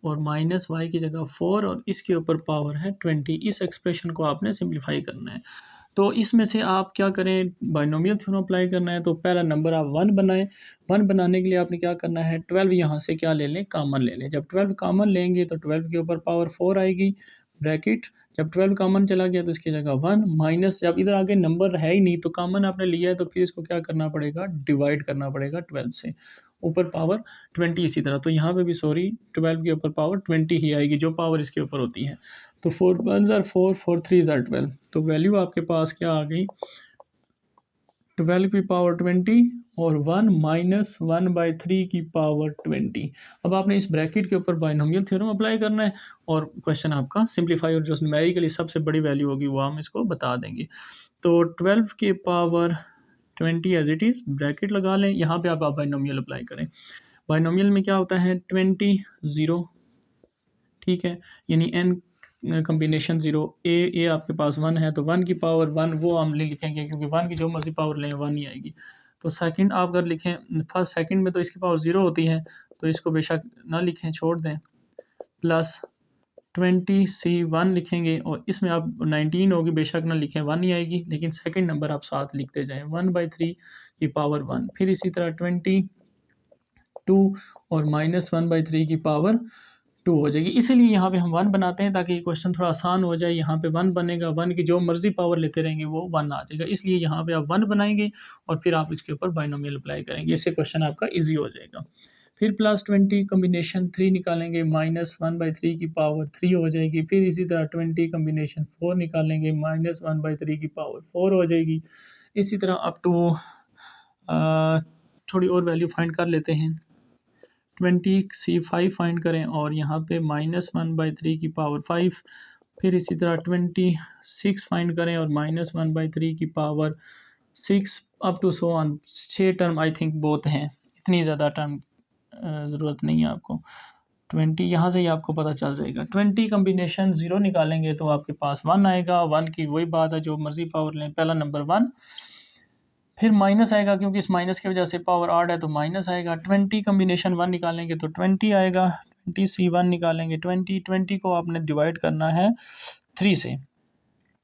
और माइनस y की जगह 4, और इसके ऊपर पावर है 20। इस एक्सप्रेशन को आपने सिंप्लीफाई करना है। तो इसमें से आप क्या करें? बाइनोमियल थ्योरम अप्लाई करना है। तो पहला नंबर आप 1 बनाएं। 1 बनाने के लिए आपने क्या करना है? 12 यहाँ से क्या ले लें? कॉमन ले लें। जब 12 कॉमन लेंगे तो 12 के ऊपर पावर 4 आएगी, ब्रैकेट। जब 12 कॉमन चला गया तो इसकी जगह 1 माइनस, जब इधर आगे नंबर है ही नहीं तो कॉमन आपने लिया है तो फिर इसको क्या करना पड़ेगा? डिवाइड करना पड़ेगा 12 से, ऊपर पावर 20 इसी तरह। तो यहाँ पे भी सॉरी 12 के ऊपर पावर 20 ही आएगी जो पावर इसके ऊपर होती है। तो 4 1s are 4, 4 3s are 12। तो वैल्यू आपके पास क्या आ गई? 12 की पावर 20 और 1 माइनस 1/3 की पावर 20। अब आपने इस ब्रैकेट के ऊपर बाइनोमियल थ्योरम अप्लाई करना है और क्वेश्चन आपका सिंप्लीफाई, और जो न्यूमेरिकली सबसे बड़ी वैल्यू होगी वो हम इसको बता देंगे। तो 12 के power 20 as it is, bracket लगा लें। यहाँ पे आप बाइनोमियल अप्लाई करें। बाइनोमियल में क्या होता है? 20 0, ठीक है, यानी n कम्बिनेशन 0, ए आपके पास 1 है तो 1 की पावर 1 वो हम नहीं लिखेंगे क्योंकि 1 की जो मर्जी पावर लें 1 ही आएगी। तो सेकंड आप अगर लिखें, फर्स्ट सेकंड में तो इसकी पावर 0 होती है, तो इसको बेशक ना लिखें, छोड़ दें। प्लस 20C1 लिखेंगे और इसमें आप 19 होगी, बेशक ना लिखें, 1 ही आएगी, लेकिन सेकंड नंबर आप साथ लिखते जाएँ, 1/3 की पावर 1। फिर इसी तरह 22 और माइनस 1/3 की पावर 2 हो जाएगी। इसीलिए यहाँ पे हम 1 बनाते हैं ताकि क्वेश्चन थोड़ा आसान हो जाए। यहाँ पे 1 बनेगा, 1 की जो मर्जी पावर लेते रहेंगे वो 1 आ जाएगा। इसलिए यहाँ पे आप 1 बनाएंगे और फिर आप इसके ऊपर बाइनोमियल अप्लाई करेंगे, इससे क्वेश्चन आपका ईजी हो जाएगा। फिर प्लस 20 कम्बिनेशन 3 निकालेंगे, माइनस 1/3 की पावर 3 हो जाएगी। फिर इसी तरह 20 कम्बिनेशन 4 निकालेंगे, माइनस 1/3 की पावर 4 हो जाएगी। इसी तरह अप टू थोड़ी और वैल्यू फाइंड कर लेते हैं। 20C5 फाइंड करें और यहाँ पे माइनस 1/3 की पावर 5। फिर इसी तरह 26 फाइंड करें और माइनस 1/3 की power 6 up to so on. 6 term I think बहुत हैं, इतनी ज़्यादा टर्म ज़रूरत नहीं है आपको। 20 यहाँ से ही आपको पता चल जाएगा। 20 कम्बिनेशन 0 निकालेंगे तो आपके पास 1 आएगा। 1 की वही बात है, जो मर्जी पावर लें, पहला नंबर 1। फिर माइनस आएगा क्योंकि इस माइनस की वजह से पावर आड है तो माइनस आएगा। 20 कम्बिनेशन 1 निकालेंगे तो 20 आएगा। 20C1 निकालेंगे, 20 को आपने डिवाइड करना है 3 से।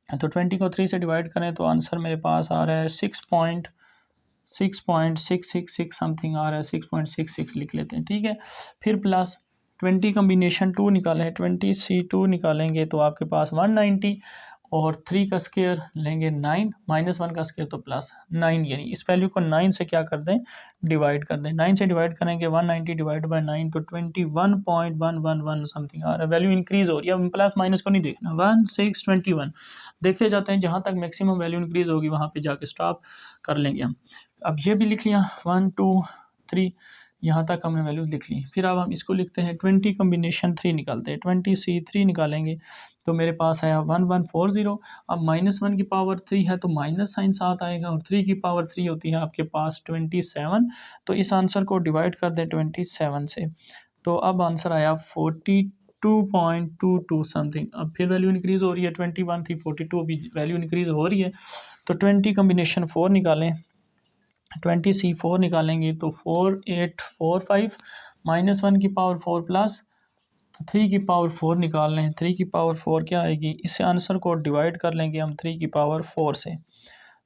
तो 20 को 3 से डिवाइड करें तो आंसर मेरे पास आ रहा है 6.666 समथिंग आ रहा है, 6.66 लिख लेते हैं, ठीक है। फिर प्लस 20 कम्बिनेशन 2 निकालें, 20C2 निकालेंगे तो आपके पास 190 और 3 का स्क्वायर लेंगे 9 -1 का स्क्वायर तो +9, यानी इस वैल्यू को 9 से क्या कर दें, डिवाइड कर दें। 9 से डिवाइड करेंगे 190 डिवाइड बाई 9 तो 21.111 समथिंग आ रहा है। वैल्यू इंक्रीज़ हो रही है, अब प्लस माइनस को नहीं देखना, 1621 देखते जाते हैं, जहाँ तक मैक्सिमम वैल्यू इंक्रीज़ होगी वहाँ पे जाके स्टॉप कर लेंगे हम। अब ये भी लिख लिया 1 2 3, यहाँ तक हमने वैल्यू लिख ली। फिर अब हम इसको लिखते हैं 20 कम्बिनेशन 3 निकालते हैं, 20C3 निकालेंगे तो मेरे पास आया 1140। अब -1 की पावर 3 है तो माइनस साइन साथ आएगा और 3 की पावर 3 होती है आपके पास 27। तो इस आंसर को डिवाइड कर दें 27 से, तो अब आंसर आया 42.22 समथिंग। अब फिर वैल्यू इंक्रीज़ हो रही है, 21 थी 42, अभी वैल्यू इंक्रीज़ हो रही है। तो 20 कम्बिनेशन 4 निकालें, 20C4 निकालेंगे तो 4845 -1 की पावर 4 प्लस 3 की पावर 4 निकाल लें, 3 की पावर 4 क्या आएगी, इस आंसर को डिवाइड कर लेंगे हम 3 की पावर 4 से,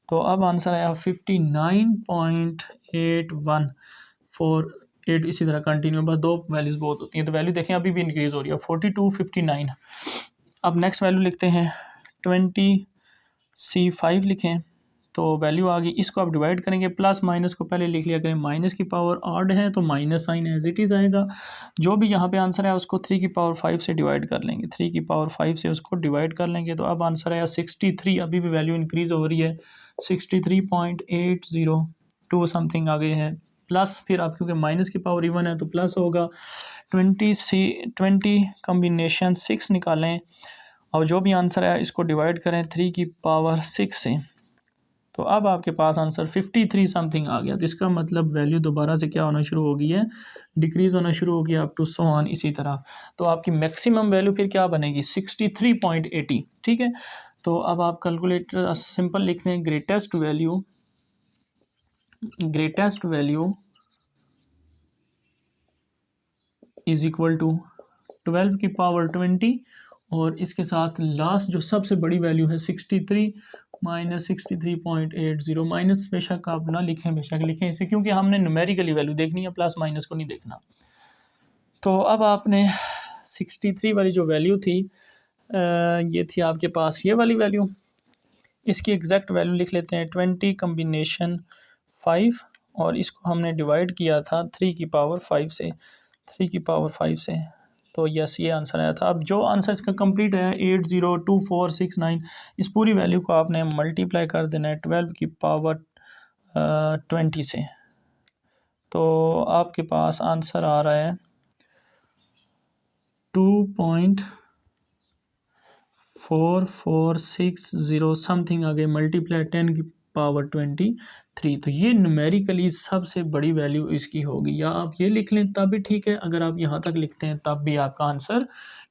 तो अब आंसर आया 59.8148। इसी तरह कंटिन्यू, बस दो वैल्यूज़ बहुत होती हैं, तो वैल्यू देखें अभी भी इंक्रीज़ हो रही है, 4259। अब नेक्स्ट वैल्यू लिखते हैं 20C5 लिखें तो वैल्यू आ गई, इसको आप डिवाइड करेंगे, प्लस माइनस को पहले लिख लिया करें, माइनस की पावर ऑड है तो minus sign as it is आएगा। जो भी यहाँ पे आंसर है उसको 3 की पावर 5 से डिवाइड कर लेंगे, 3 की पावर 5 से उसको डिवाइड कर लेंगे, तो अब आंसर आया 63। अभी भी वैल्यू इंक्रीज़ हो रही है, 63.802 समथिंग आ गए हैं प्लस। फिर आप क्योंकि माइनस की पावर इवन है तो प्लस होगा। 20 कम्बिनेशन 6 निकालें और जो भी आंसर है इसको डिवाइड करें 3 की पावर 6 से, तो अब आपके पास आंसर 53 समथिंग आ गया। तो इसका मतलब वैल्यू दोबारा से क्या होना शुरू हो गई है, डिक्रीज़ होना शुरू हो गया, अप टू सो ऑन इसी तरह। तो आपकी मैक्सिमम वैल्यू फिर क्या बनेगी, 63.80, ठीक है। तो अब आप कैलकुलेटर सिंपल लिखते हैं, greatest value is equal to 12 की पावर 20 और इसके साथ लास्ट जो सबसे बड़ी वैल्यू है 63 माइनस 63.80, माइनस बेशक आप ना लिखें, बेशक लिखें इसे, क्योंकि हमने न्यूमेरिकली वैल्यू देखनी है, प्लस माइनस को नहीं देखना। तो अब आपने 63 वाली जो वैल्यू थी ये थी आपके पास ये वाली वैल्यू, इसकी एग्जैक्ट वैल्यू लिख लेते हैं 20 कम्बिनेशन 5 और इसको हमने डिवाइड किया था 3 की पावर 5 से, 3 की पावर 5 से, तो यस ये आंसर आया था। अब जो आंसर इसका कंप्लीट है 802469, इस पूरी वैल्यू को आपने मल्टीप्लाई कर देना है 12 की पावर 20 से, तो आपके पास आंसर आ रहा है 2.4460 समथिंग आ गए, मल्टीप्लाई 10 की पावर 23। तो ये न्यूमेरिकली सबसे बड़ी वैल्यू इसकी होगी, या आप ये लिख लें तब भी ठीक है, अगर आप यहाँ तक लिखते हैं तब भी आपका आंसर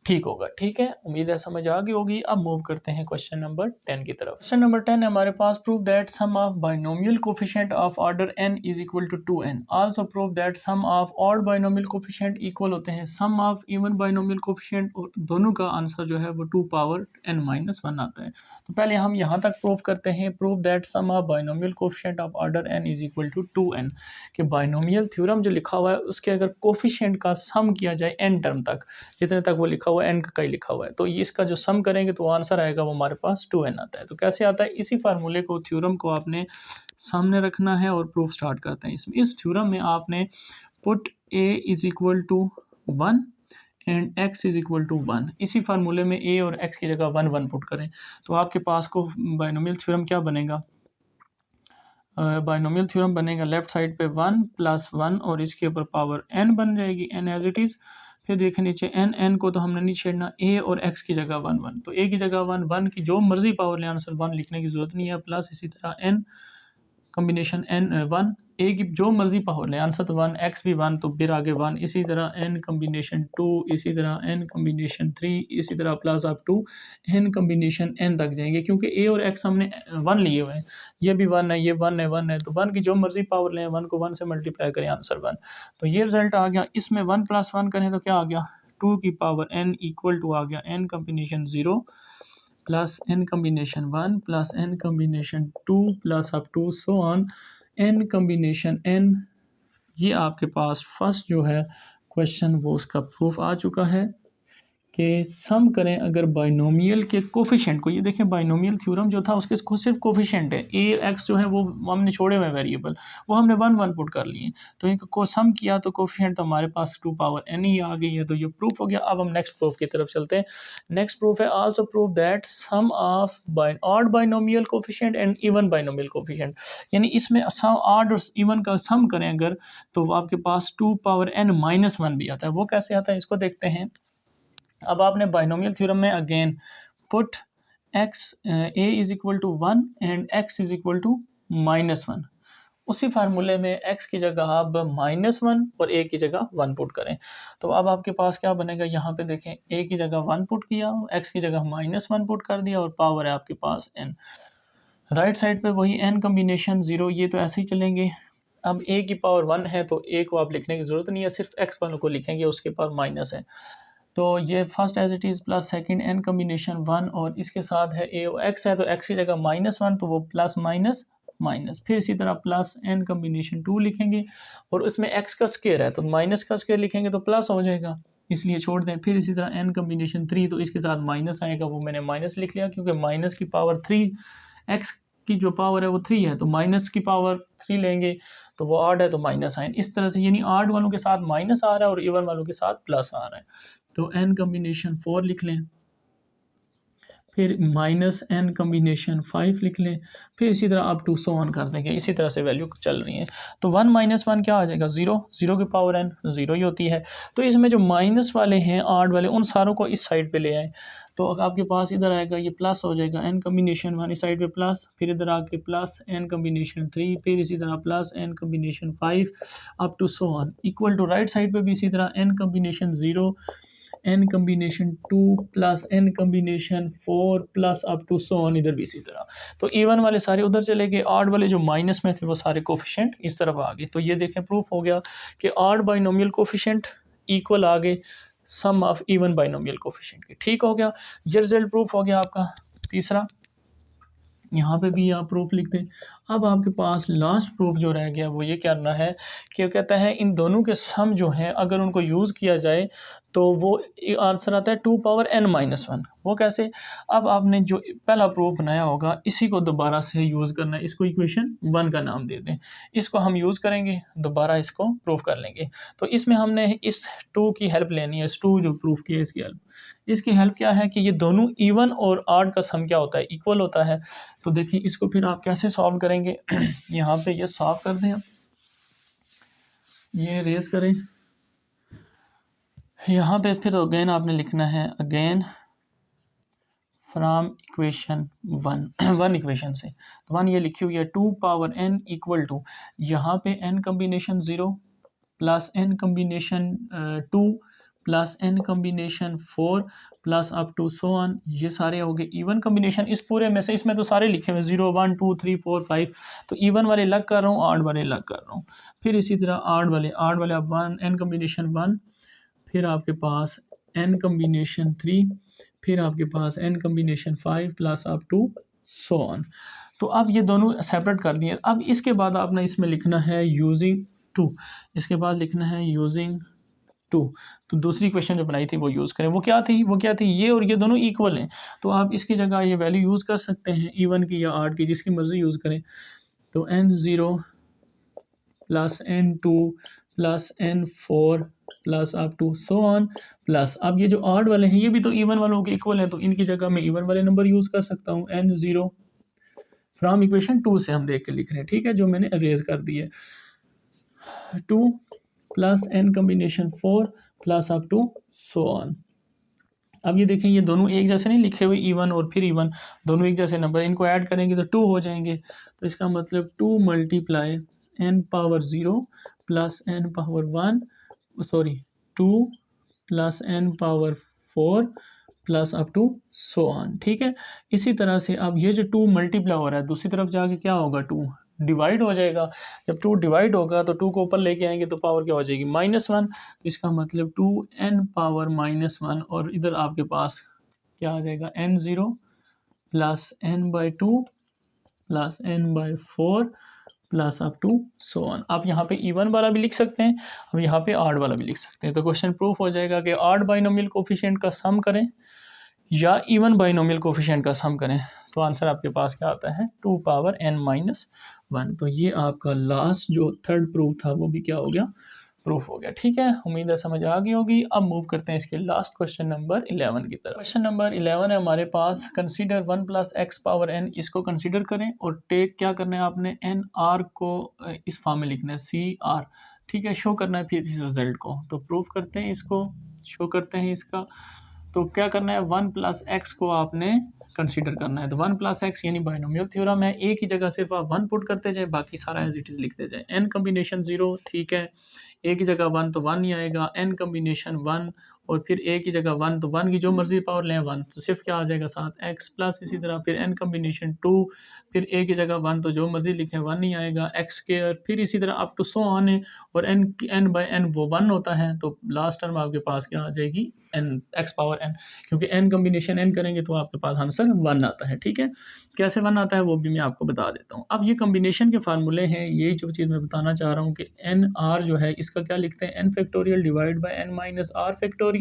ठीक होगा, ठीक है। उम्मीद है समझ आ गई होगी। अब मूव करते हैं क्वेश्चन नंबर 10 की तरफ। क्वेश्चन नंबर 10 है हमारे पास, prove that sum of binomial coefficient of order n is equal to 2n, also prove that sum of odd binomial coefficient equal होते हैं sum of even binomial coefficient, और दोनों का आंसर जो है वो 2 पावर n-1 आता है। तो पहले हम यहाँ तक प्रूव करते हैं, prove that sum of binomial coefficient of order n is equal to 2n, कि बाइनोमियल थ्योरम जो लिखा हुआ है उसके अगर कोफिशिएंट का सम किया जाए n टर्म तक, जितने तक वो लिखा हुआ है n का ही लिखा हुआ है, तो ये इसका जो सम करेंगे तो आंसर आएगा वो हमारे पास 2n आता है। तो कैसे आता है, इसी फार्मूले को, थ्योरम को आपने सामने रखना है और प्रूफ स्टार्ट करते हैं। इसमें इस थ्योरम में आपने put a is equal to 1 and x is equal to 1, इसी फार्मूले में a और x की जगह 1 1 पुट करें, तो आपके पास को बाइनोमियल थ्योरम क्या बनेगा, बाइनोमियल थ्योरम बनेगा लेफ्ट साइड पे 1 + 1 और इसके ऊपर पावर n बन जाएगी, n एज इट इज़। फिर देखें नीचे n को तो हमने नहीं छेड़ना, a और x की जगह 1 1, तो a की जगह 1 1 की जो मर्जी पावर ले आंसर 1 लिखने की ज़रूरत नहीं है, प्लस इसी तरह n कम्बिनेशन n 1, a की जो मर्जी पावर ले आंसर तो 1, x भी 1 तो फिर आगे 1, इसी तरह n कम्बिनेशन 2, इसी तरह n कम्बिनेशन 3, इसी तरह plus up to n combination n तक जाएंगे, क्योंकि a और x हमने 1 लिए हुए हैं, ये भी 1 है, ये 1 है, 1 है, तो 1 की जो मर्जी पावर लें 1 को 1 से मल्टीप्लाई करें आंसर 1, तो ये रिजल्ट आ गया। इसमें 1 + 1 करें तो क्या आ गया, 2 की पावर n इक्वल टू आ गया n combination 0 plus n combination 1 plus n combination 2 plus up to so on n combination n। ये आपके पास फर्स्ट जो है क्वेश्चन वो उसका प्रूफ आ चुका है कि सम करें अगर बाइनोमियल के कोफिशेंट को। ये देखें बाइनोमियल थ्योरम जो था उसके सिर्फ कोफिशेंट है, ए एक्स जो है वो हमने छोड़े हुए वेरिएबल, वो हमने वन वन पुट कर लिए, तो इनको सम किया तो कोफिशेंट तो हमारे पास 2 पावर n ही आ गई है, तो ये प्रूफ हो गया। अब हम नेक्स्ट प्रूफ की तरफ चलते हैं। नेक्स्ट प्रूफ है also proof that sum of odd binomial coefficient and even binomial coefficient, यानी इसमें सम ऑड और इवन का सम करें अगर तो वो आपके पास 2 पावर n माइनस 1 भी आता है। वो कैसे आता है इसको देखते हैं। अब आपने बाइनोमियल थ्योरम में again put x a is equal to 1 and x is equal to -1, उसी फार्मूले में x की जगह आप -1 और a की जगह 1 पुट करें, तो अब आपके पास क्या बनेगा। यहाँ पे देखें a की जगह 1 पुट किया, x की जगह -1 पुट कर दिया और पावर है आपके पास n। राइट साइड पे वही n कम्बिनेशन 0, ये तो ऐसे ही चलेंगे। अब a की पावर 1 है तो a को आप लिखने की ज़रूरत नहीं है, सिर्फ x वालों को लिखेंगे, उसके पावर माइनस है, तो ये first as it is plus second n combination 1 और इसके साथ है a और x है तो x की जगह -1 तो वो प्लस माइनस माइनस, फिर इसी तरह प्लस n कम्बिनेशन 2 लिखेंगे और उसमें x का स्क्वायर है तो माइनस का स्क्वायर लिखेंगे तो प्लस हो जाएगा, इसलिए छोड़ दें। फिर इसी तरह n कम्बिनेशन 3 तो इसके साथ माइनस आएगा, वो मैंने माइनस लिख लिया क्योंकि माइनस की पावर 3, x की जो पावर है वो 3 है तो माइनस की पावर 3 लेंगे तो वो ऑड है तो माइनस आए, इस तरह से यानी ऑड वालों के साथ माइनस आ रहा है और इवन वालों के साथ प्लस आ रहा है, तो n कम्बिनेशन 4 लिख लें, फिर माइनस n कम्बिनेशन 5 लिख लें, फिर इसी तरह अप टू सो ऑन कर देंगे, इसी तरह से वैल्यू चल रही है। तो 1 - 1 क्या आ जाएगा 0, 0 की पावर n 0 ही होती है, तो इसमें जो माइनस वाले हैं ऑड वाले उन सारों को इस साइड पे ले आए, तो आपके पास इधर आएगा ये प्लस हो जाएगा n कम्बिनेशन 1 इस साइड पे प्लस, फिर इधर आके प्लस n कम्बिनेशन 3, फिर इसी तरह plus n combination 5 up to so on equal to right side पे भी इसी तरह n combination 0, n combination 2 plus n combination 4 plus up to so on, इधर भी इसी तरह। तो इवन वाले सारे उधर चले गए, ऑड वाले जो माइनस में थे वो सारे कोफिशिएंट इस तरफ आ गए। तो ये देखें प्रूफ हो गया कि ऑड बाइनोमियल कोफिशिएंट इक्वल आ गए सम ऑफ इवन बाइनोमियल कोफिशिएंट के। ठीक हो गया, ये रिजल्ट प्रूफ हो गया आपका तीसरा। यहाँ पे भी आप प्रूफ लिख दें। अब आपके पास लास्ट प्रूफ जो रह गया वो ये करना है कि कहता है इन दोनों के सम जो हैं अगर उनको यूज़ किया जाए तो वो आंसर आता है 2 पावर n - 1। वो कैसे, अब आपने जो पहला प्रूफ बनाया होगा इसी को दोबारा से यूज़ करना है, इसको इक्वेशन 1 का नाम दे दें, इसको हम यूज़ करेंगे, दोबारा इसको प्रूफ कर लेंगे। तो इसमें हमने इस 2 की हेल्प लेनी है, इस 2 जो प्रूफ की है इसकी हेल्प क्या है कि ये दोनों इवन और ऑड का सम क्या होता है, इक्वल होता है। तो देखिए इसको फिर आप कैसे सॉल्व करेंगे यहाँ पे ये सॉल्व कर दें, आप ये रेज करें, यहाँ पे फिर अगेन आपने लिखना है अगेन फ्रॉम इक्वेशन 1 इक्वेशन से, तो 1 ये लिखी हुई है 2 पावर n इक्वल टू, यहाँ पे n combination 0 plus n combination 2 plus n combination 4 plus up to so on, ये सारे हो गए इवन कम्बिनेशन। इस पूरे में से इसमें तो सारे लिखे हुए 0 1 2 3 4 5, तो इवन वाले अलग कर रहा हूँ, ऑड वाले अलग कर रहा हूँ। फिर इसी तरह ऑड वाले आप 1 n कम्बिनेशन 1, फिर आपके पास n कम्बिनेशन 3, फिर आपके पास n combination 5 plus up to so on. तो अब ये दोनों सेपरेट कर दिए। अब इसके बाद आपने इसमें लिखना है यूजिंग 2, इसके बाद लिखना है यूजिंग 2, तो दूसरी क्वेश्चन जो बनाई थी वो यूज़ करें। वो क्या थी, ये और ये दोनों इक्वल हैं, तो आप इसकी जगह ये वैल्यू यूज़ कर सकते हैं इवन की या ऑड की, जिसकी मर्ज़ी यूज़ करें। तो n0 plus n2 plus n4 plus up to so on plus, अब ये जो ऑड वाले हैं ये भी तो इवन वालों के इक्वल हैं, तो इनकी जगह मैं इवन वाले नंबर यूज़ कर सकता हूँ। n0 फ्रॉम इक्वेशन 2 से हम देख के लिख रहे हैं, ठीक है, जो मैंने अरेज कर दिए, 2 plus n combination 4 plus up to so on. अब ये देखें ये दोनों एक जैसे नहीं लिखे हुए, इवन और फिर इवन दोनों एक जैसे नंबर, इनको ऐड करेंगे तो 2 हो जाएंगे, तो इसका मतलब 2 multiply n power 0 plus n power 1 2 plus n power 4 plus up to so on. ठीक है, इसी तरह से अब ये जो 2 मल्टीप्लाई हो रहा है दूसरी तरफ जाके क्या होगा, 2 डिवाइड हो जाएगा। जब 2 डिवाइड होगा तो 2 को ऊपर लेके आएंगे तो पावर क्या हो जाएगी -1, तो इसका मतलब 2n पावर -1, और इधर आपके पास क्या आ जाएगा n0 plus n/2 plus n/4 plus up to so on. आप यहाँ पे इवन वाला भी लिख सकते हैं, अब यहाँ पे ऑड वाला भी लिख सकते हैं। तो क्वेश्चन प्रूफ हो जाएगा कि ऑड बाइनोमियल कोफिशिएंट का सम करें या इवन बाइनोमियल कोफिशिएंट का सम करें, तो आंसर आपके पास क्या आता है 2 पावर n-1। तो ये आपका लास्ट जो थर्ड प्रूफ था वो भी क्या हो गया, प्रूफ हो गया। ठीक है, उम्मीद है समझ आ गई होगी। अब मूव करते हैं इसके लास्ट क्वेश्चन नंबर 11 की तरफ। क्वेश्चन नंबर 11 है हमारे पास, कंसीडर 1 + x पावर n, इसको कंसीडर करें और टेक क्या करना है आपने, एन आर को इस फॉर्म में लिखना है CR। ठीक है, शो करना है फिर इस रिजल्ट को। तो प्रूफ करते हैं इसको, शो करते हैं इसका। तो क्या करना है, 1 + x को आपने कंसीडर करना है। तो 1 + x यानी बाइनोमियल थ्योरम है, एक ही जगह सिर्फ आप 1 पुट करते जाए, बाकी सारा एज इट इज़ लिखते जाए। n कम्बिनेशन 0, ठीक है, एक ही जगह 1 तो 1 ही आएगा, n कम्बिनेशन 1 और फिर एक ही जगह 1 तो 1 की जो मर्जी पावर लें 1, तो सिर्फ क्या आ जाएगा साथ x प्लस, इसी तरह फिर n कम्बिनेशन 2, फिर एक ही जगह 1 तो जो मर्जी लिखें 1 ही आएगा, x स्क्वायर, फिर इसी तरह अप टू सो ऑन है। और n/n वो 1 होता है, तो लास्ट टर्म आपके पास क्या आ जाएगी, x पावर n, क्योंकि n कम्बिनेशन n करेंगे तो आपके पास आंसर 1 आता है। ठीक है, कैसे 1 आता है वो भी मैं आपको बता देता हूँ। अब ये कम्बिनेशन के फार्मूले हैं, यही जो चीज़ मैं बताना चाह रहा हूँ कि n r जो है इसका क्या लिखते हैं, n factorial divide by n - r factorial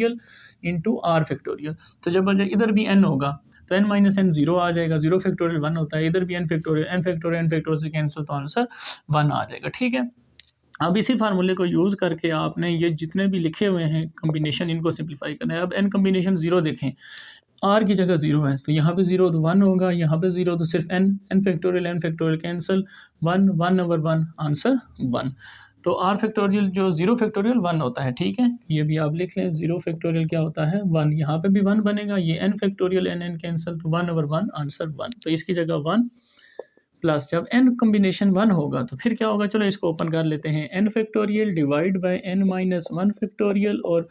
into r factorial. तो जब इधर भी n होगा तो n - n 0 आ जाएगा, 0 फैक्टोरियल 1 होता है, इधर भी n फैक्टोरियल से कैंसिल, तो आंसर 1 आ जाएगा। ठीक है, अब इसी फार्मूले को यूज़ करके आपने ये जितने भी लिखे हुए हैं कम्बिनेशन, इनको सिंप्लीफाई करना है। अब n कम्बिनेशन 0 देखें, r की जगह 0 है तो यहाँ पे 0 तो 1 होगा, यहाँ पे 0 तो सिर्फ n फैक्टोरियल कैंसिल, 1/1 आंसर 1। तो r फैक्टोरियल जो 0 फैक्टोरियल 1 होता है। ठीक है, ये भी आप लिख लें, 0 फैक्टोरियल क्या होता है 1, यहाँ पे भी 1 बनेगा, ये n फैक्टोरियल n कैंसिल, तो 1/1 आंसर 1। तो इसकी जगह 1 प्लस जब n कम्बिनेशन 1 होगा तो फिर क्या होगा, चलो इसको ओपन कर लेते हैं, n factorial divide by n - 1 factorial और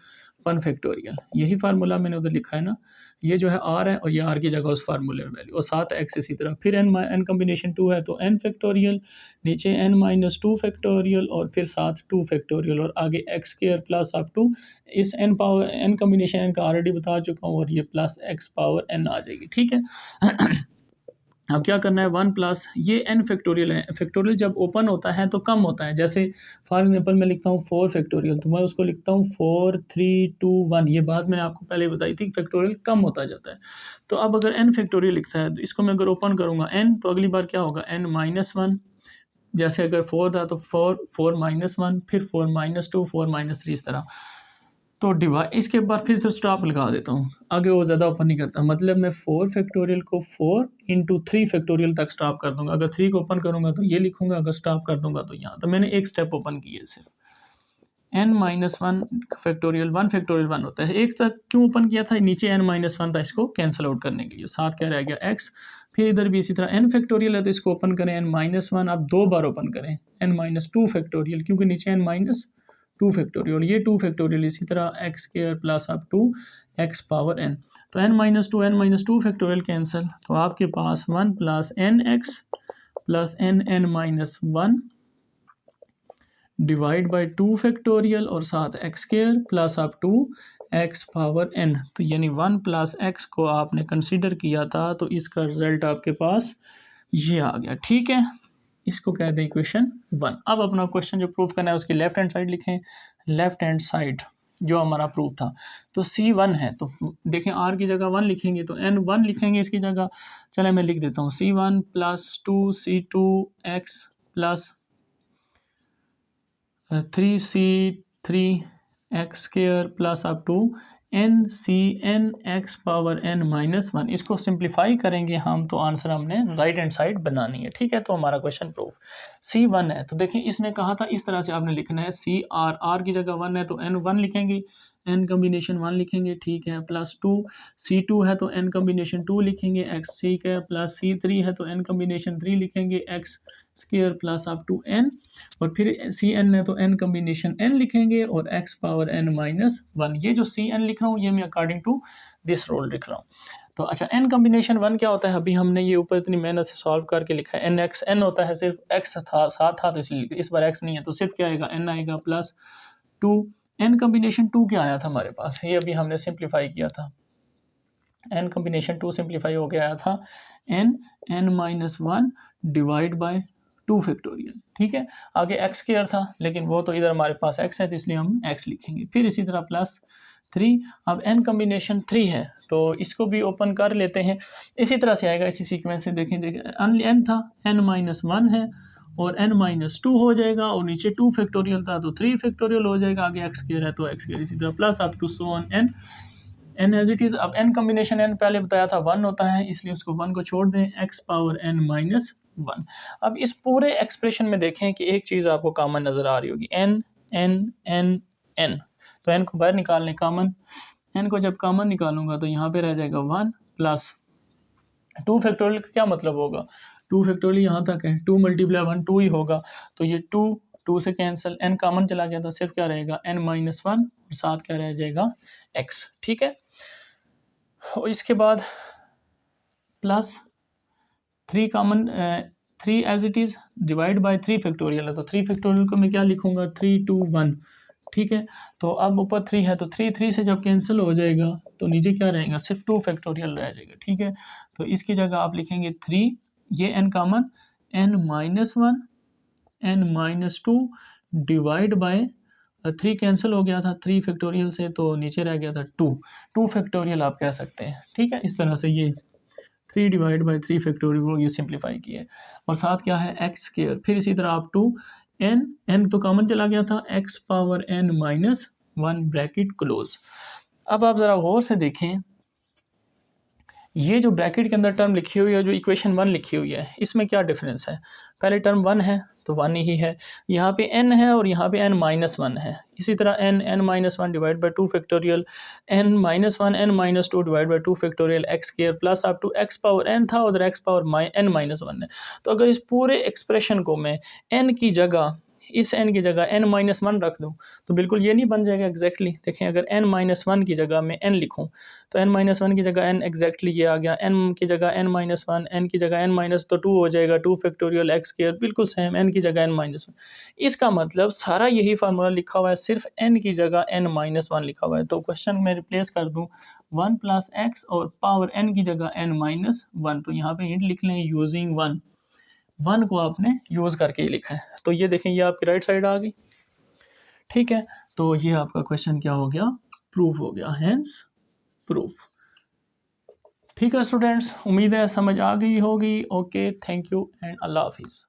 1 फैक्टोरियल, यही फार्मूला मैंने उधर लिखा है ना, ये जो है r है और ये r की जगह उस फार्मूले में वैल्यू, और साथ x इसी तरह, फिर n कम्बिनेशन 2 है तो n फैक्टोरियल, नीचे n - 2 फैक्टोरियल और फिर साथ 2 फैक्टोरियल और आगे x square plus up to इस n power n combination n का ऑलरेडी बता चुका हूँ, और ये प्लस x पावर n आ जाएगी। ठीक है अब क्या करना है, 1 प्लस ये n फैक्टोरियल है, फैक्टोरियल जब ओपन होता है तो कम होता है, जैसे फॉर एग्जांपल मैं लिखता हूँ 4 फैक्टोरियल, तो मैं उसको लिखता हूँ 4 3 2 1, ये बात मैंने आपको पहले बताई थी, फैक्टोरियल कम होता जाता है। तो अब अगर n फैक्टोरियल लिखता है तो इसको मैं अगर ओपन करूँगा n, तो अगली बार क्या होगा n - 1, जैसे अगर 4 था तो 4 - 1, फिर 4 - 2 4 - 3, इस तरह। तो डिवाइड, इसके बाद फिर से स्टॉप लगा देता हूँ, आगे वो ज़्यादा ओपन नहीं करता, मतलब मैं 4 फैक्टोरियल को 4 × 3 फैक्टोरियल तक स्टॉप कर दूंगा। अगर 3 को ओपन करूँगा तो ये लिखूंगा, अगर स्टॉप कर दूंगा तो यहाँ, तो मैंने एक स्टेप ओपन की है सिर्फ। n - 1 फैक्टोरियल 1 फैक्टोरियल 1 होता है, एक तक क्यों ओपन किया था, नीचे n - 1 था, इसको कैंसिल आउट करने के लिए, साथ क्या रह गया x, फिर इधर भी इसी तरह n फैक्टोरियल है तो इसको ओपन करें n - 1, आप 2 बार ओपन करें n - 2 फैक्टोरियल, क्योंकि नीचे n - 2 फैक्टोरियल, ये 2 फैक्टोरियल, इसी तरह x square plus up to x power n, तो n - 2 फैक्टोरियल कैंसिल, तो आपके पास 1 plus nx plus n - 1 divide by 2 factorial और साथ x square plus up to x power n, तो यानी 1 प्लस x को आपने कंसीडर किया था, तो इसका रिजल्ट आपके पास ये आ गया। ठीक है, इसको कह दें इक्वेशन 1। अब अपना क्वेश्चन जो प्रूफ करना है उसकी लेफ्ट हैंड साइड लिखें, लेफ्ट हैंड साइड जो हमारा प्रूफ था, तो C1 है, तो देखें r की जगह 1 लिखेंगे तो n1 लिखेंगे इसकी जगह, चले मैं लिख देता हूँ C1 + 2C2x plus 3C3x square plus up to n x power n - 1, इसको सिंप्लीफाई करेंगे हम तो आंसर हमने राइट हैंड साइड बनानी है। ठीक है, तो हमारा क्वेश्चन प्रूफ C1 है, तो देखिए इसने कहा था इस तरह से आपने लिखना है, r की जगह 1 है तो n1 लिखेंगे, n कम्बिनेशन 1 लिखेंगे, ठीक है, प्लस 2 C2 है तो n कम्बिनेशन 2 लिखेंगे, x ठीक है, प्लस C3 है तो n कम्बिनेशन 3 लिखेंगे, x square plus up to n, और फिर Cn है तो n कम्बिनेशन n लिखेंगे और x पावर n - 1, ये जो Cn लिख रहा हूँ ये मैं अकॉर्डिंग टू दिस रूल लिख रहा हूँ। तो अच्छा, n कम्बिनेशन 1 क्या होता है, अभी हमने ये ऊपर इतनी मेहनत से सॉल्व करके लिखा है, n होता है, सिर्फ x था साथ था तो इसलिए, इस बार x नहीं है तो सिर्फ क्या आएगा n आएगा प्लस 2, n कम्बिनेशन 2 क्या आया था हमारे पास, ये अभी हमने सिंप्लीफाई किया था, n कम्बिनेशन 2 सिंप्लीफाई हो गया था n-1 डिवाइड बाय 2 फैक्टोरियल, ठीक है। आगे x स्क्वायर था, लेकिन वो तो इधर हमारे पास x है तो इसलिए हम x लिखेंगे। फिर इसी तरह प्लस 3, अब n कम्बिनेशन 3 है तो इसको भी ओपन कर लेते हैं। इसी तरह से आएगा, इसी सीक्वेंस से देखें n था, n-1 है और n-2 हो जाएगा, और नीचे 2 फैक्टोरियल था तो 3 फैक्टोरियल हो जाएगा, आगे x स्क्वायर है तो x स्क्वायर, इसी तरह plus up to so on n as it is. अब n कम्बिनेशन n पहले बताया था 1 होता है, इसलिए उसको 1 को छोड़ दें, x पावर n-1। अब इस पूरे एक्सप्रेशन में देखें कि एक चीज़ आपको कॉमन नज़र आ रही होगी, n n n n, तो n को बाहर निकालने कॉमन, n को जब कॉमन निकालूंगा तो यहाँ पे रह जाएगा 1 प्लस 2 फैक्टोरियल का क्या मतलब होगा, 2 फैक्टोरियल यहाँ तक है, 2 मल्टीप्लाई 1 2 ही होगा, तो ये 2 से कैंसिल, n कॉमन चला गया तो सिर्फ क्या रहेगा n-1 और साथ क्या रह जाएगा x, ठीक है। और इसके बाद plus 3 common, 3 as it is divide by 3 factorial है, तो 3 फैक्टोरियल को मैं क्या लिखूँगा 3 2 1, ठीक है। तो अब ऊपर 3 है तो 3 से जब कैंसिल हो जाएगा तो नीचे क्या रहेगा, सिर्फ 2 फैक्टोरियल रह जाएगा, ठीक है। तो इसकी जगह आप लिखेंगे 3, ये n common, n-1 n-2 divide by 3 cancel हो गया था 3 फैक्टोरियल से, तो नीचे रह गया था 2 फैक्टोरियल आप कह सकते हैं, ठीक है। इस तरह से ये 3 डिवाइड बाई 3 फैक्टोरियल ये सिंप्लीफाई किए, और साथ क्या है x स्क्वायर, फिर इसी तरह आप 2 n तो कॉमन चला गया था, x power n-1 bracket close. अब आप ज़रा गौर से देखें, ये जो ब्रैकेट के अंदर टर्म लिखी हुई है, जो इक्वेशन 1 लिखी हुई है, इसमें क्या डिफरेंस है, पहले टर्म 1 है तो 1 ही है, यहाँ पे n है और यहाँ पे n-1 है, इसी तरह n-1 divide by 2 factorial n-1 n-2 divide by 2 factorial x square plus up to x power n था, उधर x पावर n-1 है। तो अगर इस पूरे एक्सप्रेशन को मैं n की जगह, इस n की जगह n-1 रख दूं तो बिल्कुल ये नहीं बन जाएगा एग्जैक्टली। देखें अगर n-1 की जगह मैं n लिखूं तो n-1 की जगह n एग्जैक्टली ये आ गया, n की जगह n-1, n की जगह n- तो 2 हो जाएगा, 2 फैक्टोरियल x स्क्वायर बिल्कुल सेम, n की जगह n-1। इसका मतलब सारा यही फार्मूला लिखा हुआ है, सिर्फ n की जगह n-1 लिखा हुआ है। तो क्वेश्चन में रिप्लेस कर दूँ 1 प्लस x और पावर n की जगह n-1, तो यहाँ पे हिंट लिख लें यूजिंग 1 को आपने यूज़ करके ही लिखा है। तो ये देखें ये आपकी राइट साइड आ गई, ठीक है। तो ये आपका क्वेश्चन क्या हो गया, प्रूफ हो गया, हेंस प्रूफ। ठीक है स्टूडेंट्स, उम्मीद है समझ आ गई होगी। ओके, थैंक यू एंड अल्लाह हाफिज़।